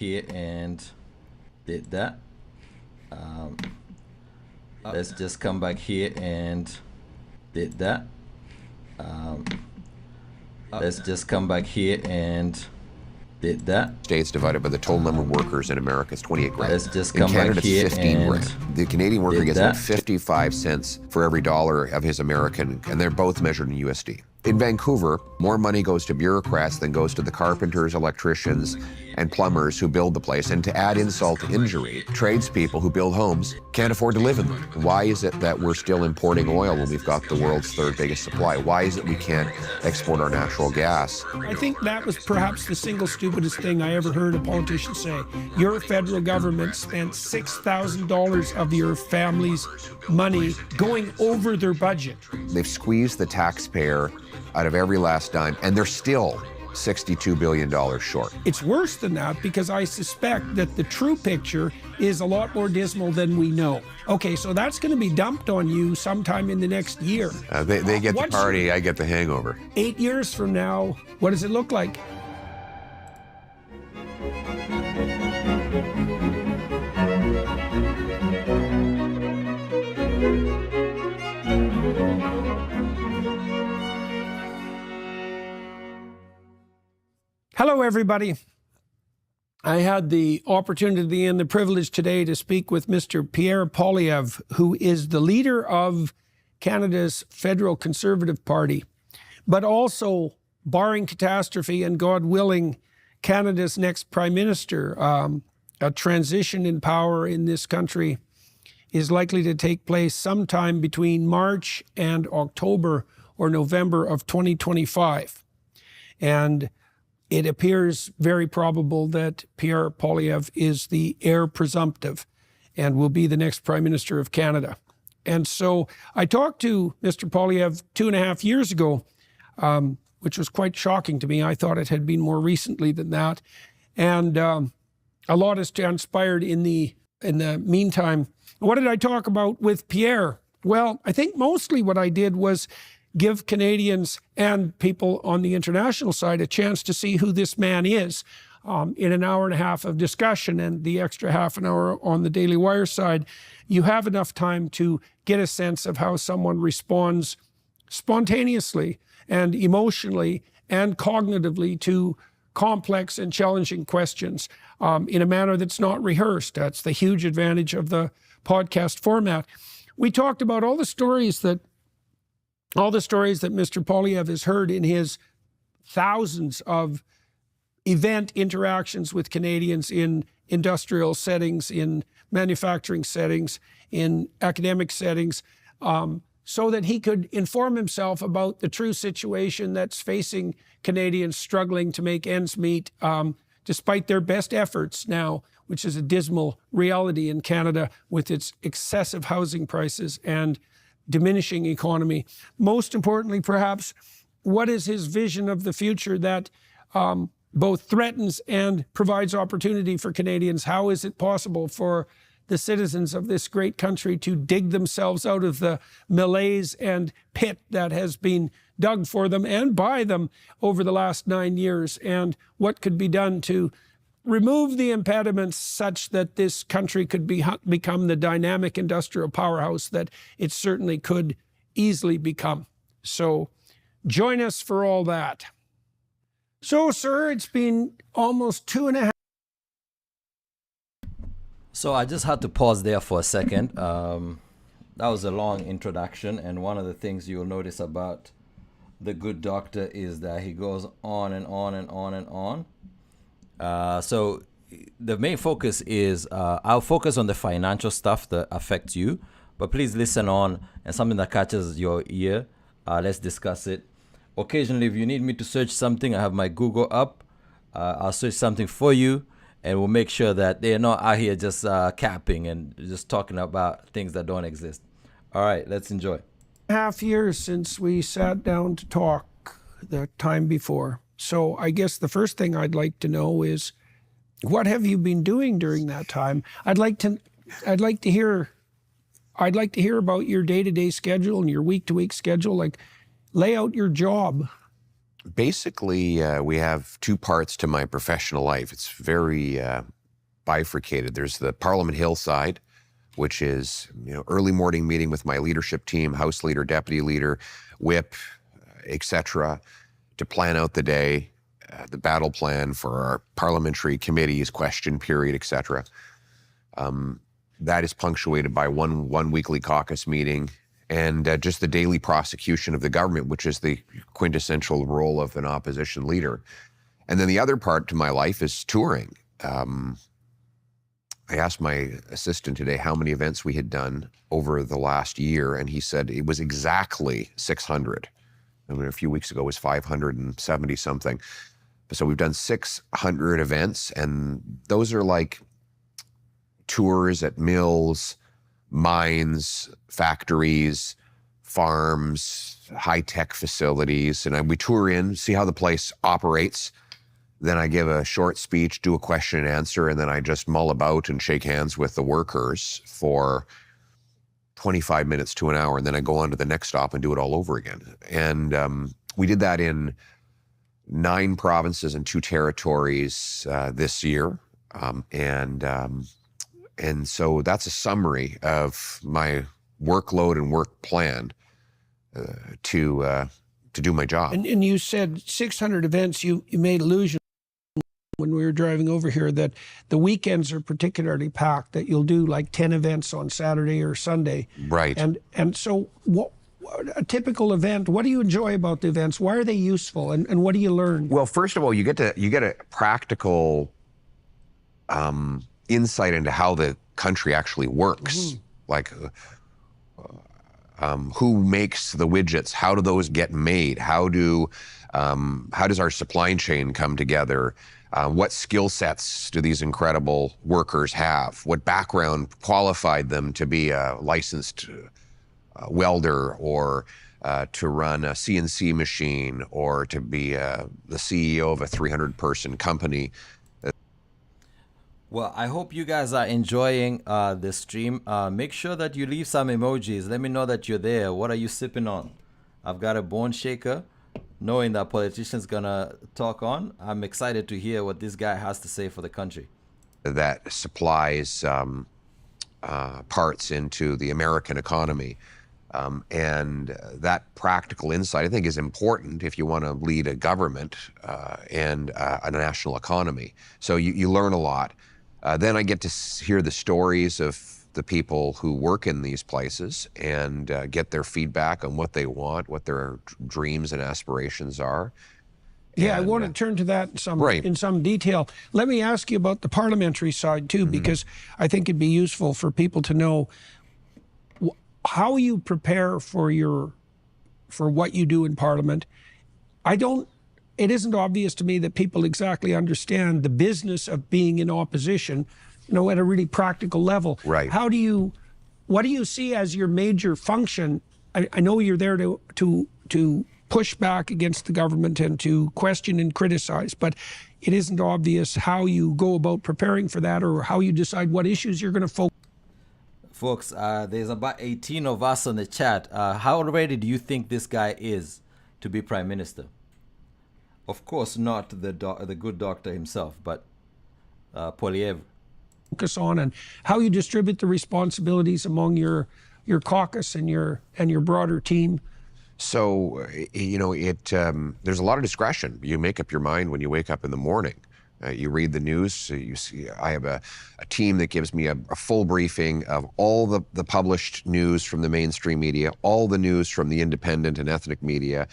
here and did that. Let's just come back here and did that. Let's just come back here and did that. States divided by the total number of workers in America is 28 grand. Let's just in come Canada, back here 15 and grand. The Canadian worker did gets that. about 55 cents for every dollar of his American, and they're both measured in USD. In Vancouver, more money goes to bureaucrats than goes to the carpenters, electricians, and plumbers who build the place. And to add insult to injury, tradespeople who build homes can't afford to live in them. Why is it that we're still importing oil when we've got the world's third biggest supply? Why is it we can't export our natural gas? I think that was perhaps the single stupidest thing I ever heard a politician say. Your federal government spent $6,000 of your family's money going over their budget. They've squeezed the taxpayer out of every last dime, and they're still $62 billion short. It's worse than that because I suspect that the true picture is a lot more dismal than we know. Okay, so that's going to be dumped on you sometime in the next year. They get the party, I get the hangover. 8 years from now, what does it look like? Hello, everybody. I had the opportunity and the privilege today to speak with Mr. Pierre Poilievre, who is the leader of Canada's Federal Conservative Party, but also, barring catastrophe and God willing, Canada's next Prime Minister. A transition in power in this country is likely to take place sometime between March and October or November of 2025. And it appears very probable that Pierre Poilievre is the heir presumptive and will be the next Prime Minister of Canada. And so I talked to Mr. Poilievre 2.5 years ago, which was quite shocking to me. I thought it had been more recently than that. And a lot has transpired in the meantime. What did I talk about with Pierre? Well, I think mostly what I did was give Canadians and people on the international side a chance to see who this man is in an hour and a half of discussion, and the extra half an hour on the Daily Wire side. You have enough time to get a sense of how someone responds spontaneously and emotionally and cognitively to complex and challenging questions in a manner that's not rehearsed. That's the huge advantage of the podcast format. We talked about all the stories that Mr. Poilievre has heard in his thousands of event interactions with Canadians in industrial settings, in manufacturing settings, in academic settings, so that he could inform himself about the true situation that's facing Canadians struggling to make ends meet, despite their best efforts now, which is a dismal reality in Canada with its excessive housing prices and diminishing economy. Most importantly, perhaps, what is his vision of the future that both threatens and provides opportunity for Canadians? How is it possible for the citizens of this great country to dig themselves out of the malaise and pit that has been dug for them and by them over the last 9 years? And what could be done to remove the impediments such that this country could become the dynamic industrial powerhouse that it certainly could easily become? So join us for all that. So, sir, it's been almost 2.5. So I just had to pause there for a second. That was a long introduction, and one of the things you'll notice about the good doctor is that he goes on and on and on and on. So the main focus is, I'll focus on the financial stuff that affects you, but please listen on, and something that catches your ear, let's discuss it. Occasionally, if you need me to search something, I have my Google up. I'll search something for you, and we'll make sure that they're not out here just capping and just talking about things that don't exist. All right, let's enjoy. 2.5 years since we sat down to talk the time before. So I guess the first thing I'd like to know is, what have you been doing during that time? I'd like to hear about your day-to-day schedule and your week-to-week schedule. Like, lay out your job. Basically, we have two parts to my professional life. It's very bifurcated. There's the Parliament Hill side, which is early morning meeting with my leadership team, House Leader, Deputy Leader, Whip, etc., to plan out the day, the battle plan for our parliamentary committees, question period, etc. That is punctuated by one weekly caucus meeting, and just the daily prosecution of the government, which is the quintessential role of an opposition leader. And then the other part to my life is touring. I asked my assistant today how many events we had done over the last year, and he said it was exactly 600. I mean, a few weeks ago it was 570 something. So we've done 600 events, and those are like tours at mills, mines, factories, farms, high-tech facilities. And we tour in, see how the place operates. Then I give a short speech, do a question and answer, and then I just mull about and shake hands with the workers for 25 minutes to an hour. And then I go on to the next stop and do it all over again. And we did that in 9 provinces and 2 territories this year. And so that's a summary of my workload and work plan to do my job. And you said 600 events. You made allusion when we were driving over here that the weekends are particularly packed, that you'll do like 10 events on Saturday or Sunday. Right. And so what a typical event, what do you enjoy about the events? Why are they useful, and what do you learn? Well, first of all, you get a practical insight into how the country actually works. Mm-hmm. Like who makes the widgets? How do those get made? How does our supply chain come together? What skill sets do these incredible workers have? What background qualified them to be a licensed welder, or to run a CNC machine, or to be the CEO of a 300-person company? Well, I hope you guys are enjoying this stream. Make sure that you leave some emojis. Let me know that you're there. What are you sipping on? I've got a bone shaker. Knowing that politician's gonna talk on, I'm excited to hear what this guy has to say for the country. That supplies parts into the American economy. And that practical insight, I think, is important if you want to lead a government and a national economy. So you learn a lot. Then I get to hear the stories of the people who work in these places and get their feedback on what they want, what their dreams and aspirations are. Yeah, I want to turn to that in some detail. Let me ask you about the parliamentary side too, because I think it'd be useful for people to know how you prepare for what you do in Parliament. It isn't obvious to me that people exactly understand the business of being in opposition, at a really practical level. Right. What do you see as your major function? I know you're there to push back against the government and to question and criticize, but it isn't obvious how you go about preparing for that, or how you decide what issues you're going to focus. Folks, there's about 18 of us on the chat. How ready do you think this guy is to be Prime Minister? Of course, not the good doctor himself, but Poilievre. Focus on, and how you distribute the responsibilities among your caucus and your broader team. So, there's a lot of discretion. You make up your mind when you wake up in the morning. You read the news. You see, I have a team that gives me a full briefing of all the published news from the mainstream media, all the news from the independent and ethnic media,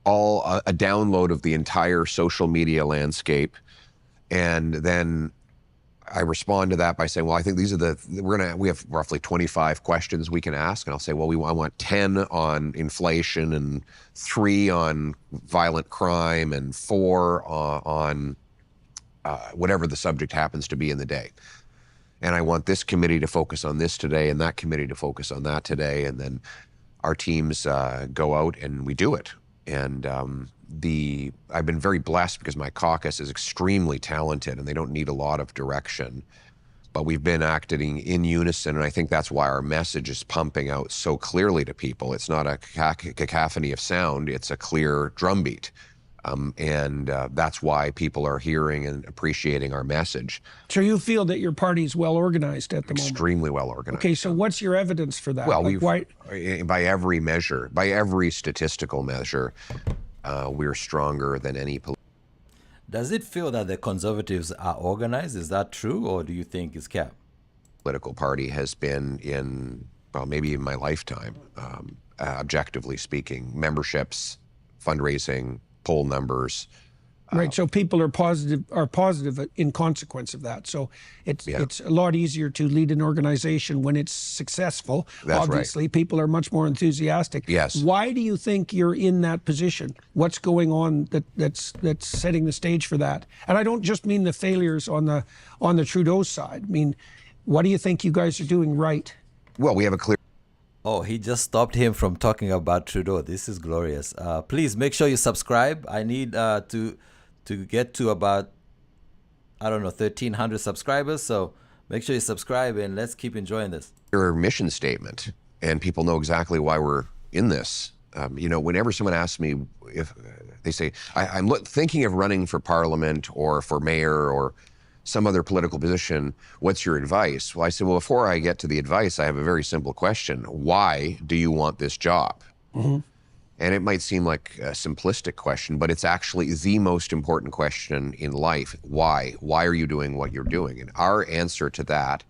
all a download of the entire social media landscape, and then I respond to that by saying, well, I think these are we have roughly 25 questions we can ask. And I'll say, well, I want 10 on inflation, and 3 on violent crime, and 4 on whatever the subject happens to be in the day. And I want this committee to focus on this today, and that committee to focus on that today. And then our teams go out and we do it. And I've been very blessed because my caucus is extremely talented and they don't need a lot of direction, but we've been acting in unison, and I think that's why our message is pumping out so clearly to people. It's not a cacophony of sound, it's a clear drumbeat. That's why people are hearing and appreciating our message. So you feel that your party is well organized at the moment? Extremely well organized. Okay, so what's your evidence for that? Well, why? By every measure, by every statistical measure, we're stronger than any Does it feel that the Conservatives are organized? Is that true, or do you think it's cap? political party has been in, well, maybe in my lifetime, objectively speaking, memberships, fundraising, poll numbers. Right, so people are positive in consequence of that. So it's a lot easier to lead an organization when it's successful. That's Obviously, people are much more enthusiastic. Yes. Why do you think you're in that position? What's going on that's setting the stage for that? And I don't just mean the failures on the Trudeau side. I mean, what do you think you guys are doing right? Well, we have a clear. Oh, he just stopped him from talking about Trudeau. This is glorious. Please make sure you subscribe. I need to get to about, I don't know, 1,300 subscribers. So make sure you subscribe and let's keep enjoying this. Your mission statement, and people know exactly why we're in this. Whenever someone asks me if they say, I'm thinking of running for parliament or for mayor or some other political position, what's your advice? Well, I said, well, before I get to the advice, I have a very simple question. Why do you want this job? Mm-hmm. And it might seem like a simplistic question, but it's actually the most important question in life. Why? Why are you doing what you're doing? And our answer to that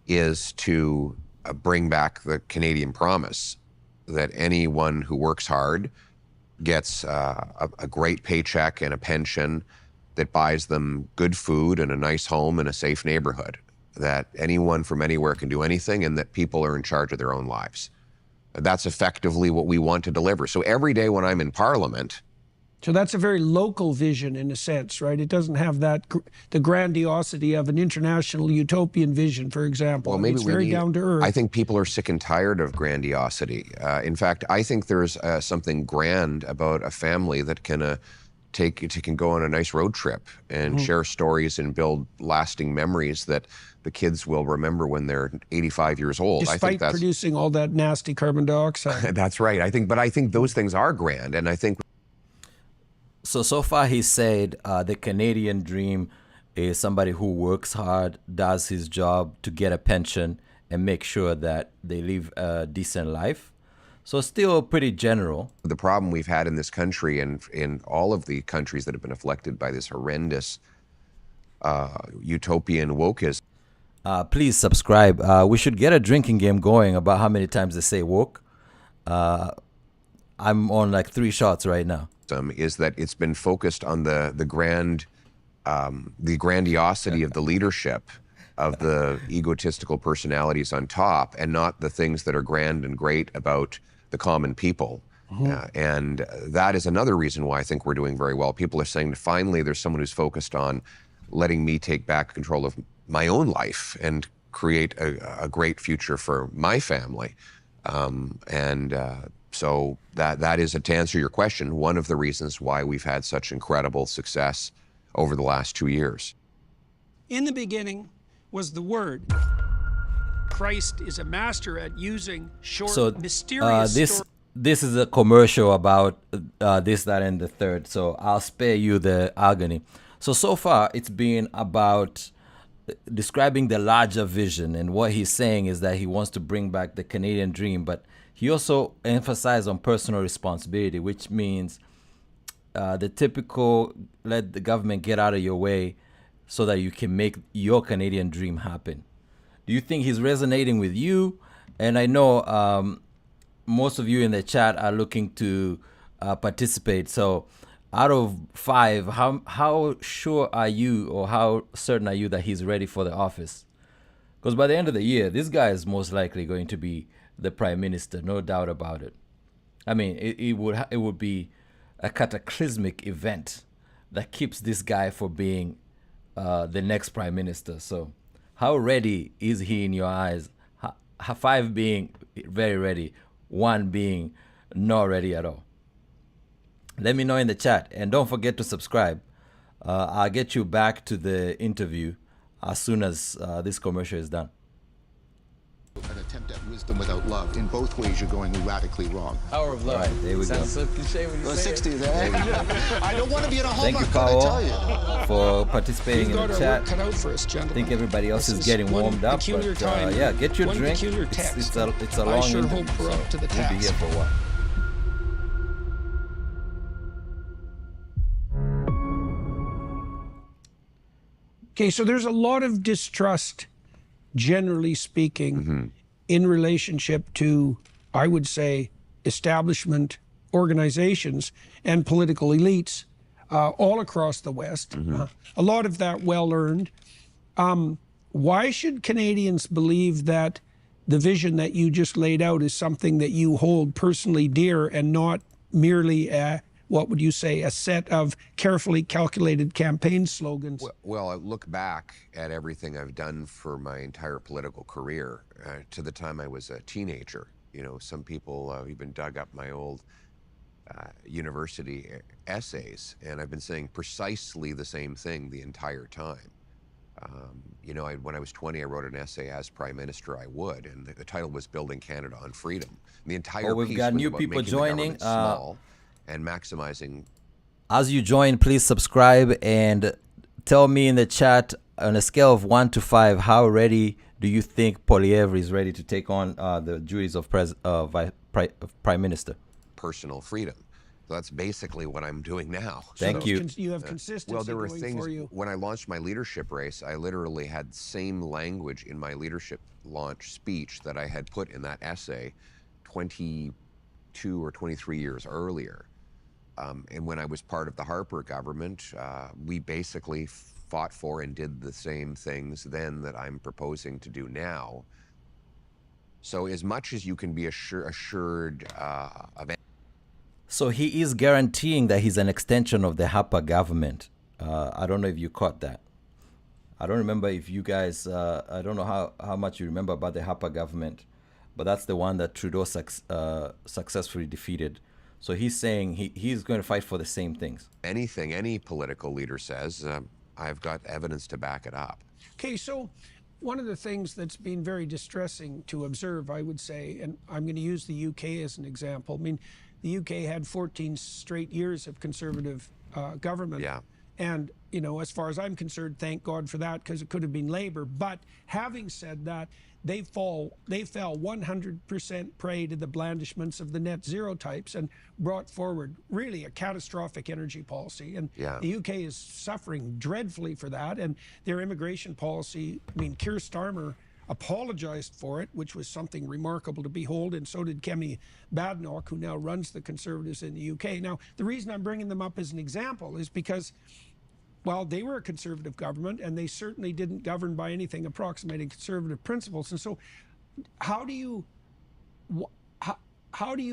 is to bring back the Canadian promise that anyone who works hard gets a great paycheck and a pension that buys them good food and a nice home and a safe neighborhood, that anyone from anywhere can do anything, and that people are in charge of their own lives. That's effectively what we want to deliver. So every day when I'm in Parliament. So that's a very local vision in a sense, right? It doesn't have the grandiosity of an international utopian vision, for example. Well, maybe it's very down to earth. I think people are sick and tired of grandiosity. In fact, I think there's something grand about a family that can go on a nice road trip and share stories and build lasting memories that the kids will remember when they're 85 years old. Despite I think that's producing all that nasty carbon dioxide. That's right. I think those things are grand, and I think. So far he said the Canadian dream is somebody who works hard, does his job to get a pension and make sure that they live a decent life. So still pretty general. The problem we've had in this country and in all of the countries that have been afflicted by this horrendous utopian wokeism. Please subscribe. We should get a drinking game going about how many times they say woke. I'm on like 3 shots right now. Is that it's been focused on the grandiosity of the leadership of the egotistical personalities on top, and not the things that are grand and great about the common people. And that is another reason why I think we're doing very well. People are saying finally there's someone who's focused on letting me take back control of my own life and create a great future for my family. So that is, to answer your question, one of the reasons why we've had such incredible success over the last 2 years. In the beginning was the Word. Christ is a master at using short, mysterious this is a commercial about this, that, and the third. So I'll spare you the agony. So far it's been about describing the larger vision, and what he's saying is that he wants to bring back the Canadian dream, but he also emphasized on personal responsibility, which means the typical let the government get out of your way so that you can make your Canadian dream happen. Do you think he's resonating with you? And I know most of you in the chat are looking to participate. So out of 5, how sure are you, or how certain are you that he's ready for the office? Because by the end of the year, this guy is most likely going to be the prime minister, no doubt about it. I mean, it would be a cataclysmic event that keeps this guy from being the next prime minister. So how ready is he in your eyes? 5 being very ready, 1 being not ready at all. Let me know in the chat, and don't forget to subscribe. I'll get you back to the interview as soon as this commercial is done. attempt at wisdom without love. In both ways, you're going radically wrong. Power of love. Right, there we go. Sounds so cliche when you say 60s, it. eh? I don't want to be in a Thank you, Hallmark, but I tell you. Paul, for participating We've in got the our chat. work cut out for us, I gentlemen. think everybody else This is is getting one warmed up. peculiar But time, yeah, get your one drink. peculiar It's text. a I long sure interview, hope we're up to the we'll be here task. for a while. Okay, so there's a lot of distrust, generally speaking, in relationship to, I would say, establishment organizations and political elites all across the West. A lot of that well-earned. Why should Canadians believe that the vision that you just laid out is something that you hold personally dear and not merely what would you say, a set of carefully calculated campaign slogans? Well, I look back at everything I've done for my entire political career to the time I was a teenager. You know, some people even dug up my old university essays, and I've been saying precisely the same thing the entire time. You know, when I was 20, I wrote an essay as Prime Minister I would, and the title was Building Canada on Freedom. And the entire we've piece got was new about people making the joining. government small and maximizing. As you join, please subscribe and tell me in the chat on a scale of 1 to 5, how ready do you think Poilievre is ready to take on the duties of Prime Minister? Personal freedom. So that's basically what I'm doing now. Thank you. You have consistency Well, there were going things, for you. when I launched my leadership race, I literally had the same language in my leadership launch speech that I had put in that essay 22 or 23 years earlier. And when I was part of the Harper government, we basically fought for and did the same things then that I'm proposing to do now. So as much as you can be assured of. So he is guaranteeing that he's an extension of the Harper government. I don't know if you caught that. I don't remember if you guys, I don't know how much you remember about the Harper government, but that's the one that Trudeau successfully defeated. So he's saying he's going to fight for the same things. Anything any political leader says, I've got evidence to back it up. Okay, so one of the things that's been very distressing to observe, I would say, and I'm going to use the UK as an example. I mean, the UK had 14 straight years of Conservative government. Yeah. And, you know, as far as I'm concerned, thank God for that, because it could have been Labour. But having said that, they fell 100% prey to the blandishments of the net zero types and brought forward really a catastrophic energy policy. And the UK is suffering dreadfully for that. And their immigration policy, I mean, Keir Starmer apologized for it, which was something remarkable to behold, and so did Kemi Badenoch, who now runs the Conservatives in the UK. Now, the reason I'm bringing them up as an example is because, well, they were a Conservative government, and they certainly didn't govern by anything approximating Conservative principles. And so how do you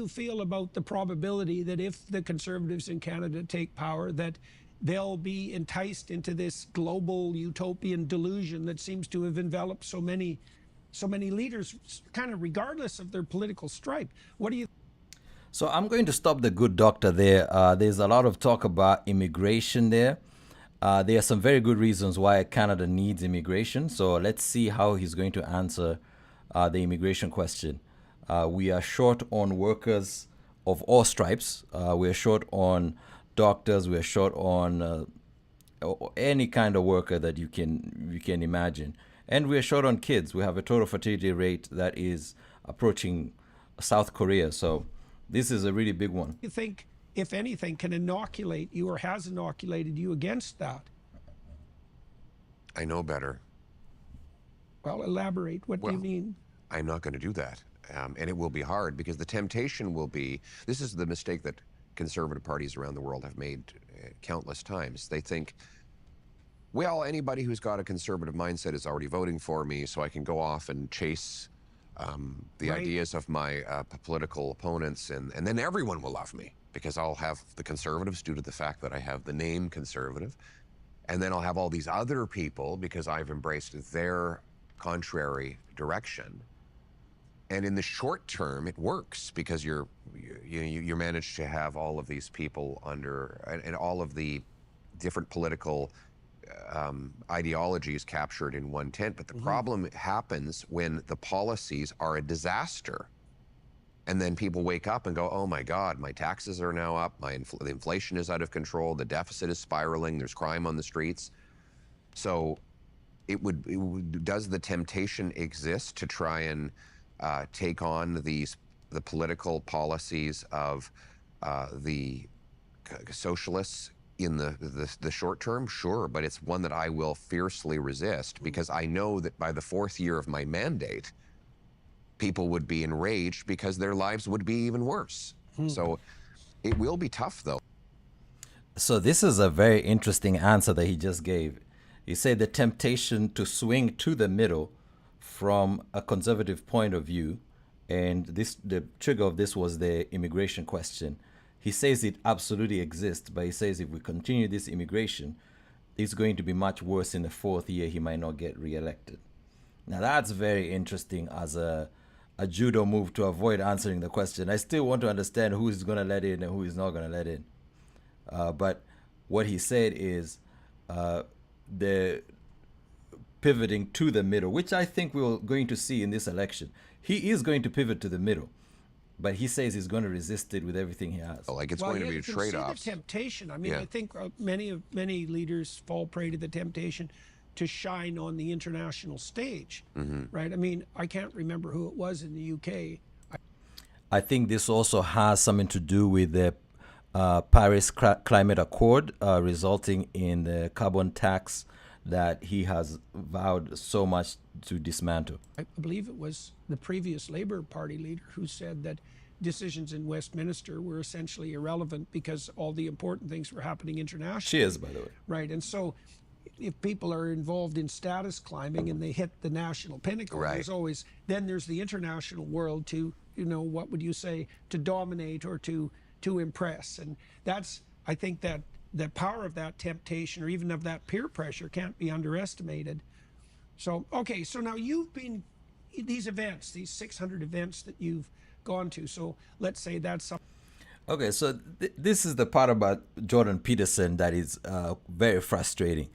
feel about the probability that if the Conservatives in Canada take power, that they'll be enticed into this global utopian delusion that seems to have enveloped so many leaders, kind of regardless of their political stripe? What do you? So I'm going to stop the good doctor there. There's a lot of talk about immigration there. There are some very good reasons why Canada needs immigration. So let's see how he's going to answer the immigration question. We are short on workers of all stripes. We are short on doctors. We are short on any kind of worker that you can imagine. And we are short on kids. We have a total fertility rate that is approaching South Korea. So this is a really big one. You think, if anything, can inoculate you or has inoculated you against that? I know better. Well, elaborate. What do you mean? I'm not going to do that. And it will be hard because the temptation will be, this is the mistake that conservative parties around the world have made countless times. They think, well, anybody who's got a conservative mindset is already voting for me, so I can go off and chase the ideas of my political opponents, and then everyone will love me because I'll have the conservatives due to the fact that I have the name conservative, and then I'll have all these other people because I've embraced their contrary direction. And in the short term, it works because you manage to have all of these people under, and all of the different political ideologies captured in one tent. But the problem happens when the policies are a disaster. And then people wake up and go, oh my God, my taxes are now up, the inflation is out of control, the deficit is spiraling, there's crime on the streets. So does the temptation exist to try and take on the political policies of the socialists in the short term? Sure, but it's one that I will fiercely resist, because I know that by the 4th year of my mandate, people would be enraged because their lives would be even worse. So it will be tough, though. So this is a very interesting answer that he just gave. He said the temptation to swing to the middle from a conservative point of view, and the trigger of this was the immigration question. He says it absolutely exists, but he says if we continue this immigration, it's going to be much worse in the 4th year. He might not get reelected. Now that's very interesting as a judo move to avoid answering the question. I still want to understand who is going to let in and who is not going to let in. But what he said is the pivoting to the middle, which I think we're going to see in this election. He is going to pivot to the middle, but he says he's going to resist it with everything he has. Like it's going to be a trade-off. The temptation. I mean, I think many leaders fall prey to the temptation to shine on the international stage, right? I mean, I can't remember who it was in the UK. I think this also has something to do with the Paris Climate Accord, resulting in the carbon tax that he has vowed so much to dismantle. I believe it was the previous Labour Party leader who said that decisions in Westminster were essentially irrelevant because all the important things were happening internationally. She is, by the way. Right, and so if people are involved in status climbing and they hit the national pinnacle, there's the international world to, what would you say, to dominate or to impress. And that's, I think that the power of that temptation or even of that peer pressure can't be underestimated. So, okay, so now you've been, these events, these 600 events that you've gone to, so let's say that's something. Okay, so this is the part about Jordan Peterson that is very frustrating.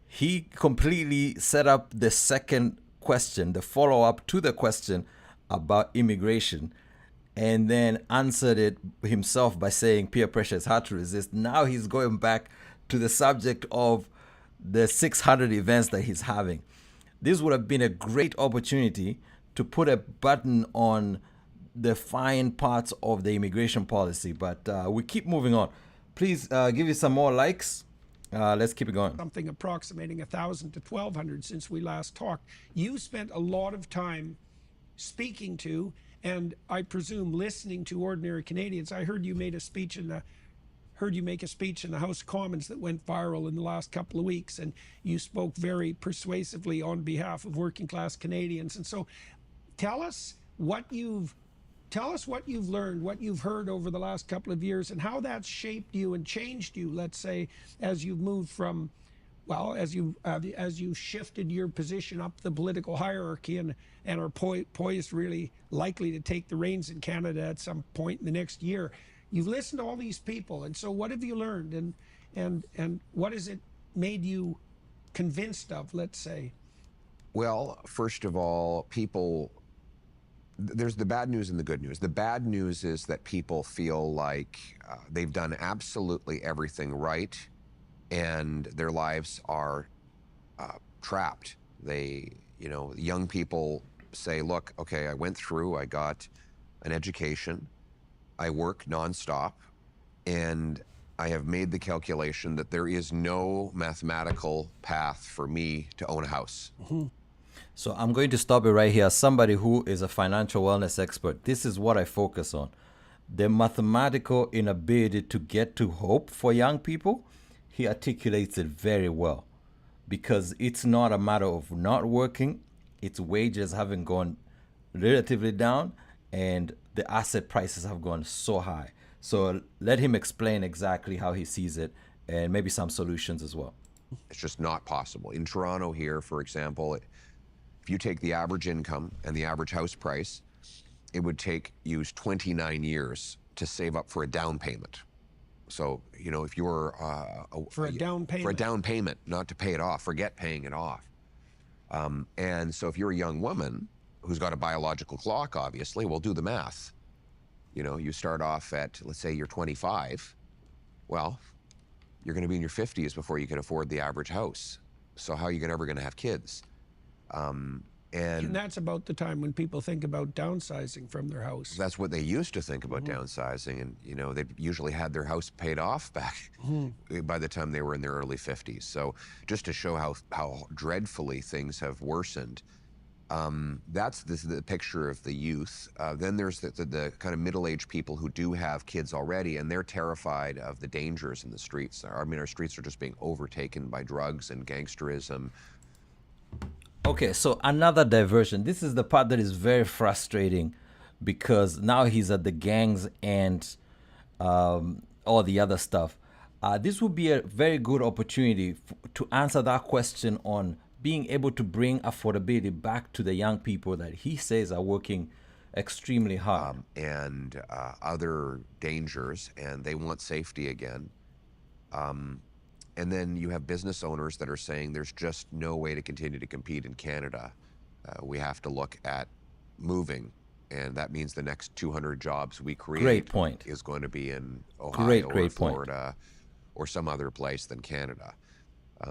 He completely set up the second question, the follow-up to the question about immigration, and then answered it himself by saying peer pressure is hard to resist. Now he's going back to the subject of the 600 events that he's having. This would have been a great opportunity to put a button on the fine parts of the immigration policy, but we keep moving on. Please give you some more likes. Let's keep it going. Something approximating 1,000 to 1,200 since we last talked. You spent a lot of time speaking to, and I presume listening to, ordinary Canadians. I heard you make a speech in the House of Commons that went viral in the last couple of weeks, and you spoke very persuasively on behalf of working class Canadians. And so tell us what you've learned, what you've heard over the last couple of years, and how that's shaped you and changed you, let's say, as you've moved from, as you shifted your position up the political hierarchy and are poised really likely to take the reins in Canada at some point in the next year. You've listened to all these people, and so what have you learned, and what has it made you convinced of, let's say? Well, first of all, there's the bad news and the good news. The bad news is that people feel like they've done absolutely everything right, and their lives are trapped. Young people say, look, okay, I went through, I got an education, I work nonstop, and I have made the calculation that there is no mathematical path for me to own a house. So I'm going to stop it right here. As somebody who is a financial wellness expert, this is what I focus on. The mathematical inability to get to hope for young people, he articulates it very well, because it's not a matter of not working. Its wages haven't gone relatively down, and the asset prices have gone so high. So let him explain exactly how he sees it and maybe some solutions as well. It's just not possible. In Toronto here, for example, if you take the average income and the average house price, it would take you 29 years to save up for a down payment. So, if you're For a down payment. for a down payment, not to pay it off, forget paying it off. And so if you're a young woman who's got a biological clock, obviously, well, do the math. You start off at, let's say you're 25. Well, you're going to be in your 50s before you can afford the average house. So how are you ever going to have kids? And that's about the time when people think about downsizing from their house. That's what they used to think about downsizing, and they usually had their house paid off back by the time they were in their early 50s. So just to show how dreadfully things have worsened, that's the picture of the youth. Then there's the kind of middle-aged people who do have kids already, and they're terrified of the dangers in the streets. I mean, our streets are just being overtaken by drugs and gangsterism. Okay, so another diversion. This is the part that is very frustrating, because now he's at the gangs and all the other stuff. This would be a very good opportunity to answer that question on being able to bring affordability back to the young people that he says are working extremely hard. And other dangers, and they want safety again. And then you have business owners that are saying there's just no way to continue to compete in Canada. We have to look at moving, and that means the next 200 jobs we create is going to be in Ohio or Florida or some other place than Canada.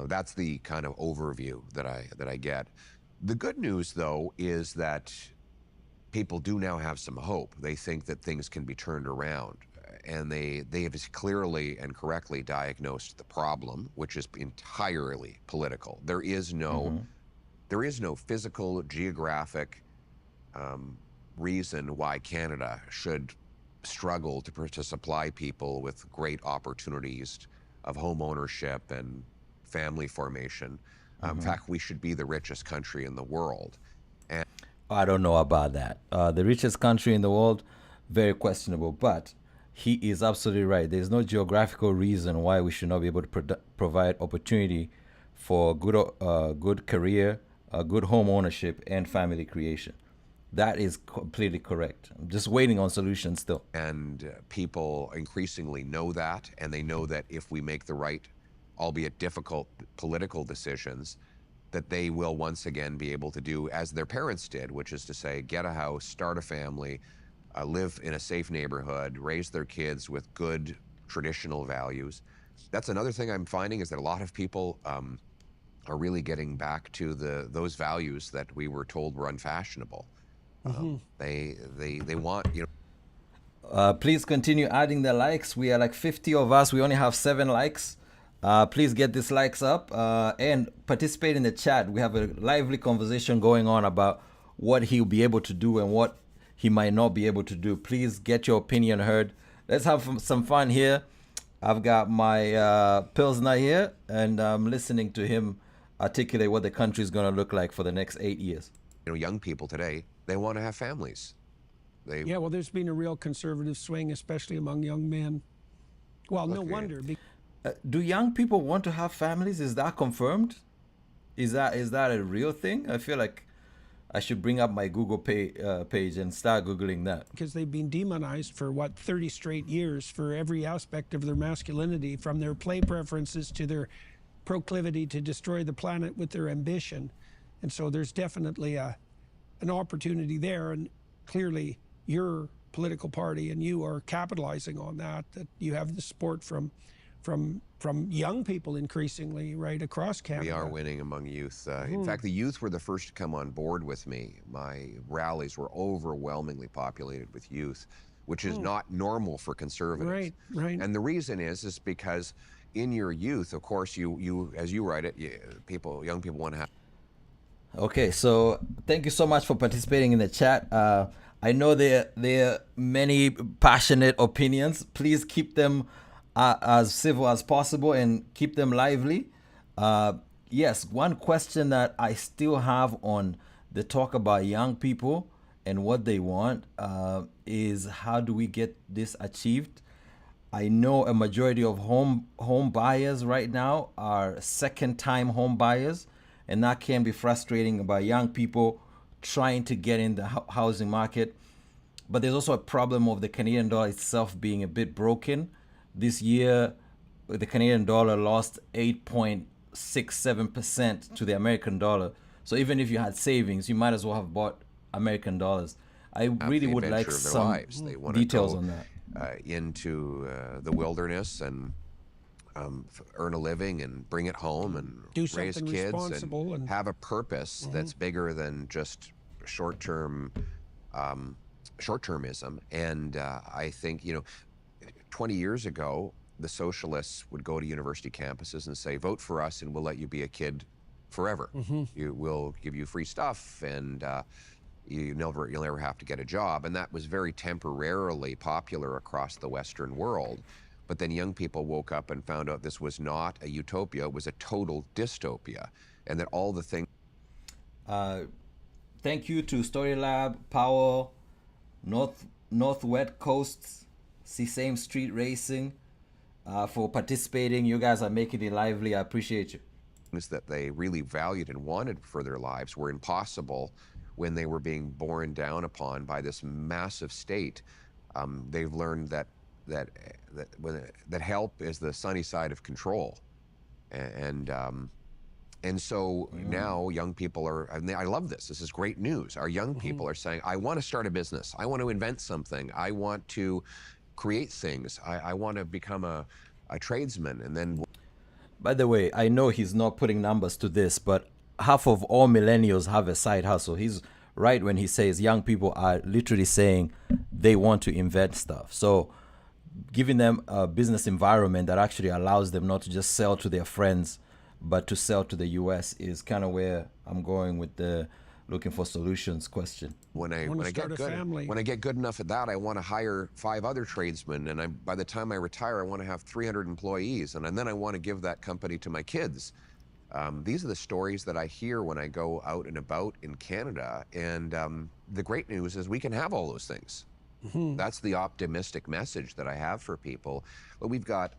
That's the kind of overview that I get. The good news, though, is that people do now have some hope. They think that things can be turned around. And they have clearly and correctly diagnosed the problem, which is entirely political. There is no physical, geographic reason why Canada should struggle to supply people with great opportunities of home ownership and family formation. In fact, we should be the richest country in the world. And I don't know about that. The richest country in the world, very questionable, but he is absolutely right. There's no geographical reason why we should not be able to provide opportunity for good career, good home ownership, and family creation. That is completely correct. I'm just waiting on solutions still. And people increasingly know that, and they know that if we make the right, albeit difficult, political decisions, that they will once again be able to do as their parents did, which is to say, get a house, start a family, live in a safe neighborhood, raise their kids with good traditional values. That's another thing I'm finding, is that a lot of people are really getting back to those values that we were told were unfashionable. They want, please continue adding the likes. We are like 50 of us. We only have 7 likes. Please get these likes up and participate in the chat. We have a lively conversation going on about what he'll be able to do and what he might not be able to do. Please get your opinion heard. Let's have some fun here. I've got my Pilsner here, and I'm listening to him articulate what the country is going to look like for the next 8 years. Young people today, they want to have families. Yeah, well, there's been a real conservative swing, especially among young men. Well, no wonder. Do young people want to have families? Is that confirmed? Is that a real thing? I feel like I should bring up my Google page and start Googling that. Because they've been demonized for, 30 straight years for every aspect of their masculinity, from their play preferences to their proclivity to destroy the planet with their ambition. And so there's definitely an opportunity there. And clearly your political party and you are capitalizing on that you have the support from young people increasingly right across Canada. We are winning among youth. In fact, the youth were the first to come on board with me. My rallies were overwhelmingly populated with youth, which is not normal for conservatives. Right. And the reason is because in your youth, of course, you as you write it, young people want to have. Okay, so thank you so much for participating in the chat. I know there are many passionate opinions. Please keep them as civil as possible and keep them lively. Yes, one question that I still have on the talk about young people and what they want is, how do we get this achieved? I know a majority of home buyers right now are second-time home buyers, and that can be frustrating about young people trying to get in the housing market. But there's also a problem of the Canadian dollar itself being a bit broken, This year, the Canadian dollar lost 8.67% to the American dollar. So even if you had savings, you might as well have bought American dollars. I really The would like adventure of their some lives. They want to details go on that. into the wilderness and earn a living and bring it home and Do raise something kids responsible and and- have a purpose that's bigger than just short-term short-termism. And I think, 20 years ago, the socialists would go to university campuses and say, vote for us and we'll let you be a kid forever. We'll give you free stuff and you'll never have to get a job. And that was very temporarily popular across the Western world. But then young people woke up and found out this was not a utopia, it was a total dystopia. And that all the things. Thank you to Story Lab, Powell, Northwest Coast, Same Street Racing for participating. You guys are making it lively. I appreciate you. That they really valued and wanted for their lives were impossible when they were being borne down upon by this massive state. They've learned that help is the sunny side of control, and so now young people are. And I love this. This is great news. Our young people are saying, "I want to start a business. I want to invent something. I want to create things. I want to become a tradesman," and then. By the way, I know he's not putting numbers to this, but half of all millennials have a side hustle. He's right when he says young people are literally saying they want to invent stuff. So giving them a business environment that actually allows them not to just sell to their friends, but to sell to the US is kind of where I'm going with the looking for solutions question. When I get good enough at that, I want to hire 5 other tradesmen, and by the time I retire, I want to have 300 employees, and then I want to give that company to my kids. These are the stories that I hear when I go out and about in Canada, and the great news is we can have all those things. That's the optimistic message that I have for people. But we've got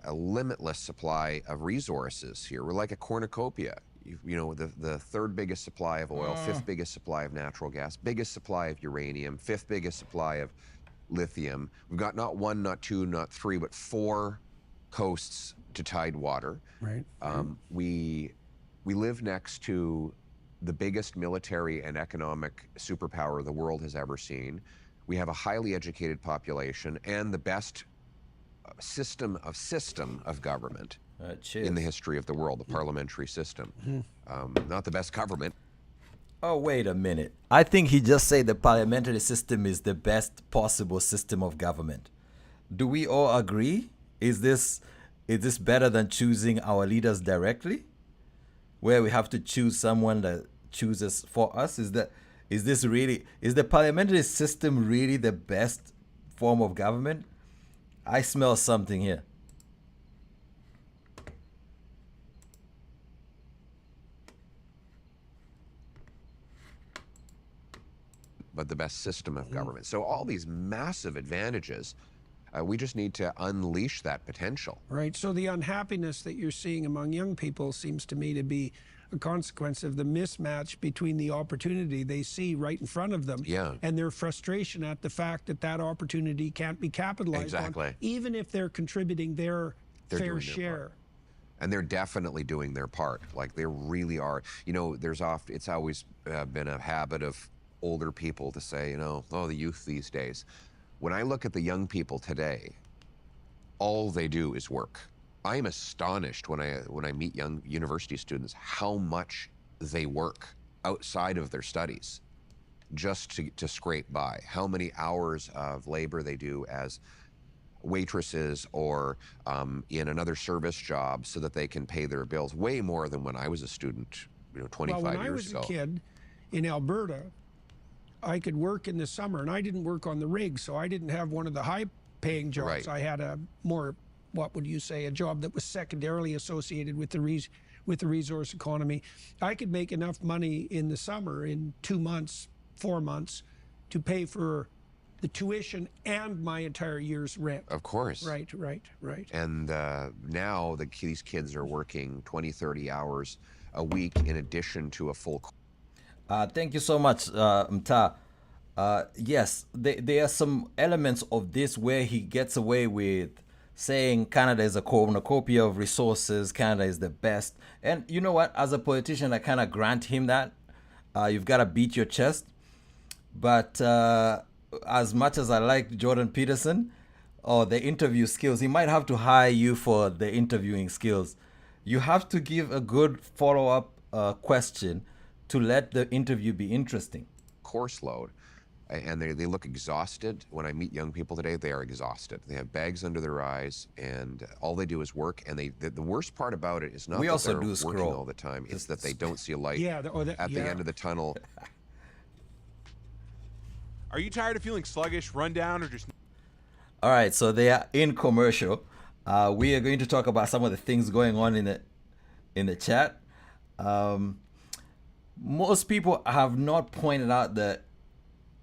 a limitless supply of resources here. We're like a cornucopia. The 3rd biggest supply of oil, 5th biggest supply of natural gas, biggest supply of uranium, 5th biggest supply of lithium. We've got not 1, not 2, not 3, but 4 coasts to tidewater. Right. We live next to the biggest military and economic superpower the world has ever seen. We have a highly educated population and the best system of government in the history of the world, the parliamentary system. Not the best government. Oh, wait a minute. I think he just said the parliamentary system is the best possible system of government. Do we all agree? Is this better than choosing our leaders directly? Where we have to choose someone that chooses for us? Is the parliamentary system really the best form of government? I smell something here. But the best system of government. So all these massive advantages, we just need to unleash that potential. Right. So the unhappiness that you're seeing among young people seems to me to be a consequence of the mismatch between the opportunity they see right in front of them and their frustration at the fact that that opportunity can't be capitalized on, even if they're contributing their fair share. And they're definitely doing their part. Like they really are. It's always been a habit of older people to say, the youth these days. When I look at the young people today, all they do is work. I am astonished when I meet young university students how much they work outside of their studies just to scrape by. How many hours of labor they do as waitresses or in another service job so that they can pay their bills. Way more than when I was a student, 25 years ago. When I was a kid in Alberta, I could work in the summer, and I didn't work on the rig, so I didn't have one of the high-paying jobs. Right. I had a more, what would you say, a job that was secondarily associated with the resource economy. I could make enough money in the summer, in 2 months, 4 months, to pay for the tuition and my entire year's rent. Of course. Right. And now these kids are working 20, 30 hours a week in addition to a full. Thank you so much, Mta. Yes, there are some elements of this where he gets away with saying Canada is a cornucopia of resources, Canada is the best. And you know what? As a politician, I kind of grant him that. You've got to beat your chest. But as much as I like Jordan Peterson or the interview skills, he might have to hire you for the interviewing skills. You have to give a good follow-up question to let the interview be interesting. Course load. And they look exhausted. When I meet young people today, they are exhausted. They have bags under their eyes, and all they do is work. And the worst part about it is not that they're working all the time. It's that they don't see a light at the end of the tunnel. Are you tired of feeling sluggish, run down, or just... All right, so they are in commercial. We are going to talk about some of the things going on in the chat. Most people have not pointed out that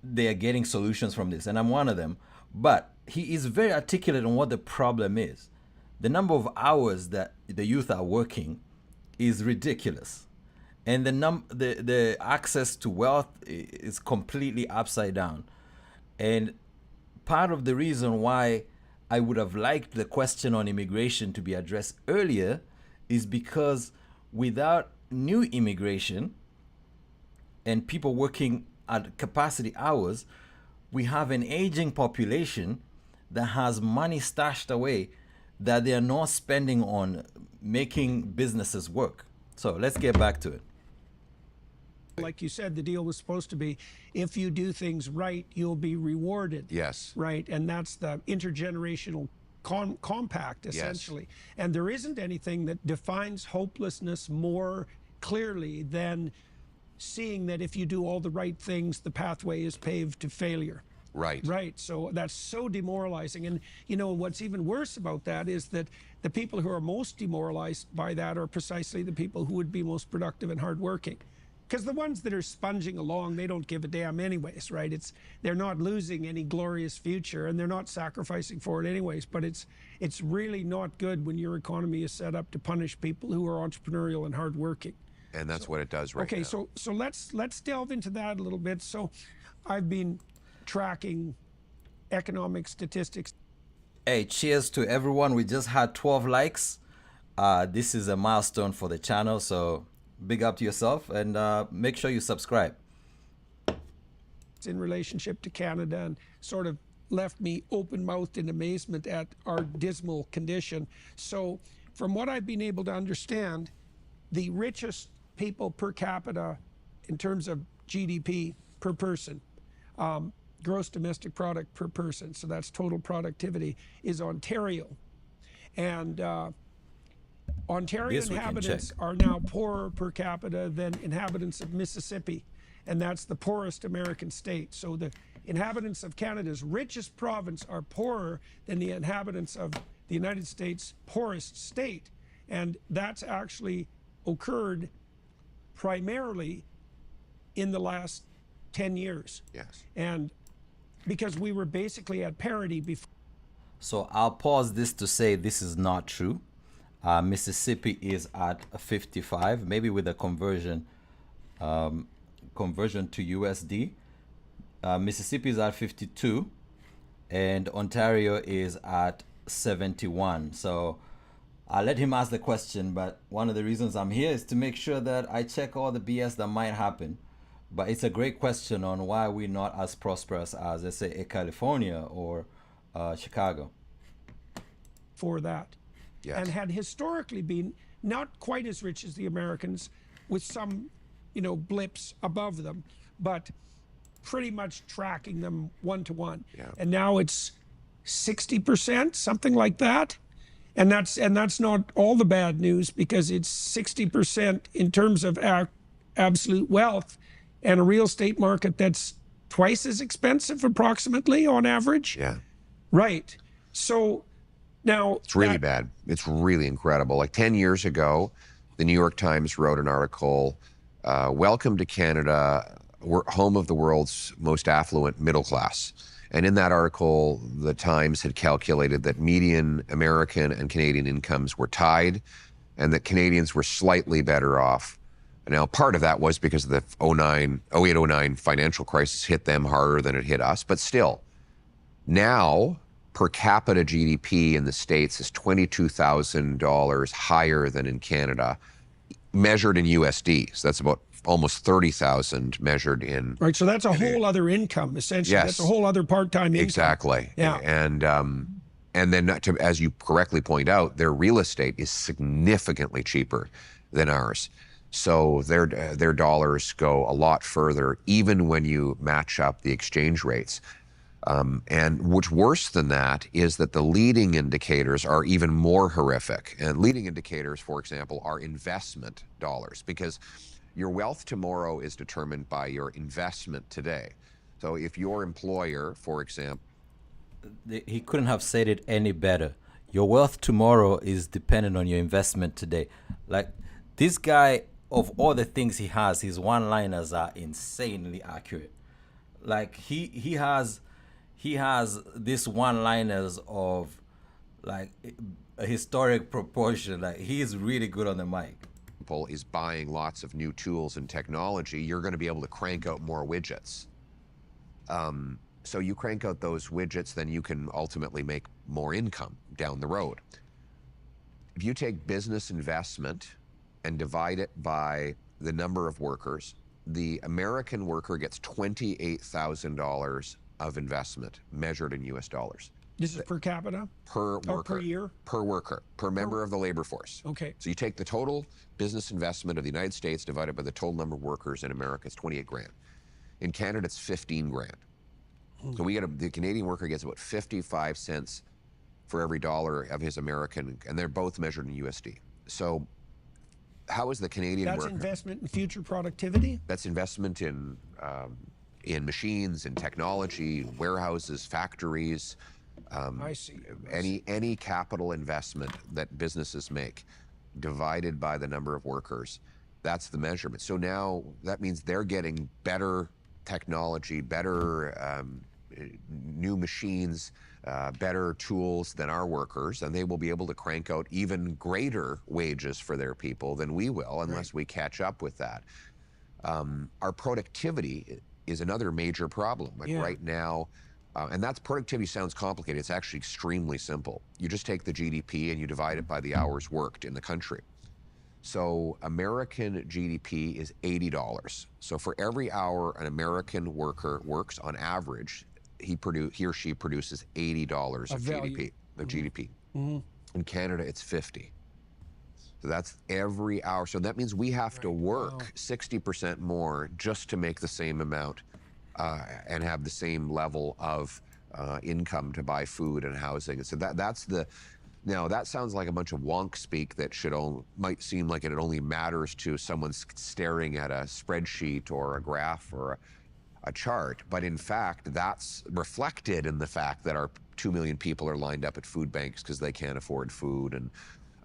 they are getting solutions from this, and I'm one of them. But he is very articulate on what the problem is. The number of hours that the youth are working is ridiculous, and the access to wealth is completely upside down. And part of the reason why I would have liked the question on immigration to be addressed earlier is because without new immigration and people working at capacity hours, we have an aging population that has money stashed away that they are not spending on making businesses work. So let's get back to it. Like you said, the deal was supposed to be, if you do things right, you'll be rewarded. Yes. Right, and that's the intergenerational compact, essentially. Yes. And there isn't anything that defines hopelessness more clearly than seeing that if you do all the right things, the pathway is paved to failure. Right. Right. So that's so demoralizing. And, you know, what's even worse about that is that the people who are most demoralized by that are precisely the people who would be most productive and hardworking. Because the ones that are sponging along, they don't give a damn anyways, right? They're not losing any glorious future, and they're not sacrificing for it anyways. But it's really not good when your economy is set up to punish people who are entrepreneurial and hardworking. And that's what it does right now. Okay, so let's delve into that a little bit. So I've been tracking economic statistics. Hey, cheers to everyone. We just had 12 likes. This is a milestone for the channel, so big up to yourself, and make sure you subscribe. It's in relationship to Canada, and sort of left me open-mouthed in amazement at our dismal condition. So from what I've been able to understand, the richest people per capita in terms of GDP per person, gross domestic product per person, so that's total productivity, is Ontario. And Ontario inhabitants are now poorer per capita than inhabitants of Mississippi, and that's the poorest American state. So the inhabitants of Canada's richest province are poorer than the inhabitants of the United States' poorest state. And that's actually occurred primarily in the last 10 years. Yes. And because we were basically at parity before. So I'll pause this to say this is not true. Mississippi is at 55, maybe with a conversion to USD. Mississippi is at 52, and Ontario is at 71. So I'll let him ask the question, but one of the reasons I'm here is to make sure that I check all the BS that might happen. But it's a great question on why we're not as prosperous as, let's say, California or Chicago. For that. Yes. And had historically been not quite as rich as the Americans, with some, you know, blips above them, but pretty much tracking them one-to-one. Yeah. And now it's 60%, something like that. And that's not all the bad news, because it's 60% in terms of absolute wealth, and a real estate market that's twice as expensive approximately on average. Yeah. Right. So now it's really bad. It's really incredible. Like 10 years ago, the New York Times wrote an article, welcome to Canada, we're home of the world's most affluent middle class. And in that article, the Times had calculated that median American and Canadian incomes were tied, and that Canadians were slightly better off. Now, part of that was because of the 08-09 financial crisis hit them harder than it hit us, but still, now, per capita GDP in the States is $22,000 higher than in Canada, measured in USD. So that's about almost 30,000 measured in. Right. So that's a whole other income, essentially. Yes. That's a whole other part-time income. Exactly. Yeah. And then, as you correctly point out, their real estate is significantly cheaper than ours. So their dollars go a lot further, even when you match up the exchange rates. And what's worse than that is that the leading indicators are even more horrific. And leading indicators, for example, are investment dollars, because your wealth tomorrow is determined by your investment today. So if your employer, for example, He couldn't have said it any better. Your wealth tomorrow is dependent on your investment today. Like, this guy, of all the things he has, his one-liners are insanely accurate. Like, he has this one-liners of like a historic proportion. Like, he is really good on the mic. is buying lots of new tools and technology, you're going to be able to crank out more widgets. So you crank out those widgets, then you can ultimately make more income down the road. If you take business investment and divide it by the number of workers, the American worker gets $28,000 of investment measured in US dollars. This is per capita? Per worker. Or per year? Per worker, per member of the labor force. Okay. So you take the total business investment of the United States divided by the total number of workers in America, it's 28 grand. In Canada, it's 15 grand. So the Canadian worker gets about 55 cents for every dollar of his American, and they're both measured in USD. So how is the Canadian worker? That's investment in future productivity? That's investment in machines, in technology, warehouses, factories. I see. Any capital investment that businesses make divided by the number of workers, that's the measurement. So now that means they're getting better technology, better new machines, better tools than our workers, and they will be able to crank out even greater wages for their people than we will, unless we catch up with that. Our productivity is another major problem. Like right now, and that's productivity sounds complicated. It's actually extremely simple. You just take the GDP and you divide it by the hours worked in the country. So American GDP is $80. So for every hour an American worker works, on average, he or she produces $80 of GDP. GDP. In Canada, it's 50. So that's every hour. So that means we have to work 60% more just to make the same amount and have the same level of income to buy food and housing. So that's the. Now, that sounds like a bunch of wonk speak that might seem like it only matters to someone staring at a spreadsheet or a graph or a chart. But in fact, that's reflected in the fact that our 2 million people are lined up at food banks because they can't afford food, and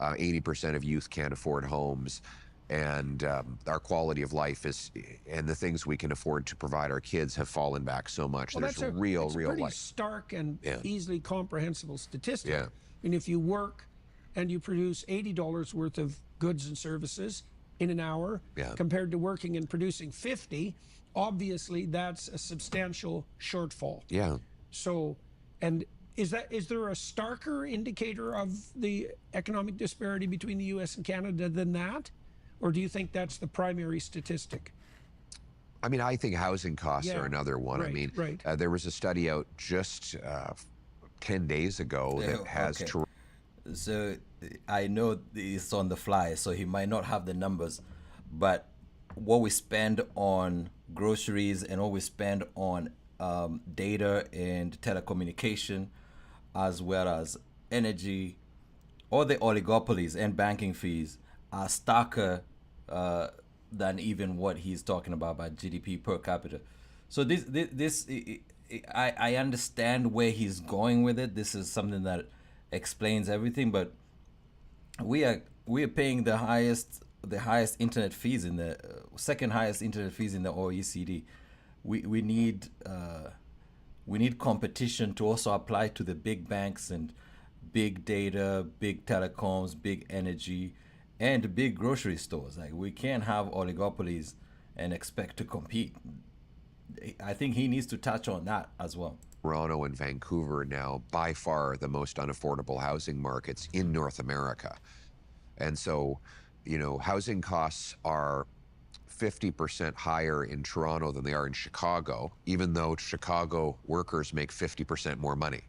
80% of youth can't afford homes. And our quality of life and the things we can afford to provide our kids have fallen back so much. Well, There's it's real pretty life. stark and easily comprehensible statistic. Yeah. I mean, if you work and you produce $80 worth of goods and services in an hour, compared to working and producing 50, obviously that's a substantial shortfall. Yeah. So, and is there a starker indicator of the economic disparity between the US and Canada than that? Or do you think that's the primary statistic? I mean, I think housing costs are another one. Right, I mean, right. There was a study out just 10 days ago that has So I know it's on the fly, so he might not have the numbers, but what we spend on groceries and what we spend on data and telecommunication, as well as energy, all the oligopolies and banking fees are starker than even what he's talking about by GDP per capita. So I understand where he's going with it. This is something that explains everything, but we are paying the highest internet fees in the second highest internet fees in the OECD. We need competition to also apply to the big banks and big data, big telecoms, big energy, and big grocery stores. Like, we can't have oligopolies and expect to compete. I think he needs to touch on that as well. Toronto and Vancouver are now by far the most unaffordable housing markets in North America. And so, you know, housing costs are 50% higher in Toronto than they are in Chicago, even though Chicago workers make 50% more money.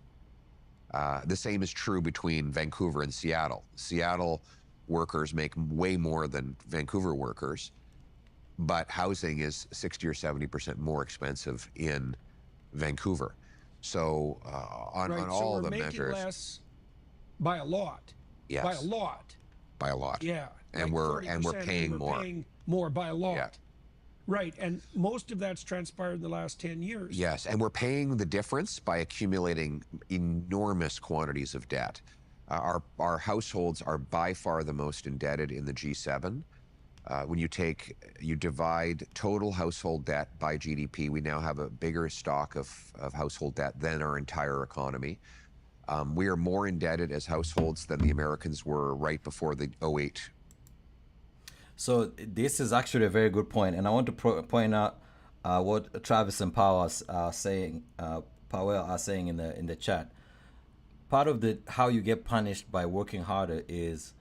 The same is true between Vancouver and Seattle. Seattle workers make way more than Vancouver workers, but housing is 60 or 70% more expensive in Vancouver. So on so all we're the making measures, less by a lot. yes, By a lot. by a lot. Yeah. And we're paying more. Paying more by a lot. Yeah. Right, and most of that's transpired in the last 10 years. Yes, and we're paying the difference by accumulating enormous quantities of debt. Our households are by far the most indebted in the G7. When you divide total household debt by GDP, we now have a bigger stock of household debt than our entire economy. We are more indebted as households than the Americans were right before the '08. So this is actually a very good point, and I want to point out what Travis and Powell are saying. Powell are saying in the chat. Part of how you get punished by working harder is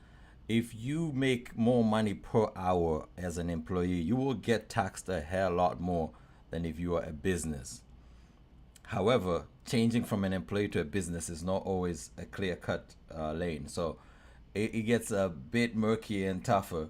if you make more money per hour as an employee, you will get taxed a hell lot more than if you are a business. However, changing from an employee to a business is not always a clear-cut lane. So it gets a bit murky and tougher.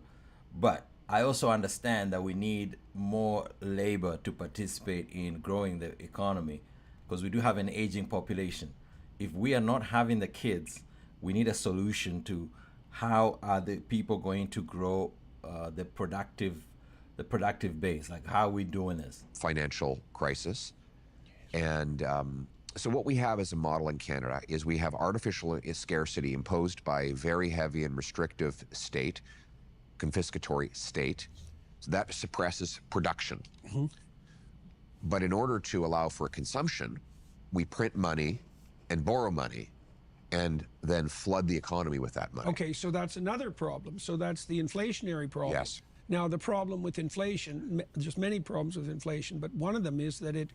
But I also understand that we need more labor to participate in growing the economy because we do have an aging population. If we are not having the kids, we need a solution to how are the people going to grow the productive base? Like, how are we doing this? Financial crisis. And so what we have as a model in Canada is we have artificial scarcity imposed by a very heavy and restrictive state, confiscatory state. So that suppresses production. Mm-hmm. But in order to allow for consumption, we print money and borrow money and then flood the economy with that money. Okay, so that's another problem. So that's the inflationary problem. Yes. Now, the problem with inflation, there's many problems with inflation, but one of them is that it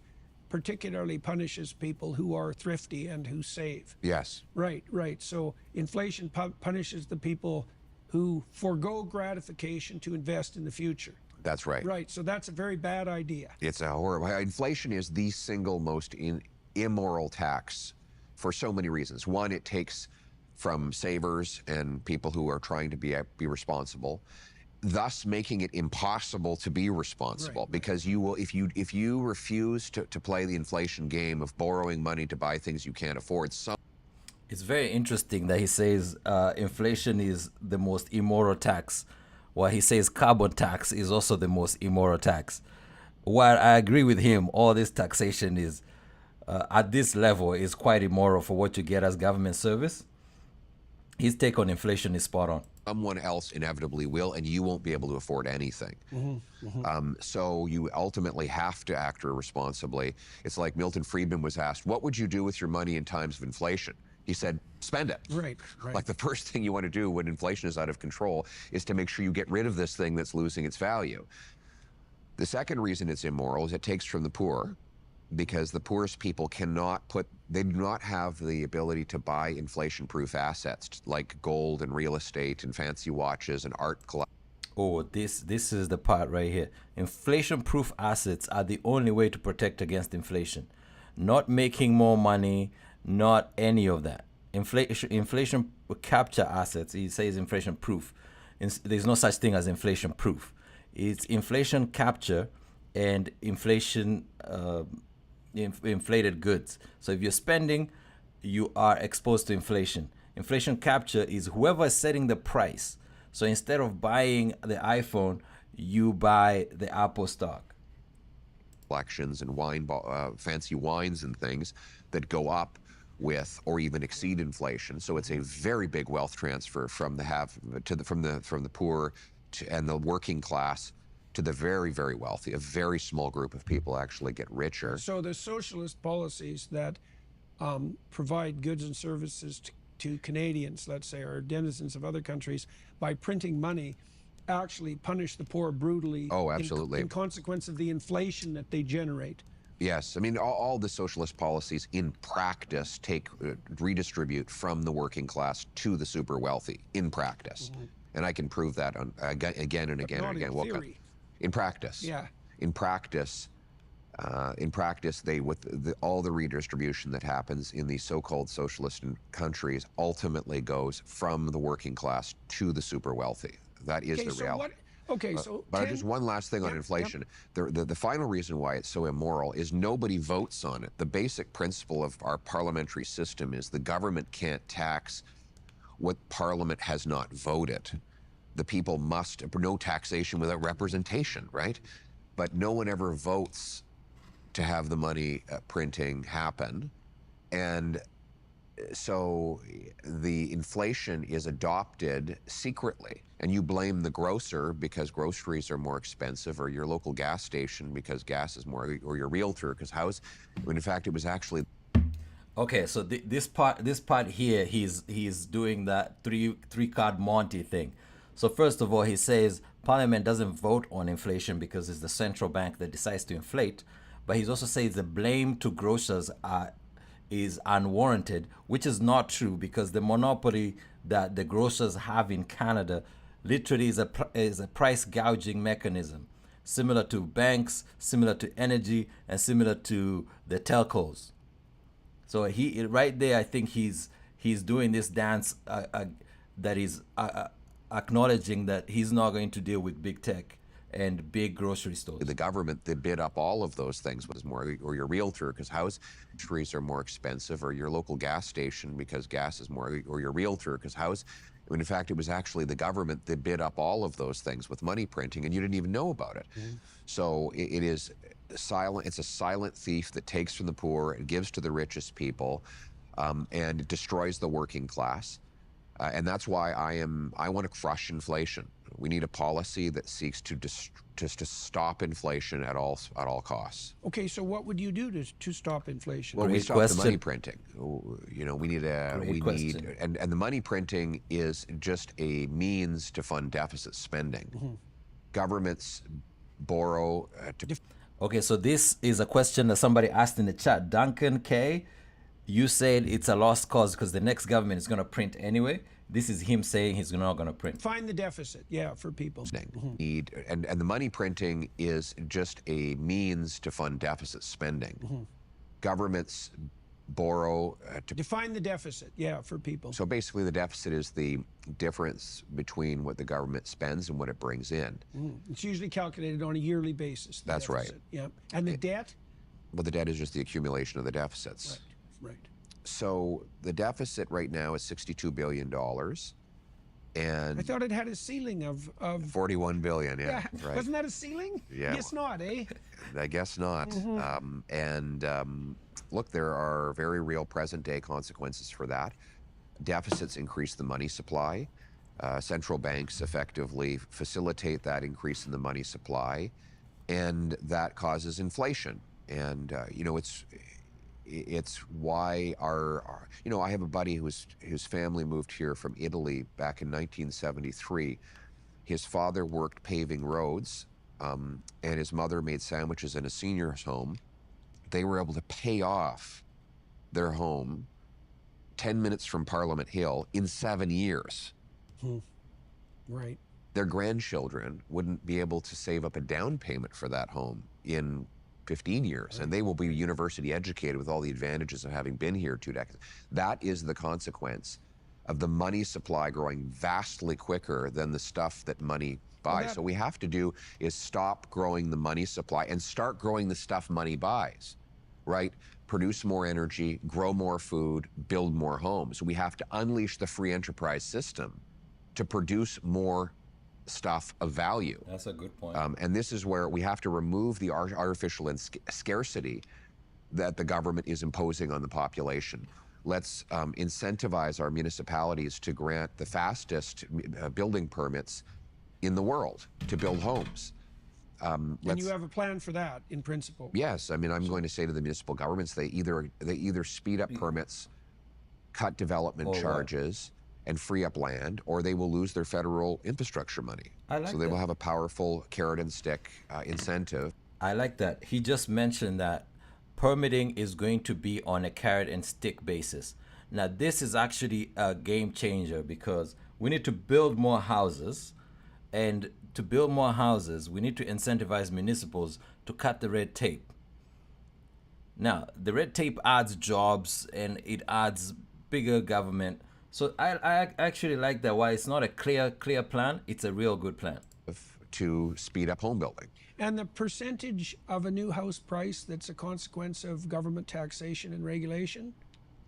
particularly punishes people who are thrifty and who save. Yes. Right. So inflation punishes the people who forego gratification to invest in the future. That's right. Right, so that's a very bad idea. It's a horrible. Inflation is the single most immoral tax for so many reasons. One, it takes from savers and people who are trying to be responsible, thus making it impossible to be responsible. Right. Because you will, if you refuse to play the inflation game of borrowing money to buy things you can't afford. It's very interesting that he says inflation is the most immoral tax, while he says carbon tax is also the most immoral tax. While I agree with him, all this taxation is at this level is quite immoral for what you get as government service. His take on inflation is spot on. Someone else inevitably will, and you won't be able to afford anything. So you ultimately have to act responsibly. It's like Milton Friedman was asked, what would you do with your money in times of inflation? He said, spend it. Right. Like the first thing you want to do when inflation is out of control is to make sure you get rid of this thing that's losing its value. The second reason it's immoral is it takes from the poor, because the poorest people they do not have the ability to buy inflation-proof assets like gold and real estate and fancy watches and art collections. Oh, this is the part right here. Inflation-proof assets are the only way to protect against inflation. Not making more money, not any of that. Inflation capture assets, he says inflation-proof. There's no such thing as inflation-proof. It's inflation capture and inflation inflated goods. So if you're spending, you are exposed to inflation. Inflation capture is whoever is setting the price. So instead of buying the iPhone, you buy the Apple stock. Collections and fancy wines and things that go up with or even exceed inflation. So it's a very big wealth transfer from the poor and the working class to the very, very wealthy. A very small group of people actually get richer. So the socialist policies that provide goods and services to Canadians, let's say, or denizens of other countries, by printing money, actually punish the poor brutally. Oh, absolutely. In consequence of the inflation that they generate. Yes, I mean, all the socialist policies in practice redistribute from the working class to the super wealthy in practice. And I can prove that again and again and again. Not in theory. In practice. Yeah. In practice, all the redistribution that happens in these so-called socialist countries ultimately goes from the working class to the super wealthy. That is the reality. But just one last thing on inflation. The final reason why it's so immoral is nobody votes on it. The basic principle of our parliamentary system is the government can't tax what Parliament has not voted. The people must, no taxation without representation, right? But no one ever votes to have the money printing happen. And so the inflation is adopted secretly, and you blame the grocer because groceries are more expensive, or your local gas station because gas is more, or your realtor because when in fact it was actually. Okay, so this part here, he's doing that three card Monty thing. So first of all, he says Parliament doesn't vote on inflation because it's the central bank that decides to inflate. But he also says the blame to grocers is unwarranted, which is not true, because the monopoly that the grocers have in Canada literally is a price gouging mechanism, similar to banks, similar to energy, and similar to the telcos. So right there, I think he's doing this dance that is acknowledging that he's not going to deal with big tech and big grocery stores. The government, they bid up all of those things, was more, or your realtor because groceries are more expensive, or your local gas station because gas is more, or your realtor because when in fact it was actually the government that bid up all of those things with money printing, and you didn't even know about it. So it is silent. It's a silent thief that takes from the poor and gives to the richest people, and it destroys the working class. And that's why I want to crush inflation. We need a policy that seeks to stop inflation at all costs. Okay, so what would you do to stop inflation? Well, we Great stop question. the money printing. You know, and the money printing is just a means to fund deficit spending. Governments borrow to. Okay, so this is a question that somebody asked in the chat. Duncan K, you said it's a lost cause because the next government is going to print anyway. This is him saying he's not going to print. Find the deficit, yeah, for people. And the money printing is just a means to fund deficit spending. Governments borrow to. Define the deficit, yeah, for people. So basically the deficit is the difference between what the government spends and what it brings in. It's usually calculated on a yearly basis. That's deficit. right. Yeah. And the debt? Well, the debt is just the accumulation of the deficits. Right. So the deficit right now is $62 billion. And I thought it had a ceiling of 41 billion, yeah. Right. Wasn't that a ceiling? Yeah. Guess not, eh? I guess not. Look, there are very real present-day consequences for that. Deficits increase the money supply. Central banks effectively facilitate that increase in the money supply, and that causes inflation. And you know, it's why I have a buddy whose family moved here from Italy back in 1973. His father worked paving roads, and his mother made sandwiches in a senior's home. They were able to pay off their home 10 minutes from Parliament Hill in 7 years. Right. Their grandchildren wouldn't be able to save up a down payment for that home in 15 years, and they will be university educated with all the advantages of having been here 2 decades. That is the consequence of the money supply growing vastly quicker than the stuff that money buys. So what we have to do is stop growing the money supply and start growing the stuff money buys, right? Produce more energy, grow more food, build more homes. We have to unleash the free enterprise system to produce more stuff of value. That's a good point. And this is where we have to remove the artificial scarcity that the government is imposing on the population. Let's incentivize our municipalities to grant the fastest building permits in the world to build homes. And you have a plan for that, in principle. Yes, I mean, I'm going to say to the municipal governments, they either speed up permits, cut development charges, and free up land, or they will lose their federal infrastructure money. So they will have a powerful carrot and stick incentive. I like that. He just mentioned that permitting is going to be on a carrot and stick basis. Now, this is actually a game changer because we need to build more houses. And to build more houses, we need to incentivize municipals to cut the red tape. Now, the red tape adds jobs and it adds bigger government. So I actually like that. Why it's not a clear plan, it's a real good plan. To speed up home building. And the percentage of a new house price that's a consequence of government taxation and regulation?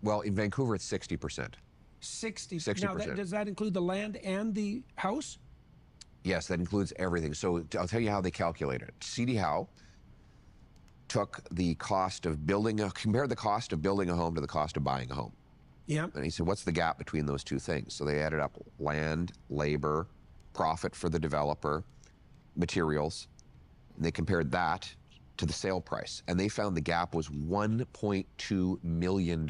Well, in Vancouver, it's 60%. 60%. 60%. Now, does that include the land and the house? Yes, that includes everything. So I'll tell you how they calculate it. CD Howe took the cost of compared the cost of building a home to the cost of buying a home. Yeah. And he said, what's the gap between those two things? So they added up land, labor, profit for the developer, materials, and they compared that to the sale price. And they found the gap was $1.2 million.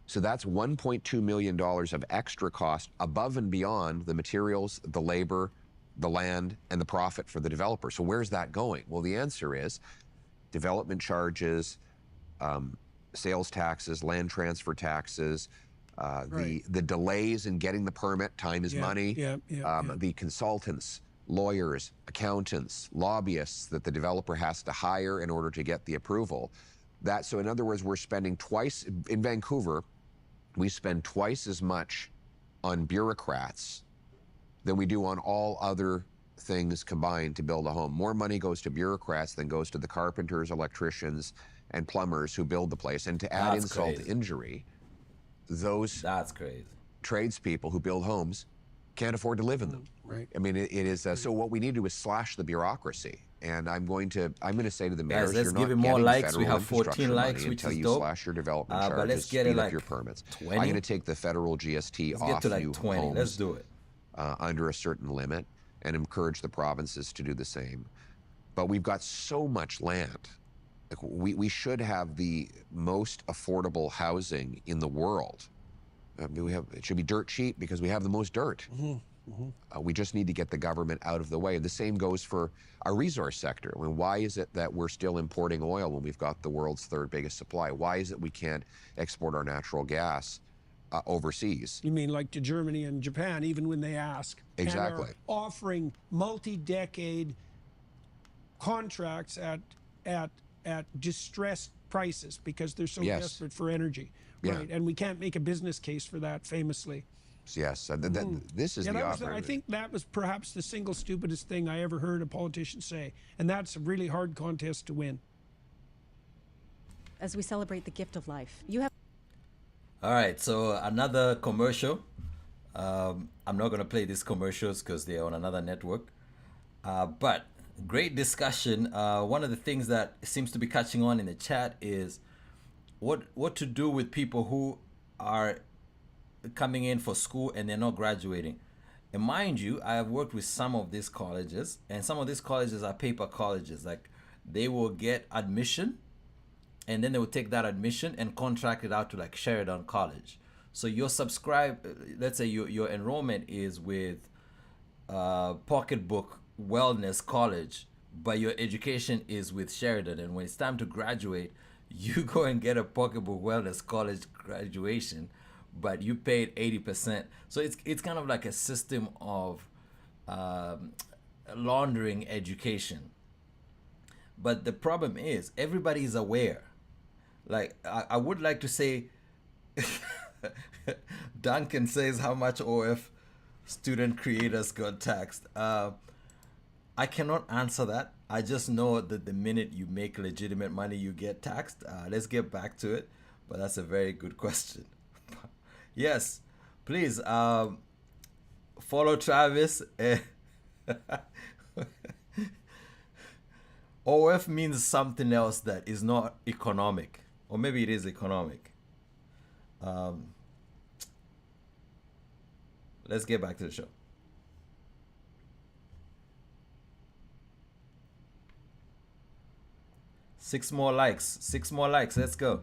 So that's $1.2 million of extra cost above and beyond the materials, the labor, the land, and the profit for the developer. So where's that going? Well, the answer is development charges, sales taxes, land transfer taxes, Right. the delays in getting the permit, time is money, the consultants, lawyers, accountants, lobbyists that the developer has to hire in order to get the approval. So in other words, we're spending twice, in Vancouver, we spend twice as much on bureaucrats than we do on all other things combined to build a home. More money goes to bureaucrats than goes to the carpenters, electricians, and plumbers who build the place. And to add insult to injury, That's crazy. tradespeople who build homes can't afford to live in them. Right. I mean, it is, so what we need to do is slash the bureaucracy. And I'm going to say to the mayors, let's you're give not it more getting likes. federal We have 14 infrastructure likes, money which until is you dope. slash your development But charges, let's get it speed up like your permits. 20. I'm going to take the federal GST Let's off get to like new 20. homes Let's do it. under a certain limit and encourage the provinces to do the same. But we've got so much land. Like we should have the most affordable housing in the world. I mean, it should be dirt cheap because we have the most dirt. We just need to get the government out of the way. The same goes for our resource sector. I mean, why is it that we're still importing oil when we've got the world's third biggest supply? Why is it we can't export our natural gas overseas? You mean like to Germany and Japan, even when they ask? Exactly. And are offering multi-decade contracts at distressed prices because they're so Yes. desperate for energy. Yeah. Right. And we can't make a business case for that famously. Yes, this is Yeah, the that was, I opportunity. think that was perhaps the single stupidest thing I ever heard a politician say. And that's a really hard contest to win. As we celebrate the gift of life, you have. All right, so another commercial. I'm not going to play these commercials because they're on another network. But great discussion. One of the things that seems to be catching on in the chat is what to do with people who are coming in for school and they're not graduating. And mind you, I have worked with some of these colleges, and some of these colleges are paper colleges. Like they will get admission, and then they will take that admission and contract it out to like Sheridan College. So your let's say your enrollment is with Pocketbook Wellness College, but your education is with Sheridan. And when it's time to graduate, you go and get a Pocketbook Wellness College graduation, but you paid 80%. So it's kind of like a system of laundering education. But the problem is everybody is aware. Like I would like to say, Duncan says how much OF student creators got taxed. I cannot answer that. I just know that the minute you make legitimate money, you get taxed. Let's get back to it. But that's a very good question. Yes, please follow Travis. OF means something else that is not economic. Or maybe it is economic. Let's get back to the show. Six more likes. Let's go.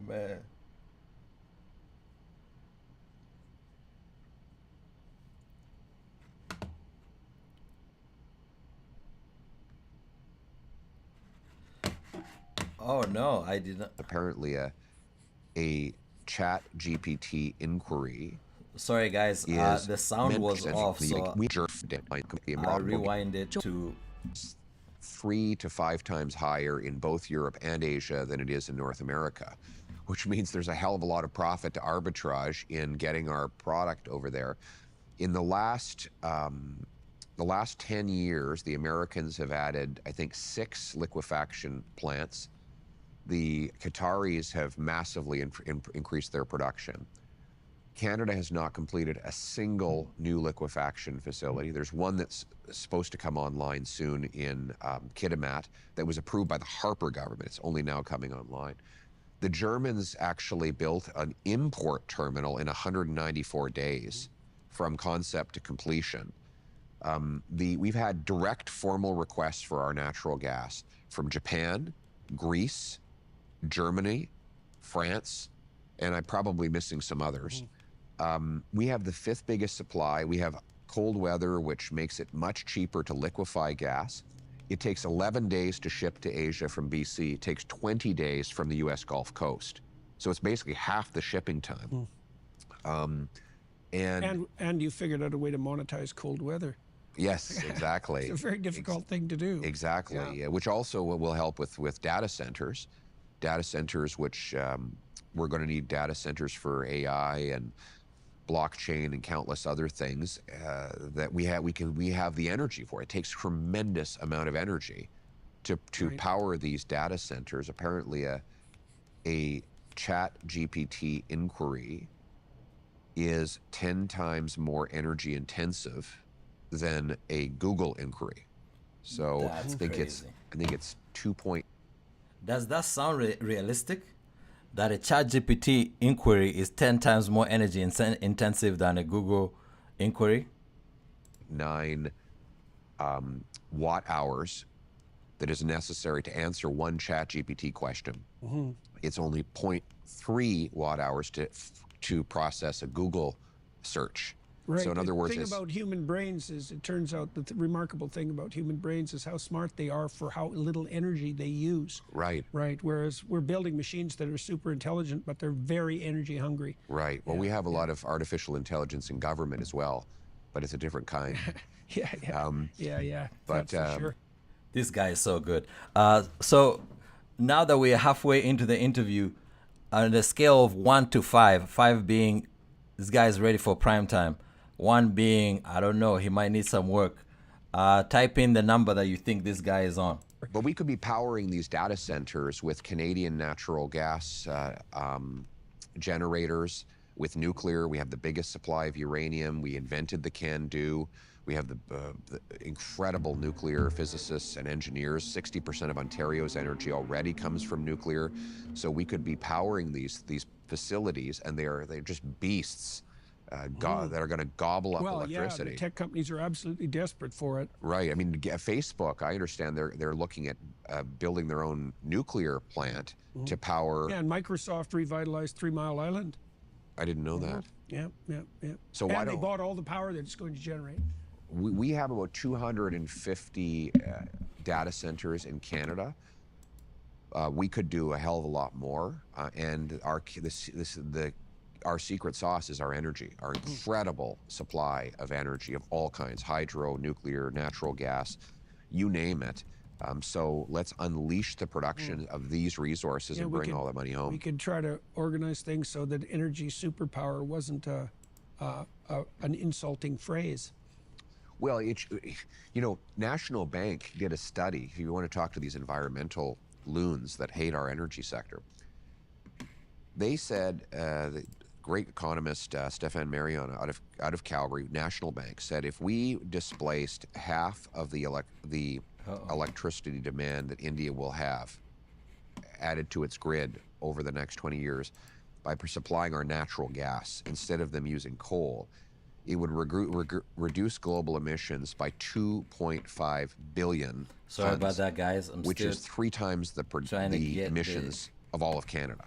man. Oh no, I didn't. Apparently, a chat GPT inquiry Sorry guys, is the sound was off, so we I'll rewind it to 3 to 5 times higher in both Europe and Asia than it is in North America, which means there's a hell of a lot of profit to arbitrage in getting our product over there. In the last 10 years, the Americans have added, I think, 6 liquefaction plants. The Qataris have massively increased their production. Canada has not completed a single new liquefaction facility. There's one that's supposed to come online soon in Kitimat that was approved by the Harper government. It's only now coming online. The Germans actually built an import terminal in 194 days from concept to completion. We've had direct formal requests for our natural gas from Japan, Greece, Germany, France, and I'm probably missing some others. We have the 5th biggest supply. We have cold weather, which makes it much cheaper to liquefy gas. It takes 11 days to ship to Asia from BC. It takes 20 days from the US Gulf Coast. So it's basically half the shipping time. And you figured out a way to monetize cold weather. Yes, exactly. It's a very difficult thing to do. Exactly, yeah. Which also will help with data centers. Data centers, which we're going to need data centers for AI and blockchain and countless other things that we have the energy for. It takes tremendous amount of energy to power these data centers. Apparently, a chat GPT inquiry is 10 times more energy intensive than a Google inquiry. So That's I think crazy. it's 2. Does that sound realistic? That a ChatGPT inquiry is 10 times more energy intensive than a Google inquiry? 9 watt hours that is necessary to answer one ChatGPT question. It's only 0.3 watt hours to process a Google search. Right. So in other words, the thing about human brains is, it turns out that the remarkable thing about human brains is how smart they are for how little energy they use. Right. Right. Whereas we're building machines that are super intelligent, but they're very energy hungry. Right. Well, we have a lot of artificial intelligence in government as well, but it's a different kind. Yeah. But, That's for sure. This guy is so good. So now that we're halfway into the interview, on the scale of 1 to 5, 5 being this guy is ready for prime time, 1 being, I don't know, he might need some work. Type in the number that you think this guy is on. But we could be powering these data centers with Canadian natural gas generators, with nuclear. We have the biggest supply of uranium. We invented the CANDU. We have the incredible nuclear physicists and engineers. 60% of Ontario's energy already comes from nuclear. So we could be powering these facilities, and they're just beasts that are going to gobble up electricity. Yeah, the tech companies are absolutely desperate for it. Right. I mean, Facebook, I understand they're looking at building their own nuclear plant to power. Yeah, and Microsoft revitalized 3 Mile Island. I didn't know that. Yeah. So and they bought all the power that it's going to generate. We have about 250 data centers in Canada. We could do a hell of a lot more, and our secret sauce is our energy, our incredible supply of energy of all kinds: hydro, nuclear, natural gas, you name it. So let's unleash the production of these resources and bring all that money home. We could try to organize things so that energy superpower wasn't an insulting phrase. Well, National Bank did a study. If you want to talk to these environmental loons that hate our energy sector, they said, the great economist Stéphane Marion out of Calgary, National Bank, said if we displaced half of the electricity demand that India will have added to its grid over the next 20 years by supplying our natural gas instead of them using coal, it would reduce global emissions by 2.5 billion Sorry tons, about that, guys. which is 3 times the emissions of all of Canada.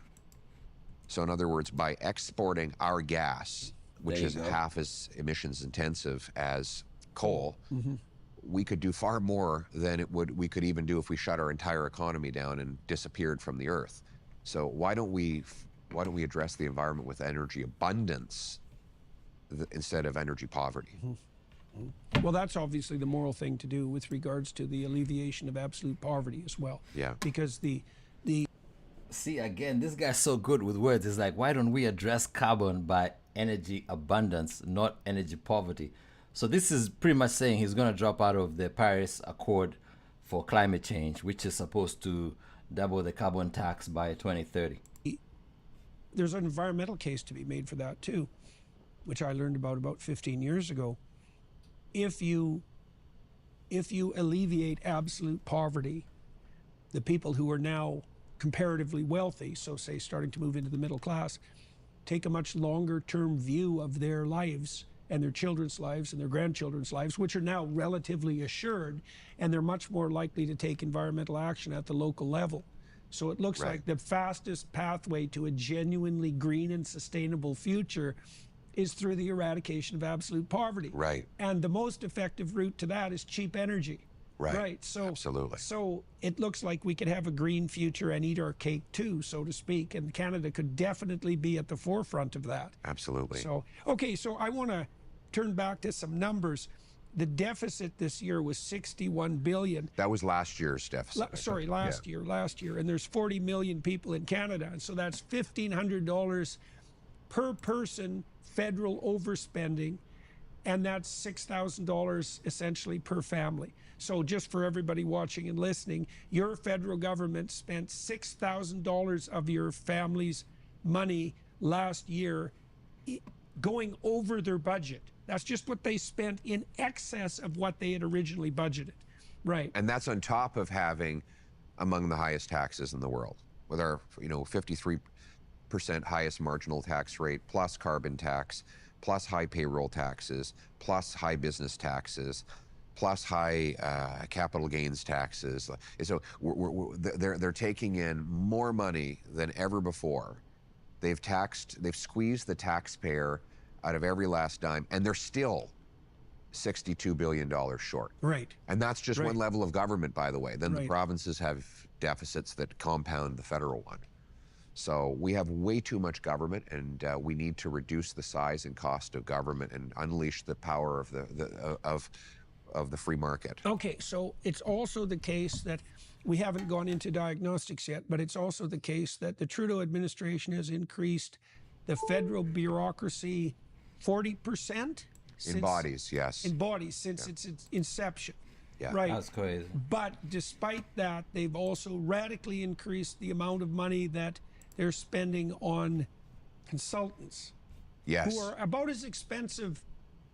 So in other words, by exporting our gas, which There you is go. half as emissions intensive as coal, Mm-hmm. we could do far more than we could even do if we shut our entire economy down and disappeared from the earth. So why don't we address the environment with energy abundance instead of energy poverty? Well, that's obviously the moral thing to do with regards to the alleviation of absolute poverty as well. Yeah. Because the See, again, this guy's so good with words. It's like, why don't we address carbon by energy abundance, not energy poverty? So this is pretty much saying he's going to drop out of the Paris Accord for climate change, which is supposed to double the carbon tax by 2030. there's an environmental case to be made for that too, which I learned about 15 years ago. If you alleviate absolute poverty, the people who are now comparatively wealthy, so say starting to move into the middle class, take a much longer term view of their lives and their children's lives and their grandchildren's lives, which are now relatively assured, and they're much more likely to take environmental action at the local level. So it looks like the fastest pathway to a genuinely green and sustainable future is through the eradication of absolute poverty. Right. And the most effective route to that is cheap energy. Right. So absolutely. So it looks like we could have a green future and eat our cake too, so to speak. And Canada could definitely be at the forefront of that. Absolutely. So, okay, so I want to turn back to some numbers. The deficit this year was 61 billion. That was last year's deficit. Last year. And there's 40 million people in Canada. And so that's $1,500 per person federal overspending. And that's $6,000 essentially per family. So just for everybody watching and listening, your federal government spent $6,000 of your family's money last year going over their budget. That's just what they spent in excess of what they had originally budgeted. Right. And that's on top of having among the highest taxes in the world, with our 53% highest marginal tax rate, plus carbon tax, plus high payroll taxes, plus high business taxes, plus high capital gains taxes. So they're taking in more money than ever before. They've squeezed the taxpayer out of every last dime, and they're still $62 billion short. Right. And that's just one level of government, by the way. Then the Right. provinces have deficits that compound the federal one. So we have way too much government, and we need to reduce the size and cost of government and unleash the power of the free market. Okay, so it's also the case that we haven't gone into diagnostics yet, but it's also the case that the Trudeau administration has increased the federal bureaucracy 40% In bodies, yes. in bodies since its inception. Yeah. Right. That's crazy. But despite that, they've also radically increased the amount of money that they're spending on consultants, Yes. who are about as expensive.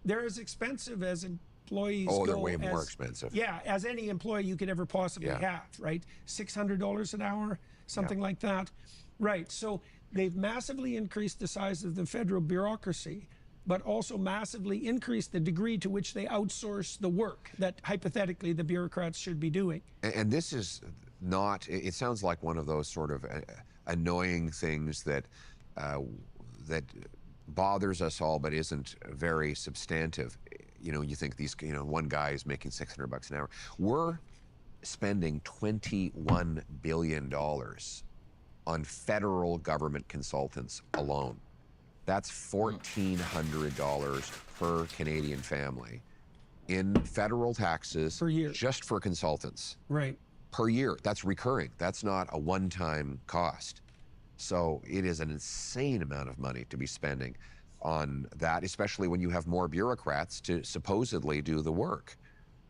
They're as expensive as employees Oh, they're go way more as- expensive. Yeah, as any employee you could ever possibly Yeah. have, right? $600 an hour, something like that. Right. So they've massively increased the size of the federal bureaucracy, but also massively increased the degree to which they outsource the work that hypothetically the bureaucrats should be doing. And this is not, it sounds like one of those sort of annoying things that that bothers us all, but isn't very substantive. You think one guy is making $600 an hour. We're spending $21 billion on federal government consultants alone. That's $1,400 per Canadian family in federal taxes Per year. just for consultants. Right. Per year. That's recurring. That's not a one-time cost. So it is an insane amount of money to be spending on that, especially when you have more bureaucrats to supposedly do the work.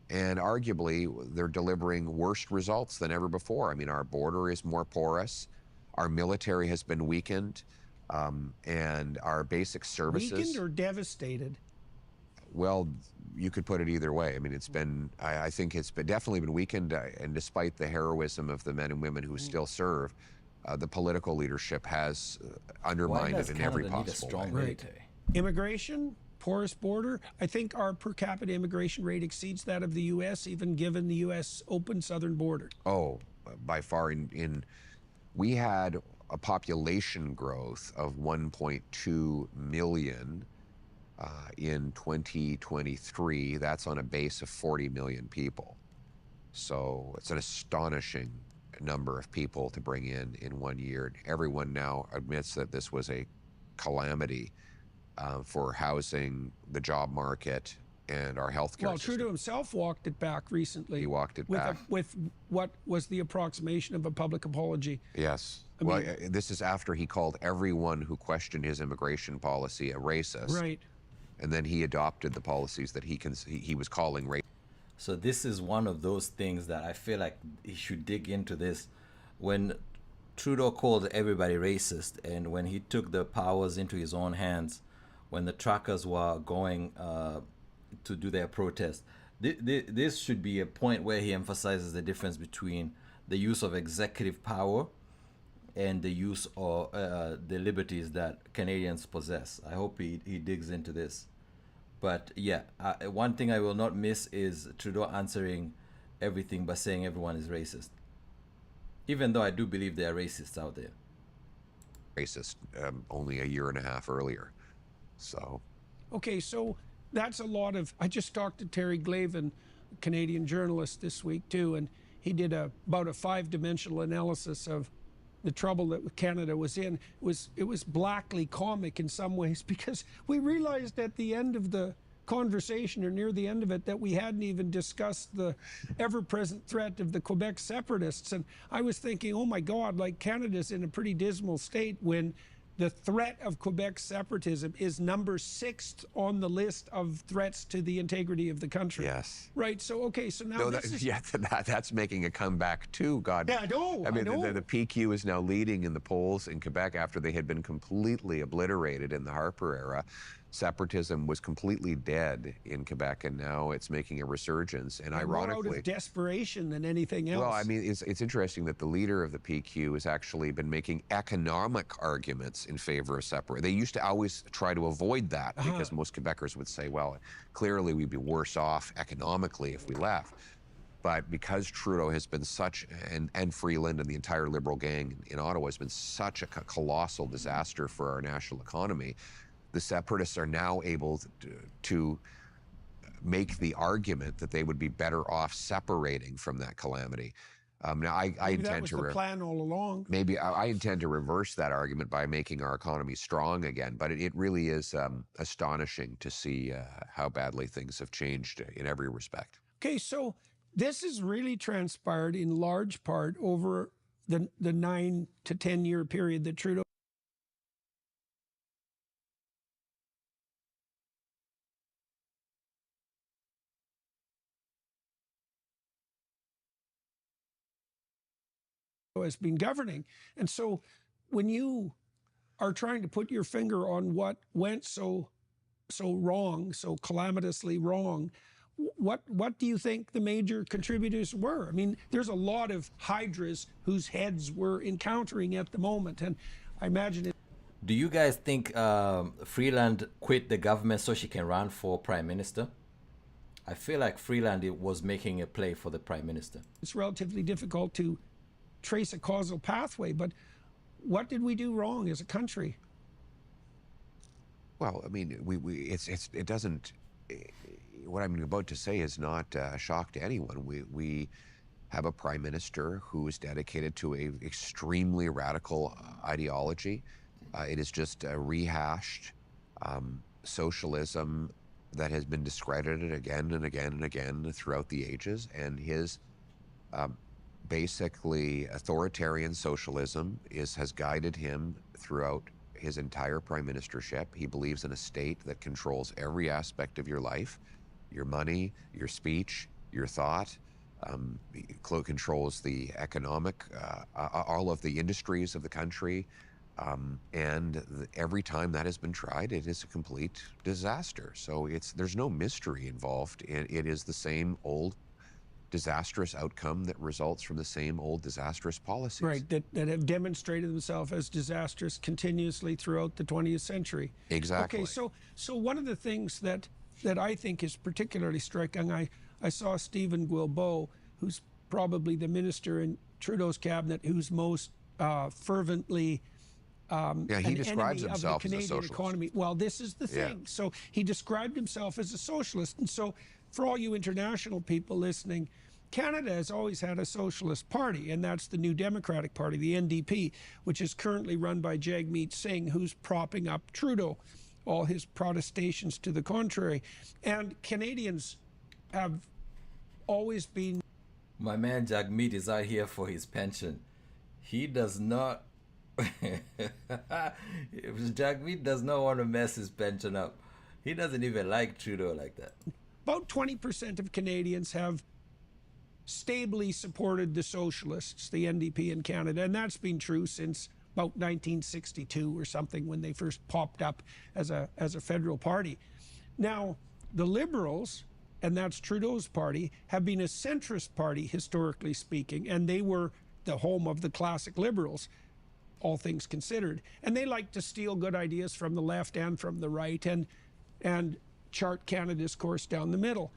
And arguably, they're delivering worse results than ever before. I mean, our border is more porous, our military has been weakened, and our basic services... Weakened or devastated? Well, you could put it either way. I mean, it's been, I think it's definitely been weakened, and despite the heroism of the men and women who still serve, the political leadership has undermined it in every possible way. military? Immigration, porous border. I think our per capita immigration rate exceeds that of the U.S., even given the U.S. open southern border. Oh, by far. We had a population growth of 1.2 million in 2023. That's on a base of 40 million people. So it's an astonishing number of people to bring in 1 year. Everyone now admits that this was a calamity for housing, the job market, and our healthcare Well, system. Trudeau himself walked it back recently. He walked it back. With what was the approximation of a public apology. Yes. I Well, mean, this is after he called everyone who questioned his immigration policy a racist. right. And then he adopted the policies that he was calling racist. So this is one of those things that I feel like he should dig into this. When Trudeau called everybody racist, and when he took the powers into his own hands, when the truckers were going to do their protest, this should be a point where he emphasizes the difference between the use of executive power and the use of the liberties that Canadians possess. I hope he digs into this. But yeah, one thing I will not miss is Trudeau answering everything by saying everyone is racist. Even though I do believe there are racists out there. Racist only a year and a half earlier. So. Okay, so that's a lot of. I just talked to Terry Glavin, a Canadian journalist, this week too, and he did about a 5-dimensional analysis of the trouble that Canada was in. It was blackly comic in some ways, because we realized at the end of the conversation, or near the end of it, that we hadn't even discussed the ever-present threat of the Quebec separatists. And I was thinking, oh my God, like, Canada's in a pretty dismal state when the threat of Quebec separatism is number 6 on the list of threats to the integrity of the country. Yes. Right. So okay. So now No, this is. yeah, that's making a comeback too. God. Yeah, I know. I mean, I know. The PQ is now leading in the polls in Quebec after they had been completely obliterated in the Harper era. Separatism was completely dead in Quebec, and now it's making a resurgence. And ironically, more out of desperation than anything else. well, I mean, it's interesting that the leader of the PQ has actually been making economic arguments in favor of separate. They used to always try to avoid that because most Quebecers would say, well, clearly we'd be worse off economically if we left. But because Trudeau has been such, and Freeland and the entire Liberal gang in Ottawa has been such a colossal disaster for our national economy, the separatists are now able to make the argument that they would be better off separating from that calamity. Now, I Maybe intend that was to the plan all along. maybe I intend to reverse that argument by making our economy strong again. But it really is astonishing to see how badly things have changed in every respect. Okay, so this has really transpired in large part over the 9 to 10 year period that Trudeau has been governing. And so when you are trying to put your finger on what went so wrong, so calamitously wrong, what do you think the major contributors were? I mean, there's a lot of hydras whose heads we're encountering at the moment, and I imagine it. Do you guys think Freeland quit the government so she can run for prime minister? I feel like Freeland was making a play for the prime minister. It's relatively difficult to trace a causal pathway, but what did we do wrong as a country? Well, I mean, it doesn't. What I'm about to say is not a shock to anyone. We have a prime minister who is dedicated to a extremely radical ideology. It is just a rehashed socialism that has been discredited again and again and again throughout the ages, and his basically authoritarian socialism has guided him throughout his entire prime ministership. He believes in a state that controls every aspect of your life, your money, your speech, your thought, controls the economic, all of the industries of the country. Every time that has been tried, it is a complete disaster. So there's no mystery involved. It is the same old disastrous outcome that results from the same old disastrous policies. Right, that have demonstrated themselves as disastrous continuously throughout the 20th century. Exactly. Okay, so one of the things that I think is particularly striking, I saw Stephen Guilbeault, who's probably the minister in Trudeau's cabinet who's most fervently Yeah, he an describes enemy himself of the as a Canadian socialist. economy. Well, this is the Yeah. thing. So he described himself as a socialist. And so for all you international people listening, Canada has always had a socialist party, and that's the New Democratic Party, the NDP, which is currently run by Jagmeet Singh, who's propping up Trudeau, all his protestations to the contrary. And Canadians have always been. My man Jagmeet is out here for his pension. He does not. Jagmeet does not want to mess his pension up. He doesn't even like Trudeau like that. About 20% of Canadians have stably supported the socialists, the NDP in Canada, and that's been true since about 1962 or something, when they first popped up as a federal party. Now, the Liberals, and that's Trudeau's party, have been a centrist party historically speaking, and they were the home of the classic Liberals, all things considered. And they like to steal good ideas from the left and from the right and chart Canada's course down the middle.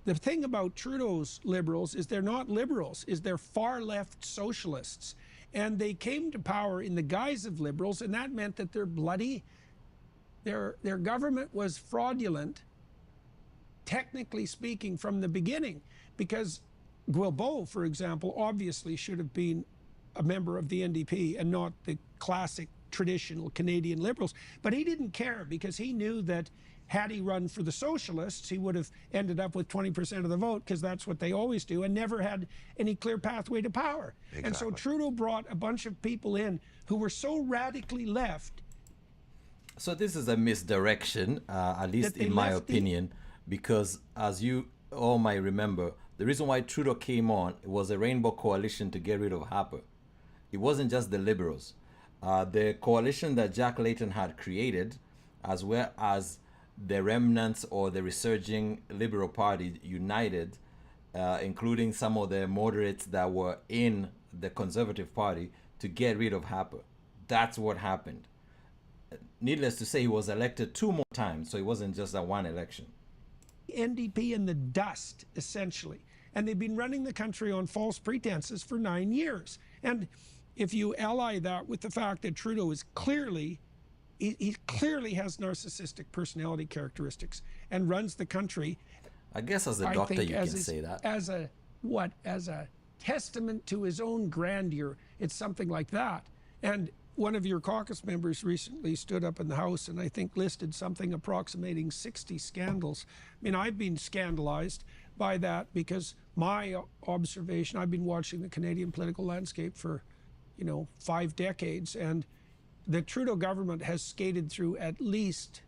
The thing about Trudeau's Liberals is they're not Liberals, is they're far left socialists. And they came to power in the guise of Liberals, and that meant that they're bloody. Their government was fraudulent, technically speaking, from the beginning, because Guilbeault, for example, obviously should have been a member of the NDP and not the classic traditional Canadian Liberals. But he didn't care, because he knew that had he run for the Socialists, he would have ended up with 20% of the vote, because that's what they always do, and never had any clear pathway to power. Exactly. And so Trudeau brought a bunch of people in who were so radically left. So this is a misdirection, at least in my opinion, because as you all might remember, the reason why Trudeau came on was a rainbow coalition to get rid of Harper. It wasn't just the Liberals. The coalition that Jack Layton had created, as well as the remnants or the resurging Liberal Party united, including some of the moderates that were in the Conservative Party, to get rid of Harper. That's what happened. Needless to say, he was elected 2 more times, so it wasn't just a one election. NDP in the dust, essentially. And they've been running the country on false pretenses for 9 years. And if you ally that with the fact that Trudeau is clearly, he clearly has narcissistic personality characteristics and runs the country. I guess as a doctor you can say that. As a testament to his own grandeur, it's something like that. And one of your caucus members recently stood up in the House and I think listed something approximating 60 scandals. I mean, I've been scandalized by that, because my observation, I've been watching the Canadian political landscape for, 5 decades, and the Trudeau government has skated through at least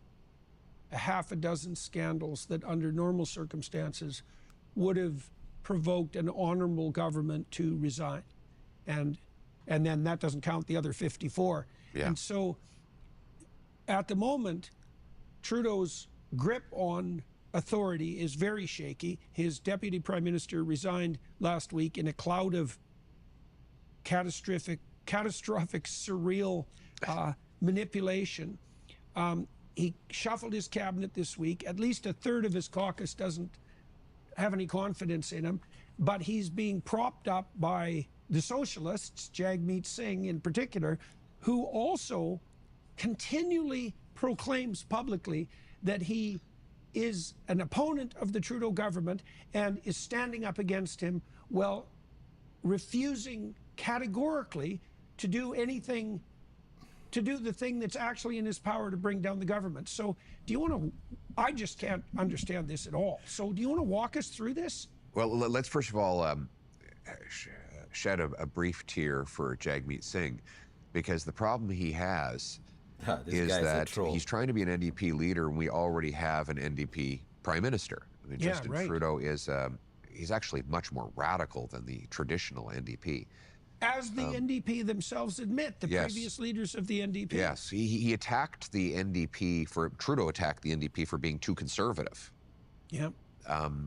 a half a dozen scandals that under normal circumstances would have provoked an honorable government to resign. And then that doesn't count the other 54. Yeah. And so at the moment, Trudeau's grip on authority is very shaky. His deputy prime minister resigned last week in a cloud of catastrophic, surreal manipulation. He shuffled his cabinet this week. At least a third of his caucus doesn't have any confidence in him, but he's being propped up by the socialists, Jagmeet Singh in particular, who also continually proclaims publicly that he is an opponent of the Trudeau government and is standing up against him, while refusing categorically to do anything, to do the thing that's actually in his power to bring down the government. So do you want to, I just can't understand this at all. So do you want to walk us through this? Well, let's first of all shed a brief tear for Jagmeet Singh, because the problem he has is that he's trying to be an NDP leader, and we already have an NDP prime minister. I mean, Justin Trudeau is he's actually much more radical than the traditional NDP. As the NDP themselves admit, the previous leaders of the NDP. Yes, he attacked the NDP Trudeau attacked the NDP for being too conservative. Yep.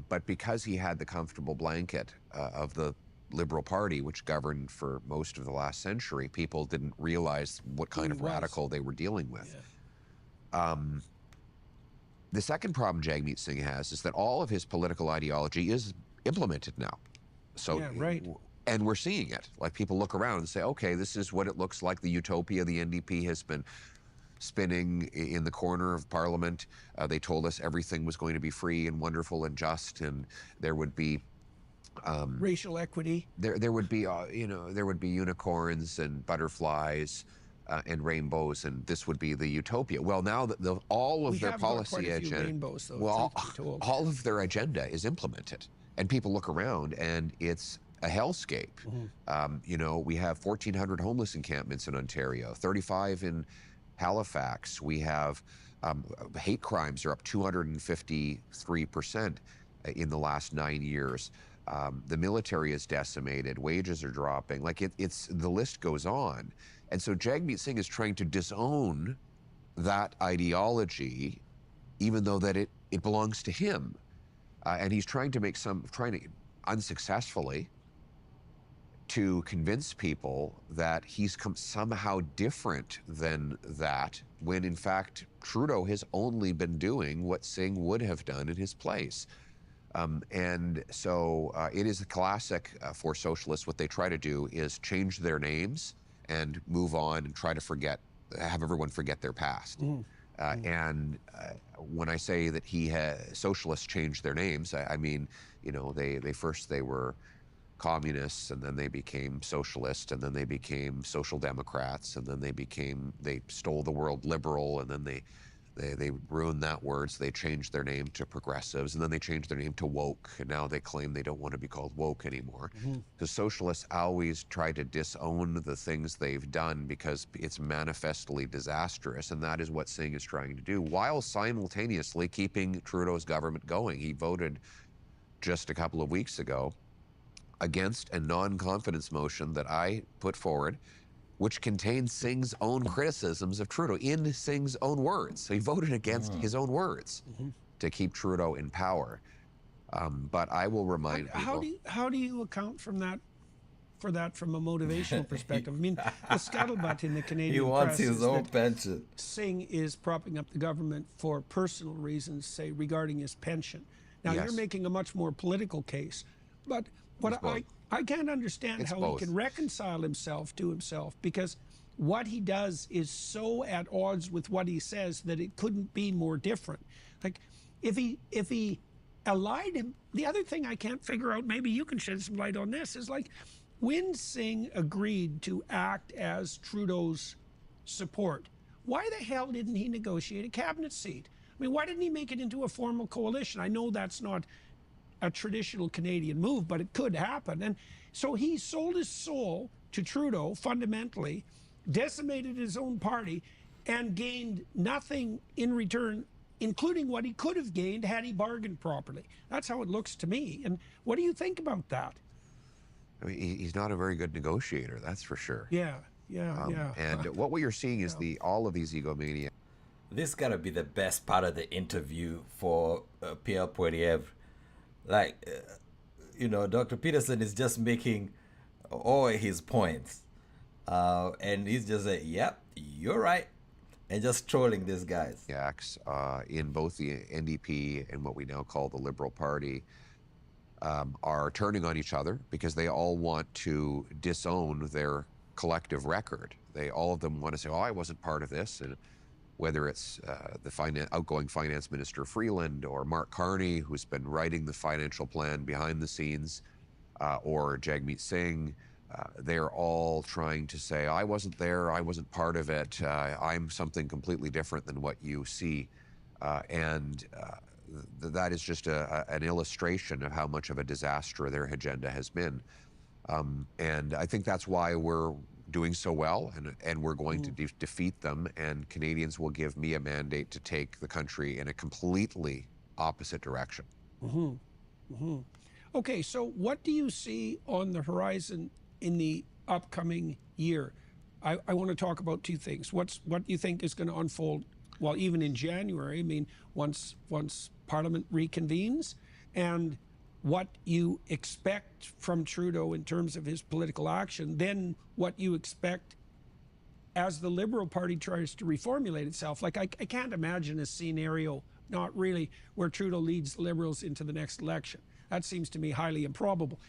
But because he had the comfortable blanket of the Liberal Party, which governed for most of the last century, people didn't realize what kind of radical they were dealing with. Yeah. The second problem Jagmeet Singh has is that all of his political ideology is implemented now. So And we're seeing it. Like, people look around and say, okay, this is what it looks like. The utopia the NDP has been spinning in the corner of Parliament. They told us everything was going to be free and wonderful and just, and there would be racial equity. There would be there would be unicorns and butterflies and rainbows, and this would be the utopia. Well, now that all of their policy agenda, rainbows, though, well, truth be told. all of their agenda is implemented, and people look around and it's a hellscape. We have 1,400 homeless encampments in Ontario, 35 in Halifax. We have hate crimes are up 253% in the last 9 years. The military is decimated. Wages are dropping. Like, it's the list goes on. And so Jagmeet Singh is trying to disown that ideology, even though that it belongs to him. And he's trying to unsuccessfully, to convince people that he's somehow different than that, when in fact Trudeau has only been doing what Singh would have done in his place. And so it is a classic for socialists. What they try to do is change their names and move on and try to have everyone forget their past. And when I say that socialists changed their names, I mean, they were communists, and then they became socialists, and then they became social democrats, and then they stole the word liberal, and then they ruined that word, so they changed their name to progressives, and then they changed their name to woke, and now they claim they don't want to be called woke anymore. Because socialists always try to disown the things they've done because it's manifestly disastrous, and that is what Singh is trying to do, while simultaneously keeping Trudeau's government going. He voted just a couple of weeks ago against a non-confidence motion that I put forward, which contained Singh's own criticisms of Trudeau in Singh's own words. So he voted against his own words to keep Trudeau in power. But I will remind people. How do you account for that from a motivational perspective? I mean, the scuttlebutt in the Canadian He wants press his is own that pension. Singh is propping up the government for personal reasons, say, regarding his pension. Now, Yes. you're making a much more political case. But what I can't understand how both. he can reconcile himself to himself, because what he does is so at odds with what he says that it couldn't be more different. Like, if he allied him, the other thing I can't figure out, maybe you can shed some light on this, is like, when Singh agreed to act as Trudeau's support, why the hell didn't he negotiate a cabinet seat? I mean, why didn't he make it into a formal coalition? I know that's not a traditional Canadian move, but it could happen. And so he sold his soul to Trudeau, fundamentally, decimated his own party, and gained nothing in return, including what he could have gained had he bargained properly. That's how it looks to me. And what do you think about that? I mean, he's not a very good negotiator, that's for sure. Yeah. And what you're seeing is all of these egomaniacs. This gotta be the best part of the interview for Pierre Poilievre. Like, Dr. Peterson is just making all his points. And he's just like, yep, you're right. And just trolling these guys. In both the NDP and what we now call the Liberal Party are turning on each other because they all want to disown their collective record. All of them want to say, oh, I wasn't part of this. And whether it's the outgoing finance minister Freeland, or Mark Carney, who's been writing the financial plan behind the scenes, or Jagmeet Singh, they're all trying to say, I wasn't there, I wasn't part of it, I'm something completely different than what you see. That is just an illustration of how much of a disaster their agenda has been. And I think that's why we're doing so well, and we're going to defeat them, and Canadians will give me a mandate to take the country in a completely opposite direction. Okay, so what do you see on the horizon in the upcoming year? I want to talk about two things. What do you think is going to unfold, well, even in January, I mean, once Parliament reconvenes, and what you expect from Trudeau in terms of his political action, then what you expect as the Liberal Party tries to reformulate itself. Like, I can't imagine a scenario, not really, where Trudeau leads the Liberals into the next election. That seems to me highly improbable.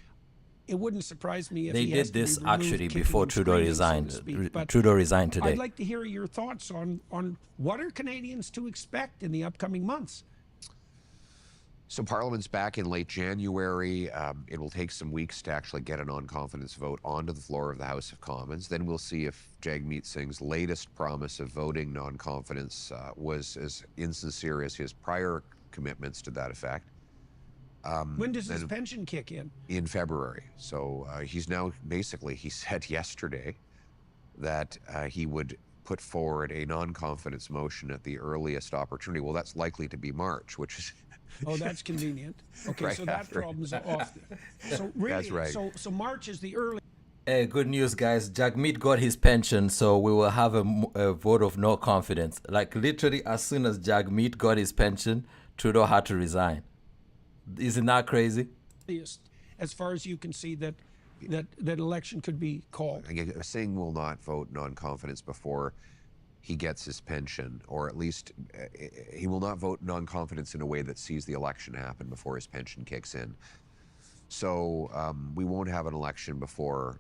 it wouldn't surprise me if They he has did to be this removed actually kicking before and Trudeau screaming, resigned. so to speak. But Trudeau resigned today. I'd like to hear your thoughts on what are Canadians to expect in the upcoming months. So Parliament's back in late January. It will take some weeks to actually get a non-confidence vote onto the floor of the House of Commons. Then we'll see if Jagmeet Singh's latest promise of voting non-confidence was as insincere as his prior commitments to that effect. When does his pension kick in? In February. So he's now basically, he said yesterday that he would put forward a non-confidence motion at the earliest opportunity. Well, that's likely to be March, which is Oh, that's convenient. Okay, Right so that after. problem's off. So really, That's right. so March is the early. Hey, good news, guys. Jagmeet got his pension, so we will have a vote of no confidence. Like literally, as soon as Jagmeet got his pension, Trudeau had to resign. Isn't that crazy? As far as you can see, that election could be called. Again, Singh will not vote non-confidence before he gets his pension, or at least he will not vote non-confidence in a way that sees the election happen before his pension kicks in. So we won't have an election before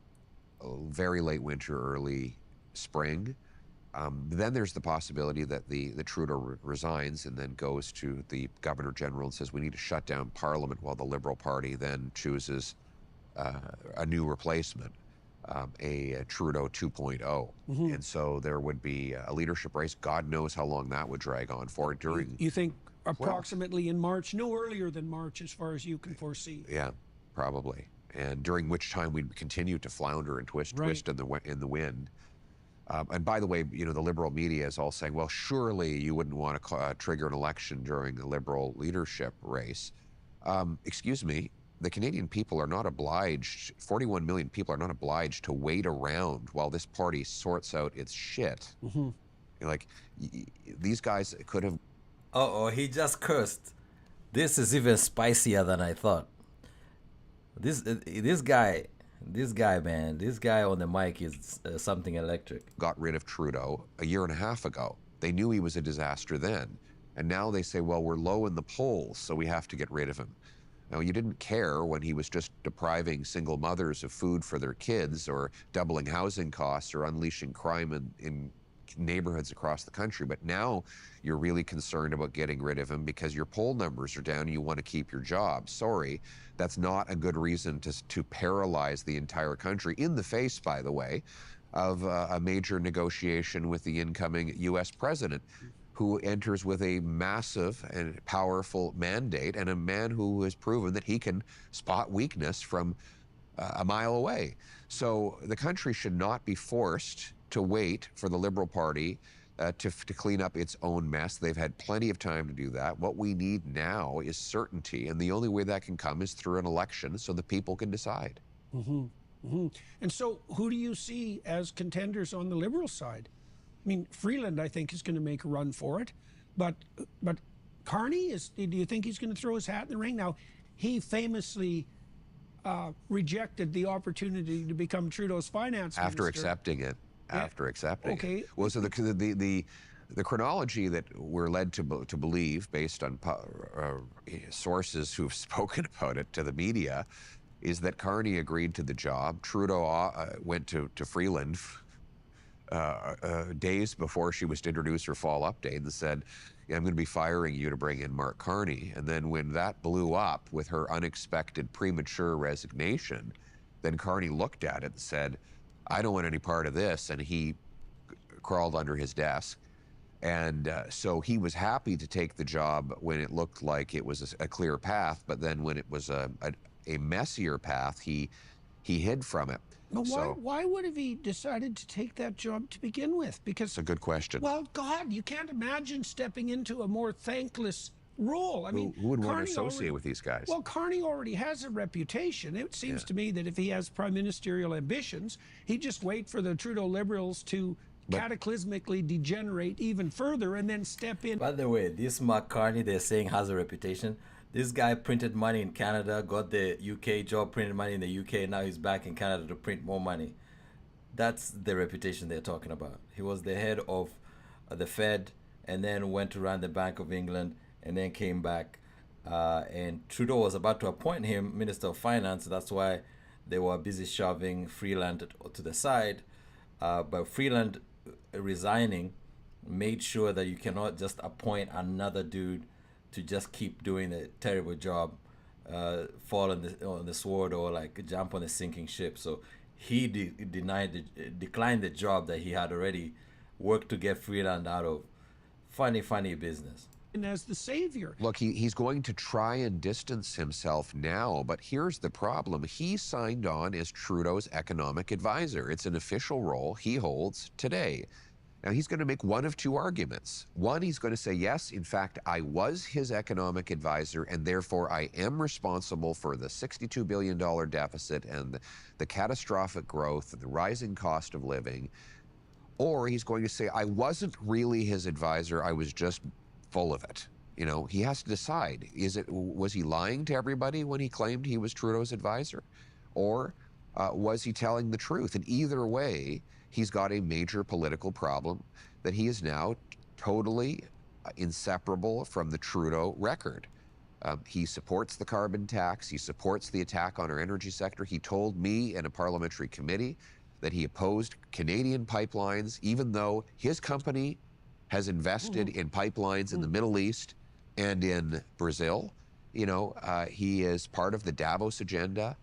very late winter, early spring. Then there's the possibility that the Trudeau resigns and then goes to the Governor General and says we need to shut down Parliament, while the Liberal Party then chooses a new replacement, a Trudeau 2.0. And so there would be a leadership race. God knows how long that would drag on for during. You think approximately in March, no earlier than March, as far as you can foresee. Yeah, probably. And during which time we'd continue to flounder and twist in the wind. And by the way, you know, the Liberal media is all saying, well, surely you wouldn't want to trigger an election during a Liberal leadership race. Excuse me, the Canadian people are not obliged, 41 million people are not obliged to wait around while this party sorts out its shit. You know, like, these guys could have. Oh, he just cursed. This is even spicier than I thought. This guy, man, this guy on the mic is something electric. Got rid of Trudeau a year and a half ago. They knew he was a disaster then. And now they say, well, we're low in the polls, so we have to get rid of him. Now, you didn't care when he was just depriving single mothers of food for their kids, or doubling housing costs, or unleashing crime in neighborhoods across the country. But now you're really concerned about getting rid of him because your poll numbers are down and you want to keep your job. Sorry, that's not a good reason to paralyze the entire country, in the face, by the way, of a major negotiation with the incoming U.S. president, who enters with a massive and powerful mandate, and a man who has proven that he can spot weakness from a mile away. So the country should not be forced to wait for the Liberal Party to clean up its own mess. They've had plenty of time to do that. What we need now is certainty, and the only way that can come is through an election so the people can decide. And so who do you see as contenders on the Liberal side? I mean, Freeland, I think, is going to make a run for it, but Carney, do you think he's going to throw his hat in the ring? Now, he famously rejected the opportunity to become Trudeau's finance minister. After accepting it. After accepting Okay. it. Well, so the chronology that we're led to believe, based on sources who've spoken about it to the media, is that Carney agreed to the job. Trudeau went to Freeland days before she was to introduce her fall update and said, yeah, I'm going to be firing you to bring in Mark Carney. And then when that blew up with her unexpected premature resignation, then Carney looked at it and said, I don't want any part of this. And he crawled under his desk. And so he was happy to take the job when it looked like it was a clear path. But then when it was a messier path, he hid from it. But why would have he decided to take that job to begin with? Because it's a good question. Well, God, you can't imagine stepping into a more thankless role. I mean, who would want to associate with these guys? Well, Carney already has a reputation. It seems to me that if he has prime ministerial ambitions, he'd just wait for the Trudeau Liberals to cataclysmically degenerate even further and then step in. By the way, this Mark Carney, they're saying, has a reputation. This guy printed money in Canada, got the UK job, printed money in the UK, now he's back in Canada to print more money. That's the reputation they're talking about. He was the head of the Fed, and then went to run the Bank of England, and then came back. And Trudeau was about to appoint him Minister of Finance. That's why they were busy shoving Freeland to the side. But Freeland resigning made sure that you cannot just appoint another dude to just keep doing a terrible job, fall on the sword or like jump on a sinking ship. So he declined the job that he had already worked to get Freeland out of. Funny business. And as the savior. Look, he's going to try and distance himself now, but here's the problem. He signed on as Trudeau's economic advisor. It's an official role he holds today. Now, he's going to make one of two arguments. One, he's going to say, yes, in fact, I was his economic advisor, and therefore I am responsible for the $62 billion deficit and the catastrophic growth and the rising cost of living. Or he's going to say, I wasn't really his advisor, I was just full of it. You know, he has to decide, was he lying to everybody when he claimed he was Trudeau's advisor? Or was he telling the truth? And either way, he's got a major political problem that he is now totally inseparable from the Trudeau record. He supports the carbon tax. He supports the attack on our energy sector. He told me in a parliamentary committee that he opposed Canadian pipelines, even though his company has invested in pipelines in the Middle East and in Brazil. You know, he is part of the Davos agenda.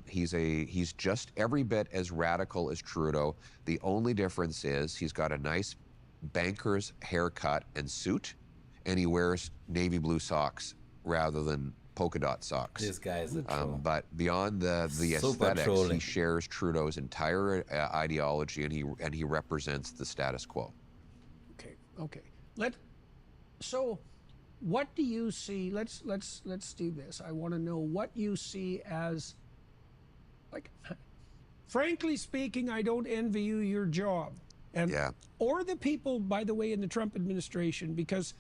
He's just every bit as radical as Trudeau. The only difference is he's got a nice banker's haircut and suit, and he wears navy blue socks rather than polka dot socks. This guy is a troll. But beyond the aesthetics, trolling. he shares Trudeau's entire ideology, and he represents the status quo. Okay. So what do you see? Let's do this. I want to know what you see as, like, frankly speaking, I don't envy you your job, and or the people, by the way, in the Trump administration, because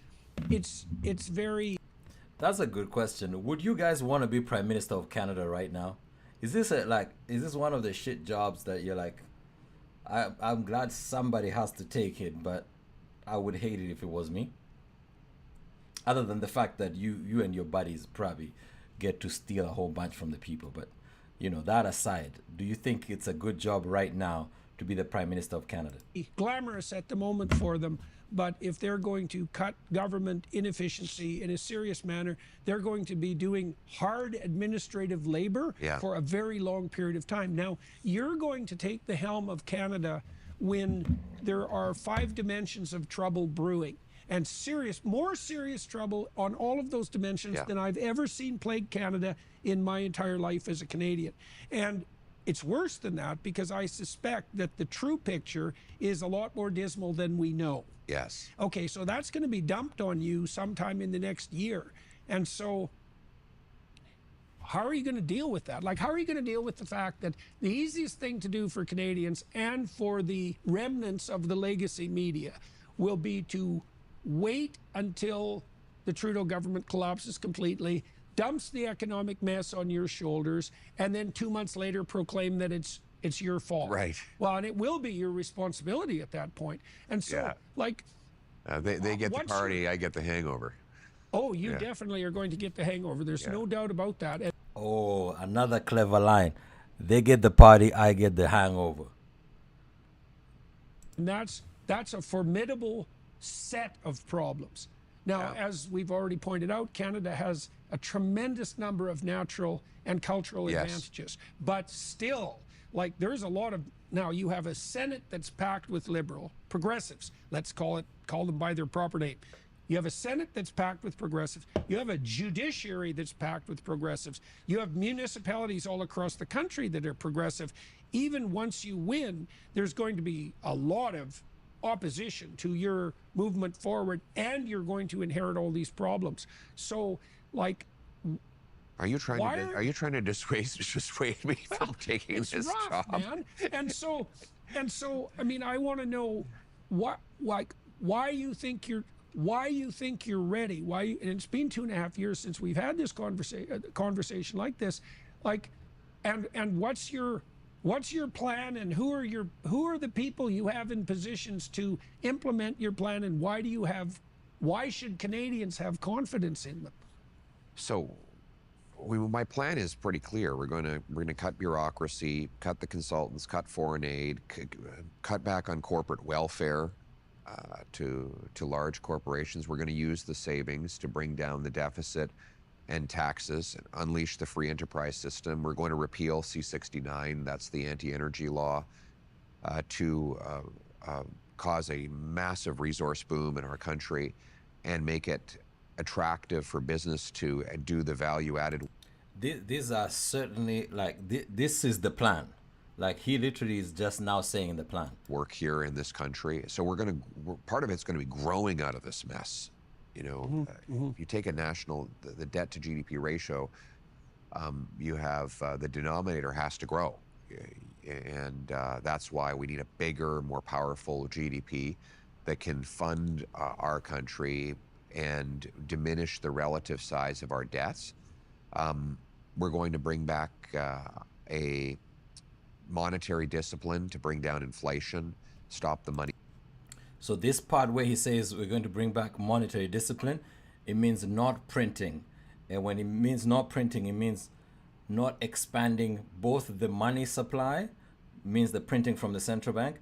it's very. That's a good question. Would you guys want to be Prime Minister of Canada right now? Is this one of the shit jobs that you're like, I'm glad somebody has to take it, but I would hate it if it was me? Other than the fact that you and your buddies probably get to steal a whole bunch from the people. But, you know, that aside, do you think it's a good job right now to be the Prime Minister of Canada? Glamorous at the moment for them, but if they're going to cut government inefficiency in a serious manner, they're going to be doing hard administrative labor for a very long period of time. Now, you're going to take the helm of Canada when there are 5 dimensions of trouble brewing, and more serious trouble on all of those dimensions than I've ever seen plague Canada in my entire life as a Canadian. And it's worse than that, because I suspect that the true picture is a lot more dismal than we know. Yes. Okay, so that's going to be dumped on you sometime in the next year. And so how are you going to deal with that? Like, how are you going to deal with the fact that the easiest thing to do for Canadians and for the remnants of the legacy media will be to wait until the Trudeau government collapses completely, dumps the economic mess on your shoulders, and then 2 months later proclaim that it's your fault. Right. Well, and it will be your responsibility at that point. And so, like... they get the party, I get the hangover. Oh, you definitely are going to get the hangover. There's no doubt about that. And oh, another clever line. They get the party, I get the hangover. And that's a formidable set of problems. Now, as we've already pointed out, Canada has a tremendous number of natural and cultural advantages. But still, like, there's a lot of... Now, you have a Senate that's packed with liberal progressives. Let's call them by their proper name. You have a Senate that's packed with progressives. You have a judiciary that's packed with progressives. You have municipalities all across the country that are progressive. Even once you win, there's going to be a lot of opposition to your movement forward, and you're going to inherit all these problems. So, like, are you trying to dissuade me from taking this job? Man. And so, I mean, I want to know why you think you're ready. And it's been 2.5 years since we've had this conversation like this. Like, and what's your plan, and who are the people you have in positions to implement your plan, and why should Canadians have confidence in them? So, My plan is pretty clear. We're going to cut bureaucracy, cut the consultants, cut foreign aid, cut back on corporate welfare to large corporations. We're going to use the savings to bring down the deficit and taxes and unleash the free enterprise system. We're going to repeal C-69, that's the anti-energy law, to cause a massive resource boom in our country and make it attractive for business to do the value-added. These are certainly like this is the plan. Like he literally is just now saying the plan. Work here in this country. So part of it's going to be growing out of this mess. You know, if you take a national, the debt to GDP ratio, you have the denominator has to grow. And that's why we need a bigger, more powerful GDP that can fund our country and diminish the relative size of our debts. We're going to bring back a monetary discipline to bring down inflation, stop the money. So this part where he says we're going to bring back monetary discipline, it means not printing. And when it means not printing, it means not expanding both the money supply, means the printing from the central bank,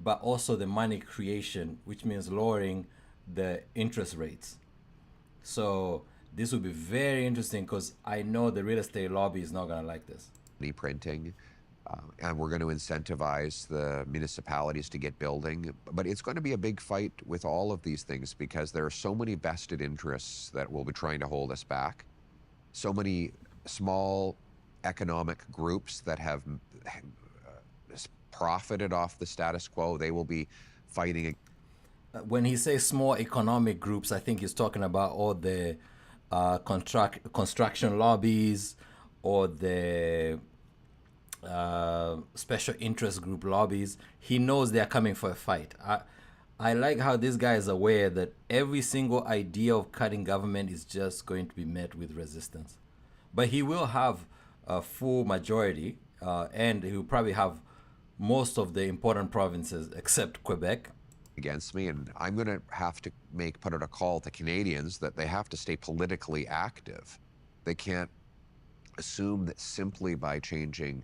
but also the money creation, which means lowering the interest rates. So this will be very interesting because I know the real estate lobby is not going to like this. Money printing. And we're going to incentivize the municipalities to get building. But it's going to be a big fight with all of these things because there are so many vested interests that will be trying to hold us back. So many small economic groups that have profited off the status quo, they will be fighting. When he says small economic groups, I think he's talking about all the construction lobbies or the special interest group lobbies. He knows they're coming for a fight. I like how this guy is aware that every single idea of cutting government is just going to be met with resistance. But he will have a full majority and he will probably have most of the important provinces except Quebec against me, and I'm going to have to put out a call to Canadians that they have to stay politically active. They can't assume that simply by changing,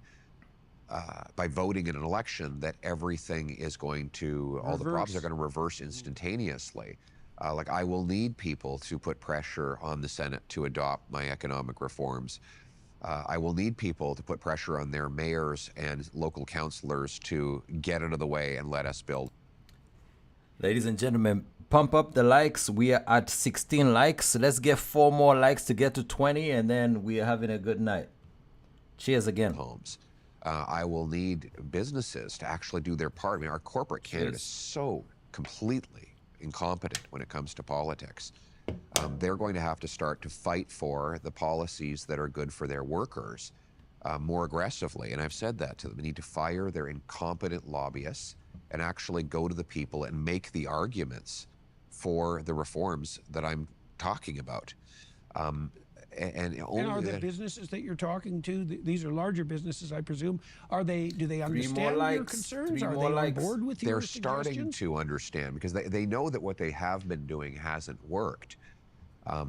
by voting in an election, that everything is going to, all the problems are going to reverse instantaneously. Like I will need people to put pressure on the Senate to adopt my economic reforms. I will need people to put pressure on their mayors and local councillors to get out of the way and let us build. Ladies and gentlemen, pump up the likes. We are at 16 likes. Let's get 4 more likes to get to 20, and then we are having a good night. Cheers again. Homes. I will need businesses to actually do their part. I mean, our corporate Canada is so completely incompetent when it comes to politics. They're going to have to start to fight for the policies that are good for their workers more aggressively. And I've said that to them. They need to fire their incompetent lobbyists and actually go to the people and make the arguments for the reforms that I'm talking about. And are the businesses that you're talking to, these are larger businesses, I presume, do they understand your concerns? Are they on board with your suggestions? They're starting to understand because they know that what they have been doing hasn't worked.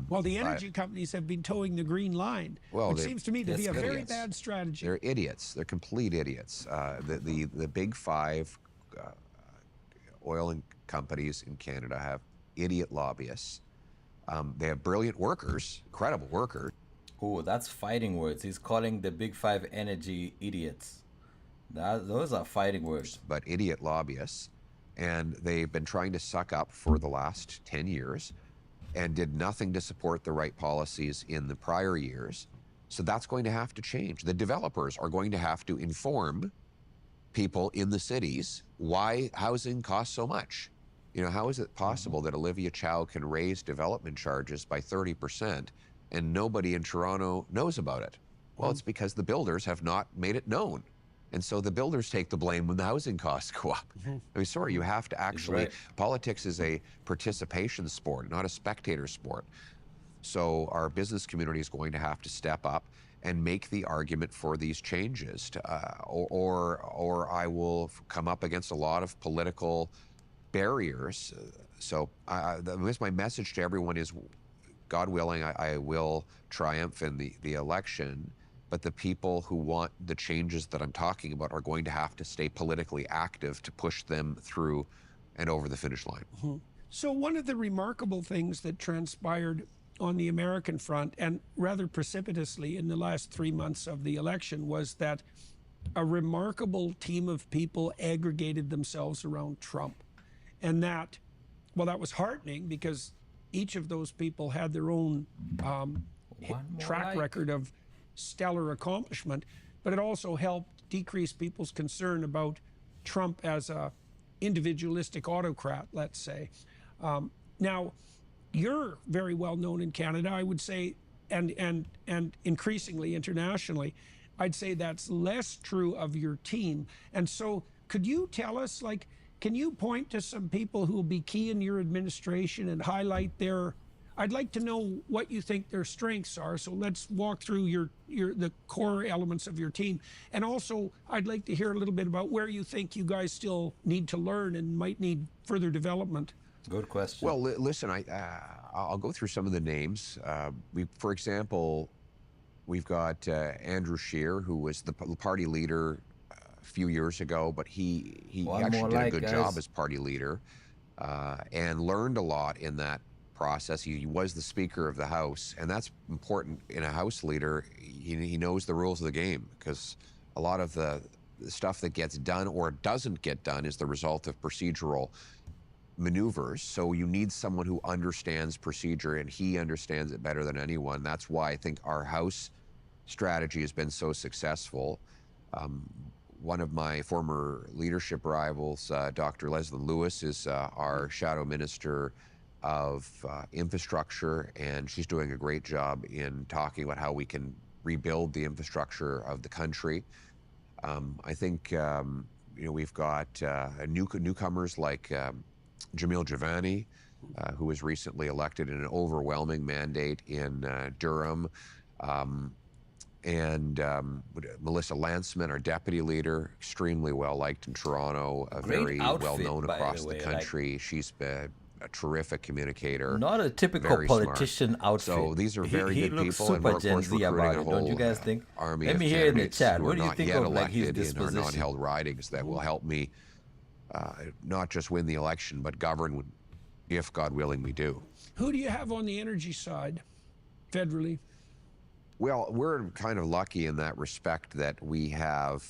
Well, the energy companies have been towing the green line, which seems to me to be a very bad strategy. They're idiots. They're complete idiots. The big 5 oil companies in Canada have idiot lobbyists. They have brilliant workers, incredible workers. Oh, that's fighting words. He's calling the big 5 energy idiots. Those are fighting words. But idiot lobbyists. And they've been trying to suck up for the last 10 years and did nothing to support the right policies in the prior years. So that's going to have to change. The developers are going to have to inform people in the cities why housing costs so much. You know, how is it possible that Olivia Chow can raise development charges by 30% and nobody in Toronto knows about it? Well, it's because the builders have not made it known. And so the builders take the blame when the housing costs go up. I mean, sorry, you have to actually, politics is a participation sport, not a spectator sport. So our business community is going to have to step up and make the argument for these changes, or I will come up against a lot of political barriers. So my message to everyone is God willing, I will triumph in the election, but the people who want the changes that I'm talking about are going to have to stay politically active to push them through and over the finish line. So one of the remarkable things that transpired on the American front, and rather precipitously in the last 3 months of the election, was that a remarkable team of people aggregated themselves around Trump. And that, well, that was heartening because each of those people had their own track record of stellar accomplishment, but it also helped decrease people's concern about Trump as a individualistic autocrat, let's say. Now, you're very well known in Canada, I would say, and increasingly internationally. I'd say that's less true of your team. And so could you tell us, like, can you point to some people who will be key in your administration and highlight their, I'd like to know what you think their strengths are. So let's walk through the core elements of your team. And also, I'd like to hear a little bit about where you think you guys still need to learn and might need further development. Good question. Well, listen, I'll go through some of the names. For example, we've got Andrew Scheer, who was the party leader a few years ago, but he actually did a good job as party leader and learned a lot in that process. He was the Speaker of the House, and that's important in a House leader. He knows the rules of the game, because a lot of the stuff that gets done or doesn't get done is the result of procedural maneuvers. So you need someone who understands procedure, and he understands it better than anyone. That's why I think our House strategy has been so successful. One of my former leadership rivals, Dr. Leslie Lewis, is our shadow minister of infrastructure, and she's doing a great job in talking about how we can rebuild the infrastructure of the country. I think we've got newcomers like Jamil Javani, who was recently elected in an overwhelming mandate in Durham, and Melissa Lanceman, our deputy leader, extremely well liked in Toronto, very well known across the country. She's been a terrific communicator. Not a typical politician outfit. So these are very good looks people, and we're super of Gen course Z recruiting about a it, whole don't you guys think? army Let of me hear in the candidates chat. who What are do you not think yet of like his elected in our disposition? non-held ridings that will help me not just win the election, but govern if, God willing, we do. Who do you have on the energy side, federally? Well, we're kind of lucky in that respect that we have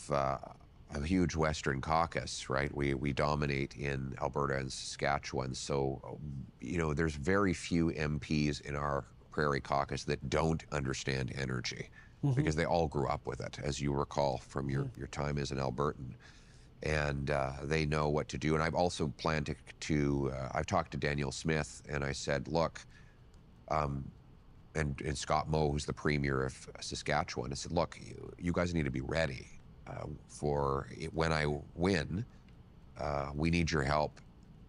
a huge Western caucus, right? We dominate in Alberta and Saskatchewan. So, there's very few MPs in our Prairie caucus that don't understand energy, because they all grew up with it, as you recall from your time as an Albertan. And they know what to do. And I've also planned to I've talked to Daniel Smith, and I said, look, and Scott Moe, who's the Premier of Saskatchewan, I said, look, you guys need to be ready for it. When I win, we need your help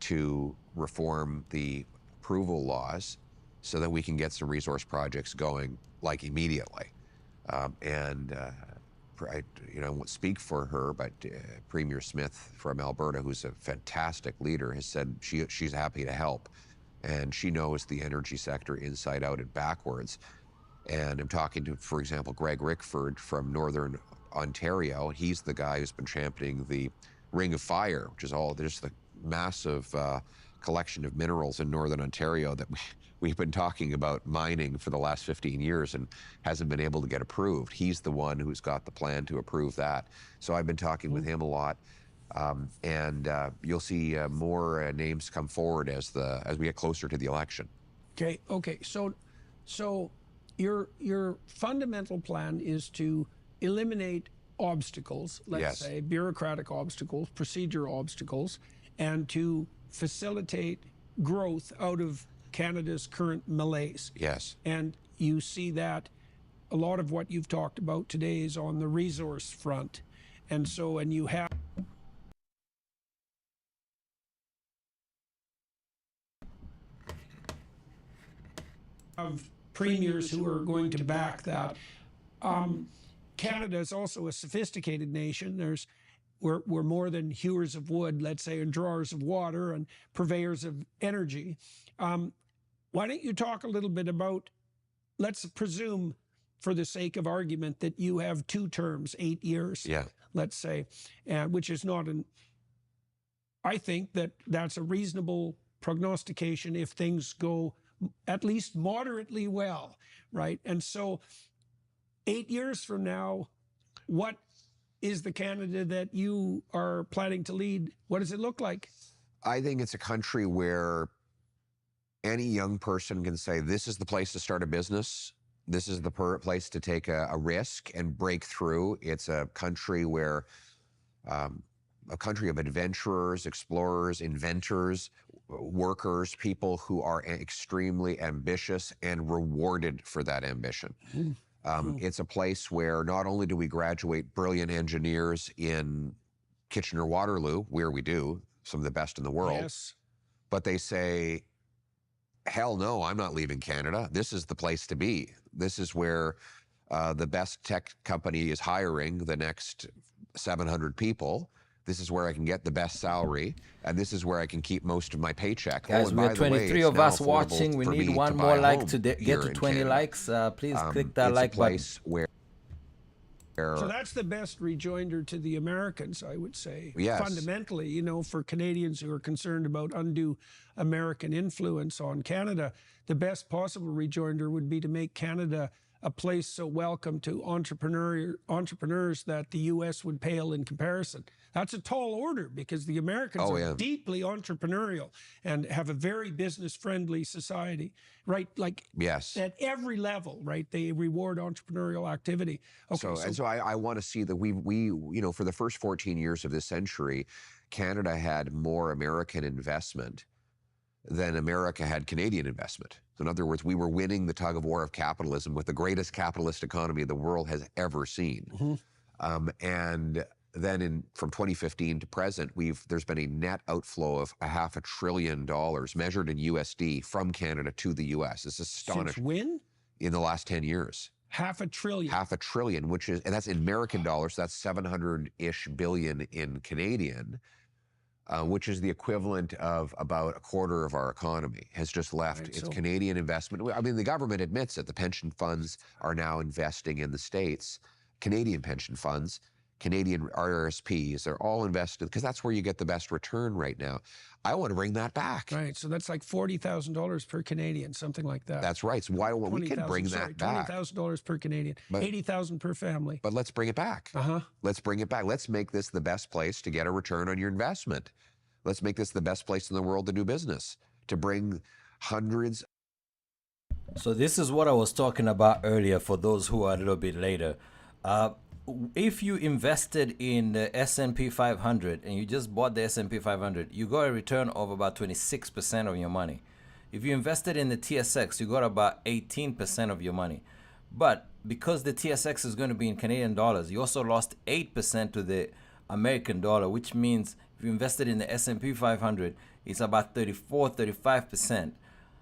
to reform the approval laws so that we can get some resource projects going, like, immediately. I won't speak for her, but Premier Smith from Alberta, who's a fantastic leader, has said she's happy to help. And she knows the energy sector inside out and backwards. And I'm talking to, for example, Greg Rickford from Northern Ontario. He's the guy who's been championing the Ring of Fire, which is there's the massive collection of minerals in Northern Ontario that we've been talking about mining for the last 15 years and hasn't been able to get approved. He's the one who's got the plan to approve that. So I've been talking with him a lot. And you'll see more names come forward as we get closer to the election. Okay. So your fundamental plan is to eliminate obstacles, let's say bureaucratic obstacles, procedural obstacles, and to facilitate growth out of Canada's current malaise. Yes. And you see that a lot of what you've talked about today is on the resource front. And you have premiers who are going to back that. Canada is also a sophisticated nation. We're more than hewers of wood, let's say, and drawers of water and purveyors of energy. why don't you talk a little bit about, let's presume for the sake of argument that you have 2 terms, 8 years, Yeah. let's say, which is not I think that that's a reasonable prognostication if things go at least moderately well, right? And so 8 years from now, what is the Canada that you are planning to lead? What does it look like? I think it's a country where any young person can say, this is the place to start a business. This is the place to take a risk and break through. It's a country where, a country of adventurers, explorers, inventors, workers, people who are extremely ambitious and rewarded for that ambition. It's a place where not only do we graduate brilliant engineers in Kitchener-Waterloo, where we do, some of the best in the world, Yes. but they say, hell no, I'm not leaving Canada. This is the place to be. This is where the best tech company is hiring the next 700 people. This is where I can get the best salary, and this is where I can keep most of my paycheck. Guys, and we by are the way, 23 it's of now us affordable watching. We for need me one to more buy a like home to get here to in 20 Canada. likes. Please click that It's like a button. place where So that's the best rejoinder to the Americans, I would say. Yes. Fundamentally, you know, for Canadians who are concerned about undue American influence on Canada, the best possible rejoinder would be to make Canada a place so welcome to entrepreneurs that the U.S. would pale in comparison. That's a tall order because the Americans are deeply entrepreneurial and have a very business-friendly society, right? Like Yes. at every level, right? They reward entrepreneurial activity. Okay, So I want to see that we you know, for the first 14 years of this century, Canada had more American investment than America had Canadian investment. So in other words, we were winning the tug of war of capitalism with the greatest capitalist economy the world has ever seen. And then from 2015 to present, there's been a net outflow of $500 billion measured in USD from Canada to the US. It's astonishing. since when? In the last 10 years. $500 billion. $500 billion, and that's in American dollars. That's 700-ish billion in Canadian, which is the equivalent of about a quarter of our economy has just left. It's Canadian investment. I mean, the government admits it. The pension funds are now investing in the States. Canadian pension funds, Canadian RRSPs, they're all invested because that's where you get the best return right now. I want to bring that back. Right, so that's like $40,000 per Canadian, something like that. That's right. So why don't we can bring that back? $20,000 per Canadian, $80,000 per family. But let's bring it back. Let's bring it back. Let's make this the best place to get a return on your investment. Let's make this the best place in the world to do business, to bring hundreds. So this is what I was talking about earlier for those who are a little bit later. If you invested in the S&P 500 and you just bought the S&P 500, you got a return of about 26% of your money. If you invested in the TSX, you got about 18% of your money. But because the TSX is going to be in Canadian dollars, you also lost 8% to the American dollar, which means if you invested in the S&P 500, it's about 35%,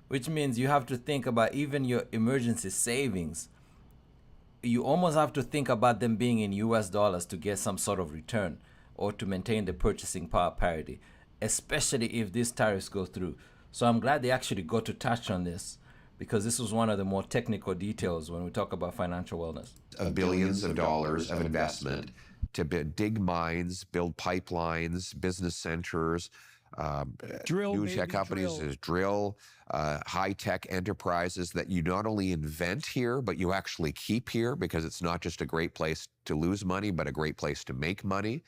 which means you have to think about even your emergency savings. You almost have to think about them being in US dollars to get some sort of return or to maintain the purchasing power parity, especially if these tariffs go through. So I'm glad they actually got to touch on this because this was one of the more technical details when we talk about financial wellness. Of billions of dollars of investment to dig mines, build pipelines, business centers, new tech companies, drill, high-tech enterprises that you not only invent here, but you actually keep here because it's not just a great place to lose money, but a great place to make money.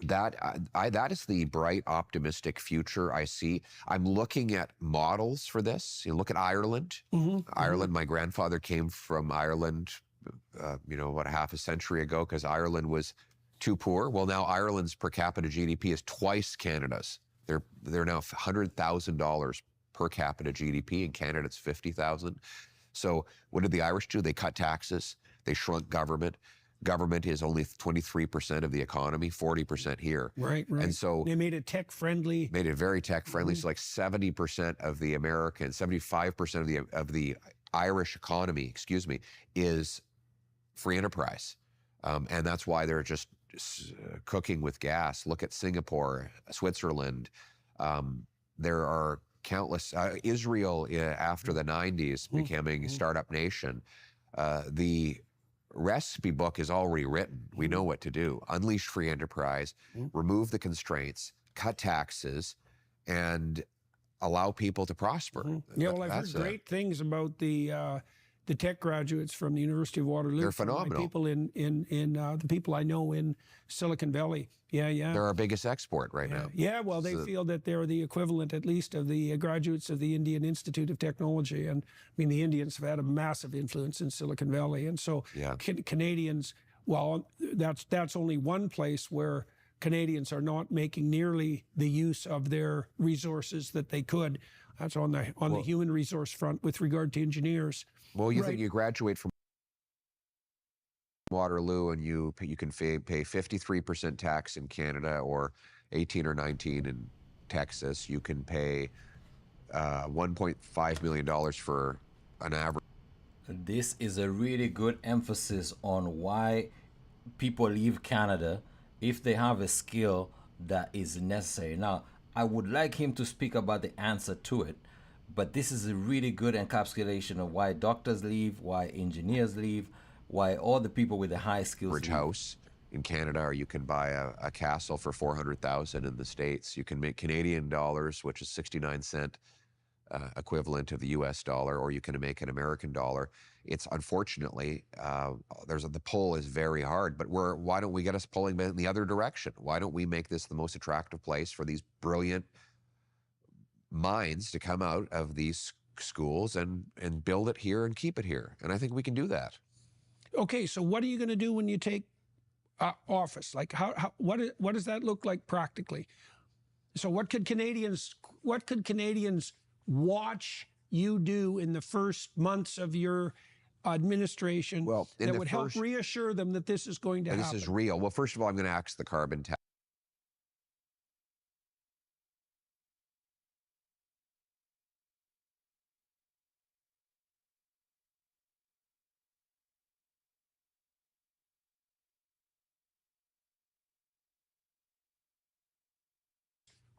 That is the bright, optimistic future I see. I'm looking at models for this. You look at Ireland. Ireland, my grandfather came from Ireland, about half a century ago because Ireland was too poor. Well, now Ireland's per capita GDP is twice Canada's. They're now $100,000 per capita GDP. In Canada, it's $50,000. So what did the Irish do? They cut taxes. They shrunk government. Government is only 23% of the economy, 40% here. Right. And so they made it tech-friendly. Made it very tech-friendly. So like 70% of the American, 75% of the Irish economy, is free enterprise. And that's why they're just cooking with gas. Look at Singapore, Switzerland. There are countless. Israel, after the 90s, becoming a startup nation, the recipe book is already written. We know what to do. Unleash free enterprise, remove the constraints, cut taxes, and allow people to prosper. Yeah, well, I've heard great things about the tech graduates from the University of Waterloo. They're from my phenomenal. people in the people I know in Silicon Valley. Yeah. They're our biggest export right now. Yeah, well, they feel that they're the equivalent, at least, of the graduates of the Indian Institute of Technology. And I mean, the Indians have had a massive influence in Silicon Valley. And so Canadians, well, that's only one place where Canadians are not making nearly the use of their resources that they could. That's on the human resource front with regard to engineers. Well, you think you graduate from Waterloo and you can pay 53% tax in Canada or 18 or 19 in Texas. You can pay $1.5 million for an average. This is a really good emphasis on why people leave Canada if they have a skill that is necessary. Now, I would like him to speak about the answer to it, but this is a really good encapsulation of why doctors leave, why engineers leave, why all the people with the high skills leave. House in Canada, or you can buy a castle for $400,000 in the States. You can make Canadian dollars, which is 69-cent equivalent of the US dollar, or you can make an American dollar. It's unfortunately, the pull is very hard, but why don't we get us pulling in the other direction? Why don't we make this the most attractive place for these brilliant minds to come out of these schools and build it here and keep it here? And I think we can do that. Okay, so what are you going to do when you take office? Like, what does that look like practically? So what could Canadians watch you do in the first months of your administration that would help reassure them that this is going to happen? This is real. Well, first of all, I'm going to axe the carbon tax.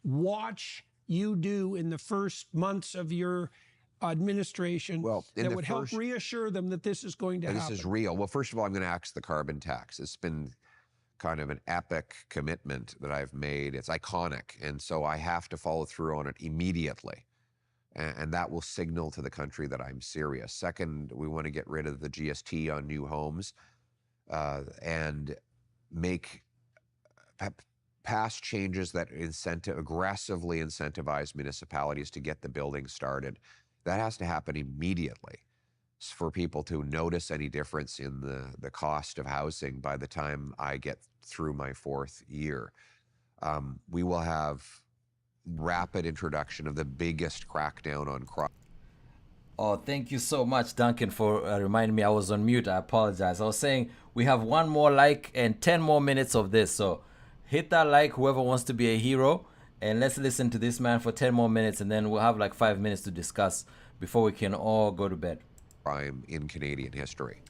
Watch you do in the first months of your administration that would help reassure them that this is going to happen? This is real. Well, first of all, I'm going to axe the carbon tax. It's been kind of an epic commitment that I've made. It's iconic, and so I have to follow through on it immediately. And that will signal to the country that I'm serious. Second, we want to get rid of the GST on new homes and pass changes that aggressively incentivize municipalities to get the building started. That has to happen immediately for people to notice any difference in the cost of housing by the time I get through my fourth year. We will have rapid introduction of the biggest crackdown on crime. Oh, thank you so much, Duncan, for reminding me I was on mute. I apologize. I was saying we have one more like and 10 more minutes of this. So hit that like, whoever wants to be a hero, and let's listen to this man for 10 more minutes, and then we'll have like 5 minutes to discuss before we can all go to bed. Crime in Canadian history.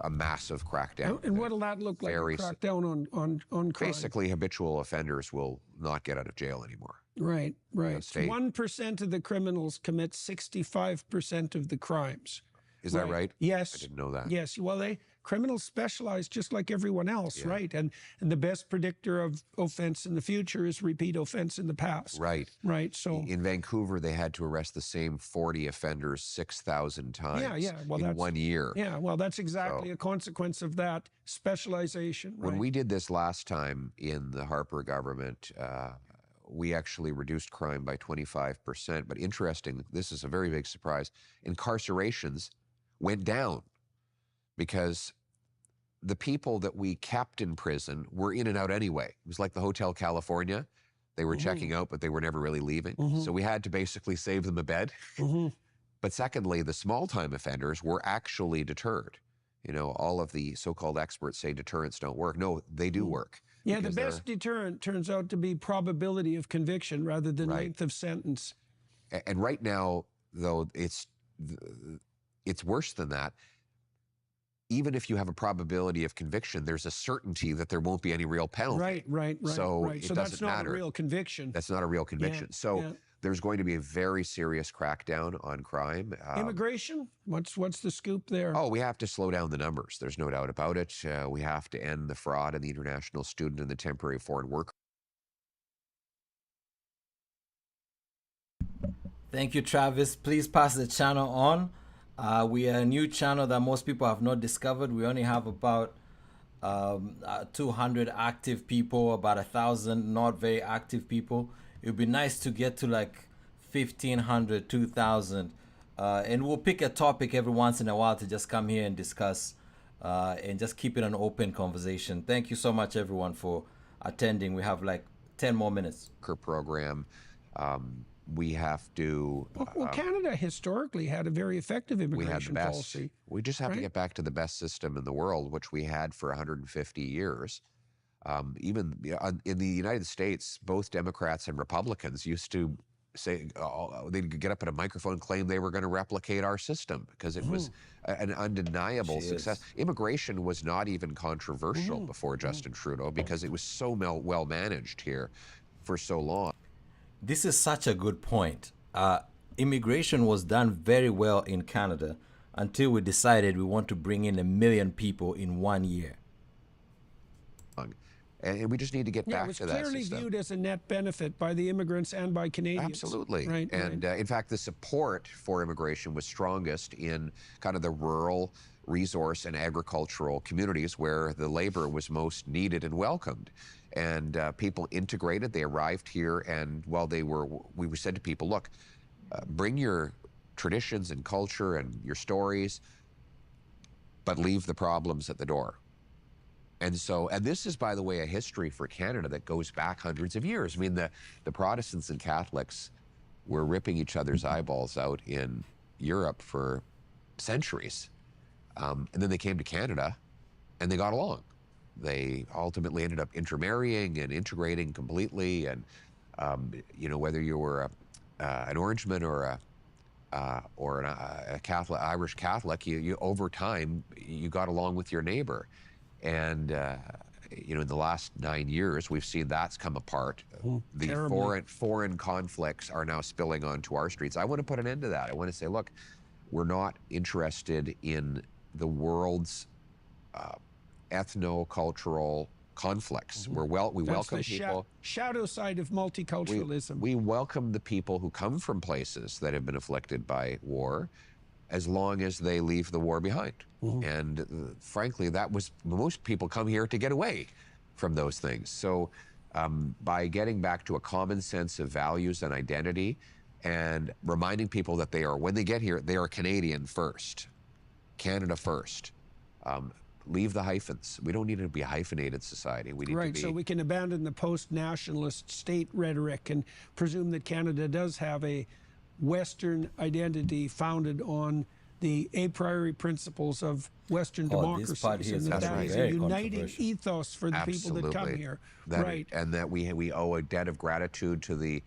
A massive crackdown. And what will that look like, a crackdown on crime? Basically, habitual offenders will not get out of jail anymore. Right. 1% of the criminals commit 65% of the crimes. Is that right? Yes. I didn't know that. Yes. Well, criminals specialize just like everyone else, right? And the best predictor of offense in the future is repeat offense in the past. Right. So in Vancouver, they had to arrest the same 40 offenders 6,000 times in 1 year. Yeah, well, that's exactly a consequence of that specialization. When we did this last time in the Harper government, we actually reduced crime by 25%. But interesting, this is a very big surprise, incarcerations went down because the people that we kept in prison were in and out anyway. It was like the Hotel California. They were checking out, but they were never really leaving. So we had to basically save them a bed. But secondly, the small-time offenders were actually deterred. You know, all of the so-called experts say deterrents don't work. No, they do work. Yeah, the best deterrent turns out to be probability of conviction rather than length of sentence. And right now, though, it's worse than that. Even if you have a probability of conviction, there's a certainty that there won't be any real penalty. Right. So So that's not a real conviction. That's not a real conviction. So There's going to be a very serious crackdown on crime. Immigration? What's the scoop there? Oh, we have to slow down the numbers. There's no doubt about it. We have to end the fraud in the international student and the temporary foreign worker. Thank you, Travis. Please pass the channel on. We are a new channel that most people have not discovered. We only have about 200 active people, about 1,000 not very active people. It would be nice to get to like 1,500, 2,000. And we'll pick a topic every once in a while to just come here and discuss and just keep it an open conversation. Thank you so much, everyone, for attending. We have like 10 more minutes. Program. We have to. Well, Canada historically had a very effective immigration policy. We just have to get back to the best system in the world, which we had for 150 years. Even in the United States, both Democrats and Republicans used to say, they'd get up at a microphone and claim they were going to replicate our system because it was an undeniable success. Immigration was not even controversial before Justin Trudeau because it was so well managed here for so long. This is such a good point. Immigration was done very well in Canada until we decided we want to bring in 1 million people in 1 year. And we just need to get back to that system. It was clearly viewed as a net benefit by the immigrants and by Canadians. Absolutely. Right, and in fact, the support for immigration was strongest in kind of the rural, resource and agricultural communities where the labor was most needed and welcomed. And people integrated, they arrived here, and while we said to people, look, bring your traditions and culture and your stories, but leave the problems at the door. And this is, by the way, a history for Canada that goes back hundreds of years. I mean, the Protestants and Catholics were ripping each other's eyeballs out in Europe for centuries. And then they came to Canada and they got along. They ultimately ended up intermarrying and integrating completely. And, whether you were an Orangeman or a Catholic, Irish Catholic, you over time, you got along with your neighbor. And, in the last 9 years, we've seen that's come apart. The foreign conflicts are now spilling onto our streets. I want to put an end to that. I want to say, look, we're not interested in the world's ethno-cultural conflicts. We welcome people. Shadow side of multiculturalism. We welcome the people who come from places that have been afflicted by war, as long as they leave the war behind. And frankly, most people come here to get away from those things. So by getting back to a common sense of values and identity and reminding people that when they get here, they are Canadian first, Canada first. Leave the hyphens. We don't need to be a hyphenated society. We need to be... So we can abandon the post-nationalist state rhetoric and presume that Canada does have a Western identity founded on the a priori principles of Western democracies, and that is a uniting ethos for the people that come here. And that we owe a debt of gratitude to the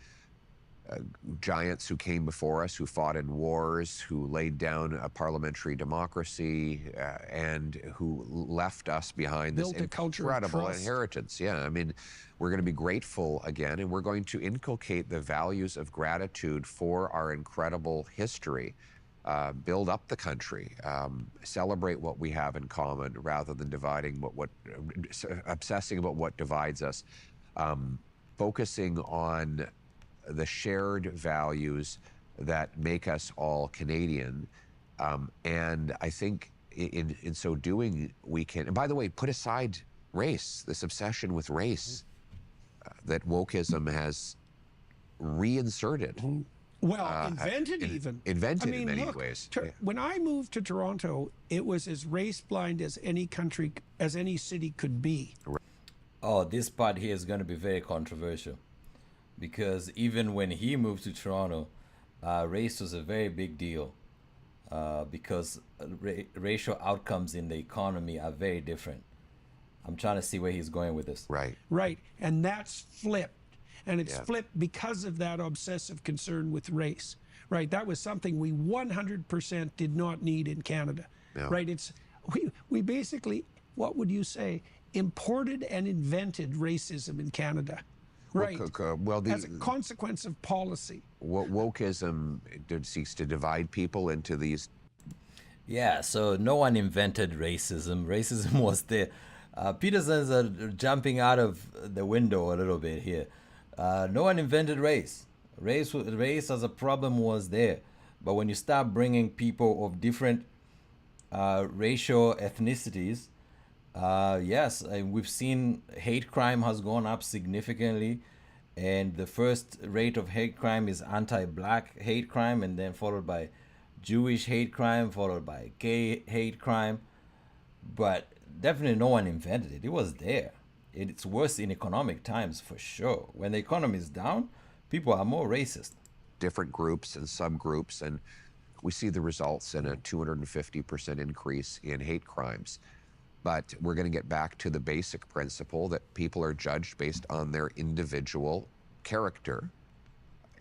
giants who came before us, who fought in wars, who laid down a parliamentary democracy, and who left us behind this incredible inheritance. Yeah, I mean, we're going to be grateful again, and we're going to inculcate the values of gratitude for our incredible history, build up the country, celebrate what we have in common rather than obsessing about what divides us, focusing on the shared values that make us all Canadian. And I think in so doing, we can, and by the way, put aside race, this obsession with race that wokeism has reinserted. Well, invented even. Invented in many ways. When I moved to Toronto, it was as race blind as any country, as any city could be. Oh, this part here is going to be very controversial. Because even when he moved to Toronto, race was a very big deal because racial outcomes in the economy are very different. I'm trying to see where he's going with this. Right. And that's flipped. And it's flipped because of that obsessive concern with race. Right. That was something we 100% did not need in Canada. Right. We basically, what would you say, imported and invented racism in Canada. Right. Well, As a consequence of policy. wokeism seeks to divide people into these. Yeah, so no one invented racism. Racism was there. Peterson's jumping out of the window a little bit here. No one invented race. Race as a problem was there. But when you start bringing people of different racial ethnicities, yes, we've seen hate crime has gone up significantly. And the first rate of hate crime is anti-black hate crime, and then followed by Jewish hate crime, followed by gay hate crime. But definitely no one invented it. It was there. It's worse in economic times for sure. When the economy is down, people are more racist. Different groups and subgroups, and we see the results in a 250% increase in hate crimes. But we're going to get back to the basic principle that people are judged based on their individual character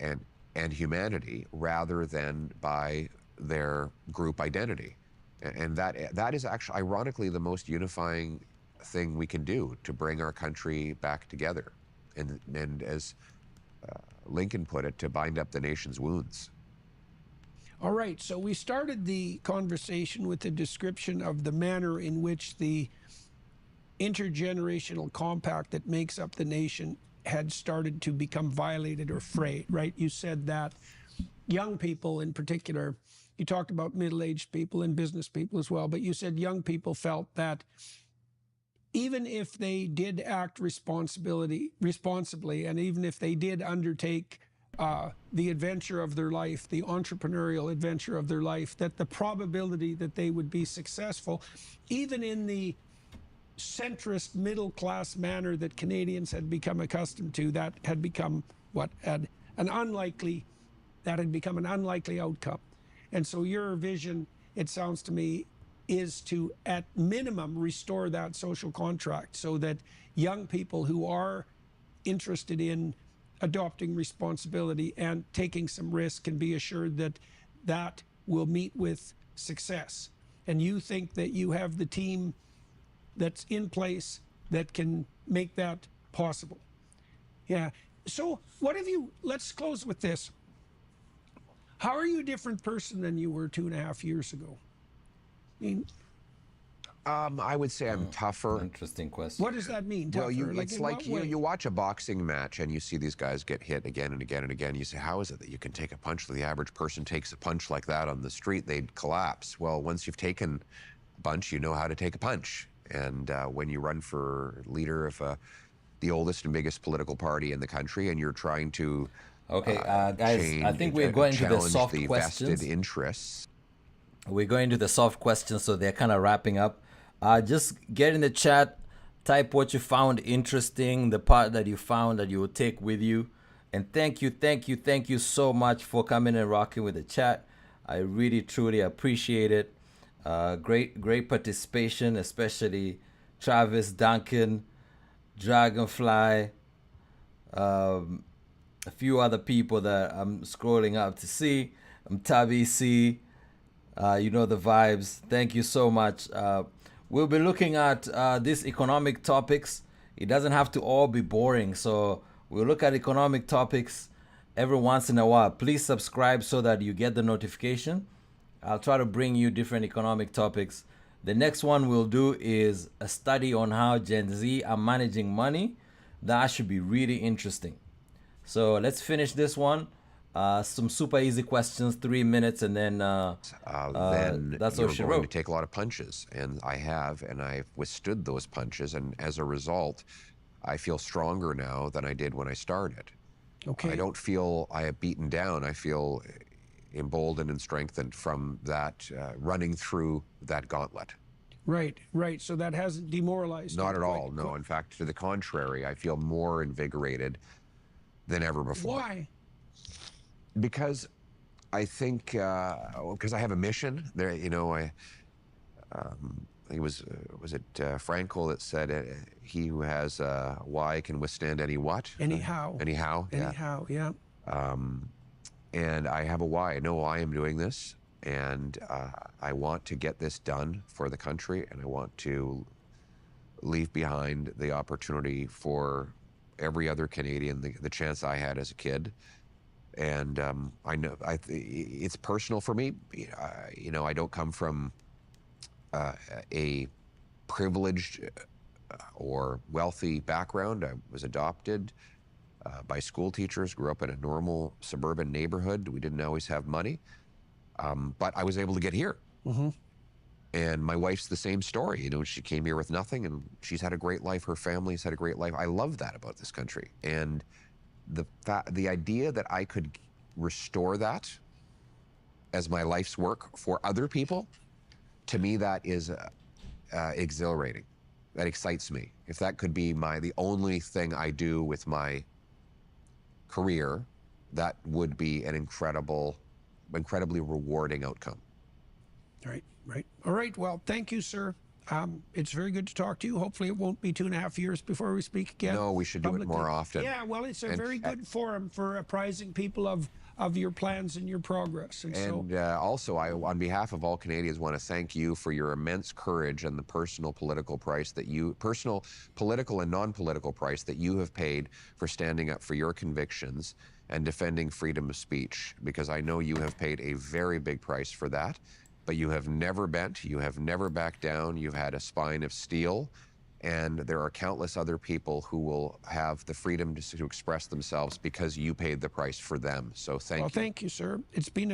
and humanity rather than by their group identity. And that is actually, ironically, the most unifying thing we can do to bring our country back together. And as Lincoln put it, to bind up the nation's wounds. All right, so we started the conversation with a description of the manner in which the intergenerational compact that makes up the nation had started to become violated or frayed, right? You said that young people in particular, you talked about middle-aged people and business people as well, but you said young people felt that even if they did act responsibly, and even if they did undertake the adventure of their life, the entrepreneurial adventure of their life, that the probability that they would be successful, even in the centrist middle-class manner that Canadians had become accustomed to, that had become an unlikely outcome. And so your vision, it sounds to me, is to, at minimum, restore that social contract so that young people who are interested in adopting responsibility and taking some risk can be assured that that will meet with success. And you think that you have the team that's in place that can make that possible. Yeah. So let's close with this. How are you a different person than you were 2.5 years ago? I mean, I would say I'm tougher. Interesting question. what does that mean, tougher? Well, it's like in what way? you watch a boxing match and you see these guys get hit again and again and again. You say, how is it that you can take a punch? The average person takes a punch like that on the street, they'd collapse. Well, once you've taken a punch, you know how to take a punch. And when you run for leader of the oldest and biggest political party in the country, and you're trying to Okay, guys, I think we're going to the soft questions. Vested interests. We're going to the soft questions, so they're kind of wrapping up. Just get in the chat, type what you found interesting, the part that you found that you will take with you. And thank you so much for coming and rocking with the chat. I really, truly appreciate it. Great participation, especially Travis, Duncan, Dragonfly, a few other people that I'm scrolling up to see. Tabi C, you know the vibes. Thank you so much. We'll be looking at these economic topics. It doesn't have to all be boring, so we'll look at economic topics every once in a while. Please subscribe so that you get the notification. I'll try to bring you different economic topics. The next one we'll do is a study on how Gen Z are managing money. That should be really interesting. So let's finish this one. Some super easy questions, 3 minutes, and then that's all she You're going wrote. to take a lot of punches, and I have, and I've withstood those punches, and as a result, I feel stronger now than I did when I started. Okay. I don't feel I have beaten down. I feel emboldened and strengthened from that running through that gauntlet. Right. So that hasn't demoralized you? Not at all, no. In fact, to the contrary, I feel more invigorated than ever before. Why? Because I think, because I have a mission. There, you know, I think it was it Frankel that said, "He who has a why can withstand any what." Anyhow. Anyhow. Yeah. And I have a why. I know why I'm doing this, and I want to get this done for the country, and I want to leave behind the opportunity for every other Canadian the chance I had as a kid. And I know it's personal for me. I don't come from a privileged or wealthy background. I was adopted by school teachers, grew up in a normal suburban neighborhood. We didn't always have money, but I was able to get here. And my wife's the same story. She came here with nothing, and she's had a great life. Her family's had a great life. I love that about this country. And the idea that I could restore that as my life's work for other people, to me, that is exhilarating. That excites me. If that could be the only thing I do with my career, that would be an incredibly rewarding outcome. Right. All right. Well, thank you, sir. It's very good to talk to you. Hopefully it won't be 2.5 years before we speak again. No, we should do it more often. Yeah, well, it's a very good forum for apprising people of your plans and your progress. Also, I, on behalf of all Canadians, want to thank you for your immense courage and the personal political and non-political price that you have paid for standing up for your convictions and defending freedom of speech, because I know you have paid a very big price for that. But you have never bent, you have never backed down, you've had a spine of steel, and there are countless other people who will have the freedom to express themselves because you paid the price for them. So thank you. Well, thank you, sir. It's been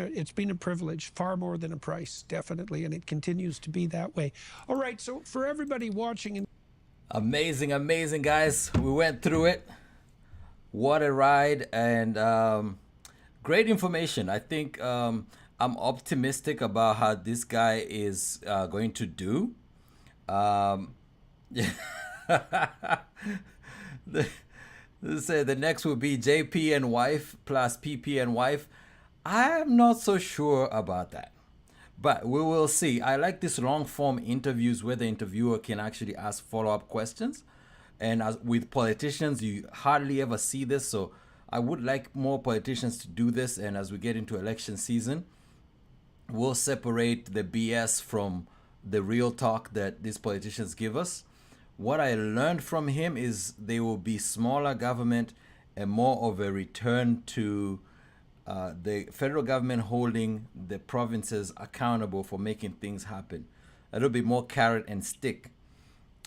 a privilege, far more than a price, definitely, and it continues to be that way. All right, so for everybody watching... Amazing, guys. We went through it. What a ride, and great information. I think... I'm optimistic about how this guy is going to do. The next will be JP and wife plus PP and wife. I'm not so sure about that, but we will see. I like this long form interviews where the interviewer can actually ask follow-up questions. And as with politicians, you hardly ever see this. So I would like more politicians to do this. And as we get into election season, we'll separate the BS from the real talk that these politicians give us. What I learned from him is there will be smaller government and more of a return to the federal government holding the provinces accountable for making things happen. A little bit more carrot and stick.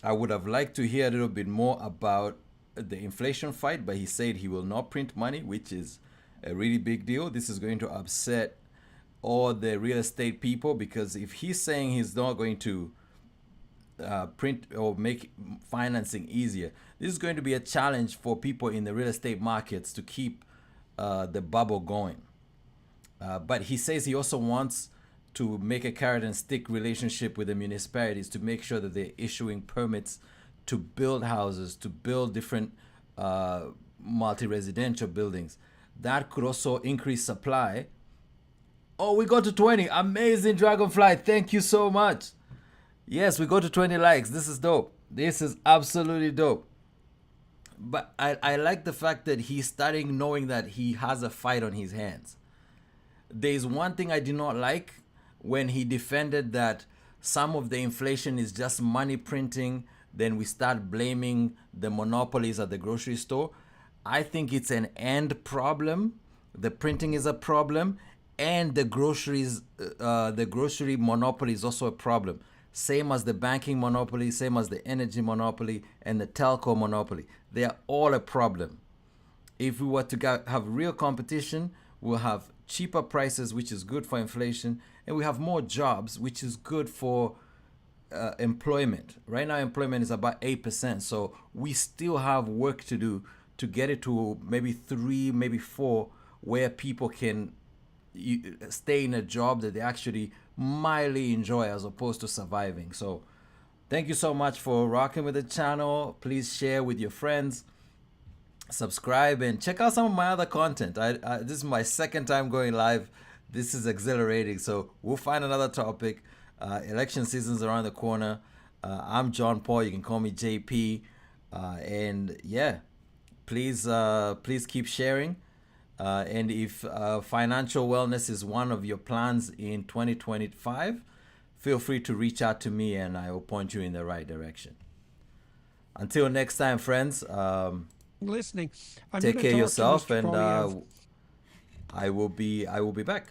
I would have liked to hear a little bit more about the inflation fight, but he said he will not print money, which is a really big deal. This is going to upset all the real estate people, because if he's saying he's not going to print or make financing easier, this is going to be a challenge for people in the real estate markets to keep the bubble going. But he says he also wants to make a carrot and stick relationship with the municipalities to make sure that they're issuing permits to build houses, to build different multi-residential buildings. That could also increase supply. Oh, we got to 20. Amazing, Dragonfly. Thank you so much. Yes, we got to 20 likes. This is dope. This is absolutely dope. But I like the fact that he's starting knowing that he has a fight on his hands. There's one thing I did not like when he defended that some of the inflation is just money printing. Then we start blaming the monopolies at the grocery store. I think it's an end problem. The printing is a problem. And the grocery monopoly is also a problem. Same as the banking monopoly, same as the energy monopoly, and the telco monopoly. They are all a problem. If we were to have real competition, we'll have cheaper prices, which is good for inflation, and we have more jobs, which is good for employment. Right now, employment is about 8%, so we still have work to do to get it to maybe 3, maybe 4, where people can stay in a job that they actually mildly enjoy as opposed to surviving. So thank you so much for rocking with the channel. Please share with your friends, subscribe, and check out some of my other content. This is my second time going live. This is exhilarating. So we'll find another topic. Election season's around the corner. I'm John Paul. You can call me JP. And yeah, please keep sharing. And if financial wellness is one of your plans in 2025, feel free to reach out to me and I will point you in the right direction. Until next time, friends, listening. I'm Take gonna care of talk to yourself, Mr. and Poilievre. I will be back.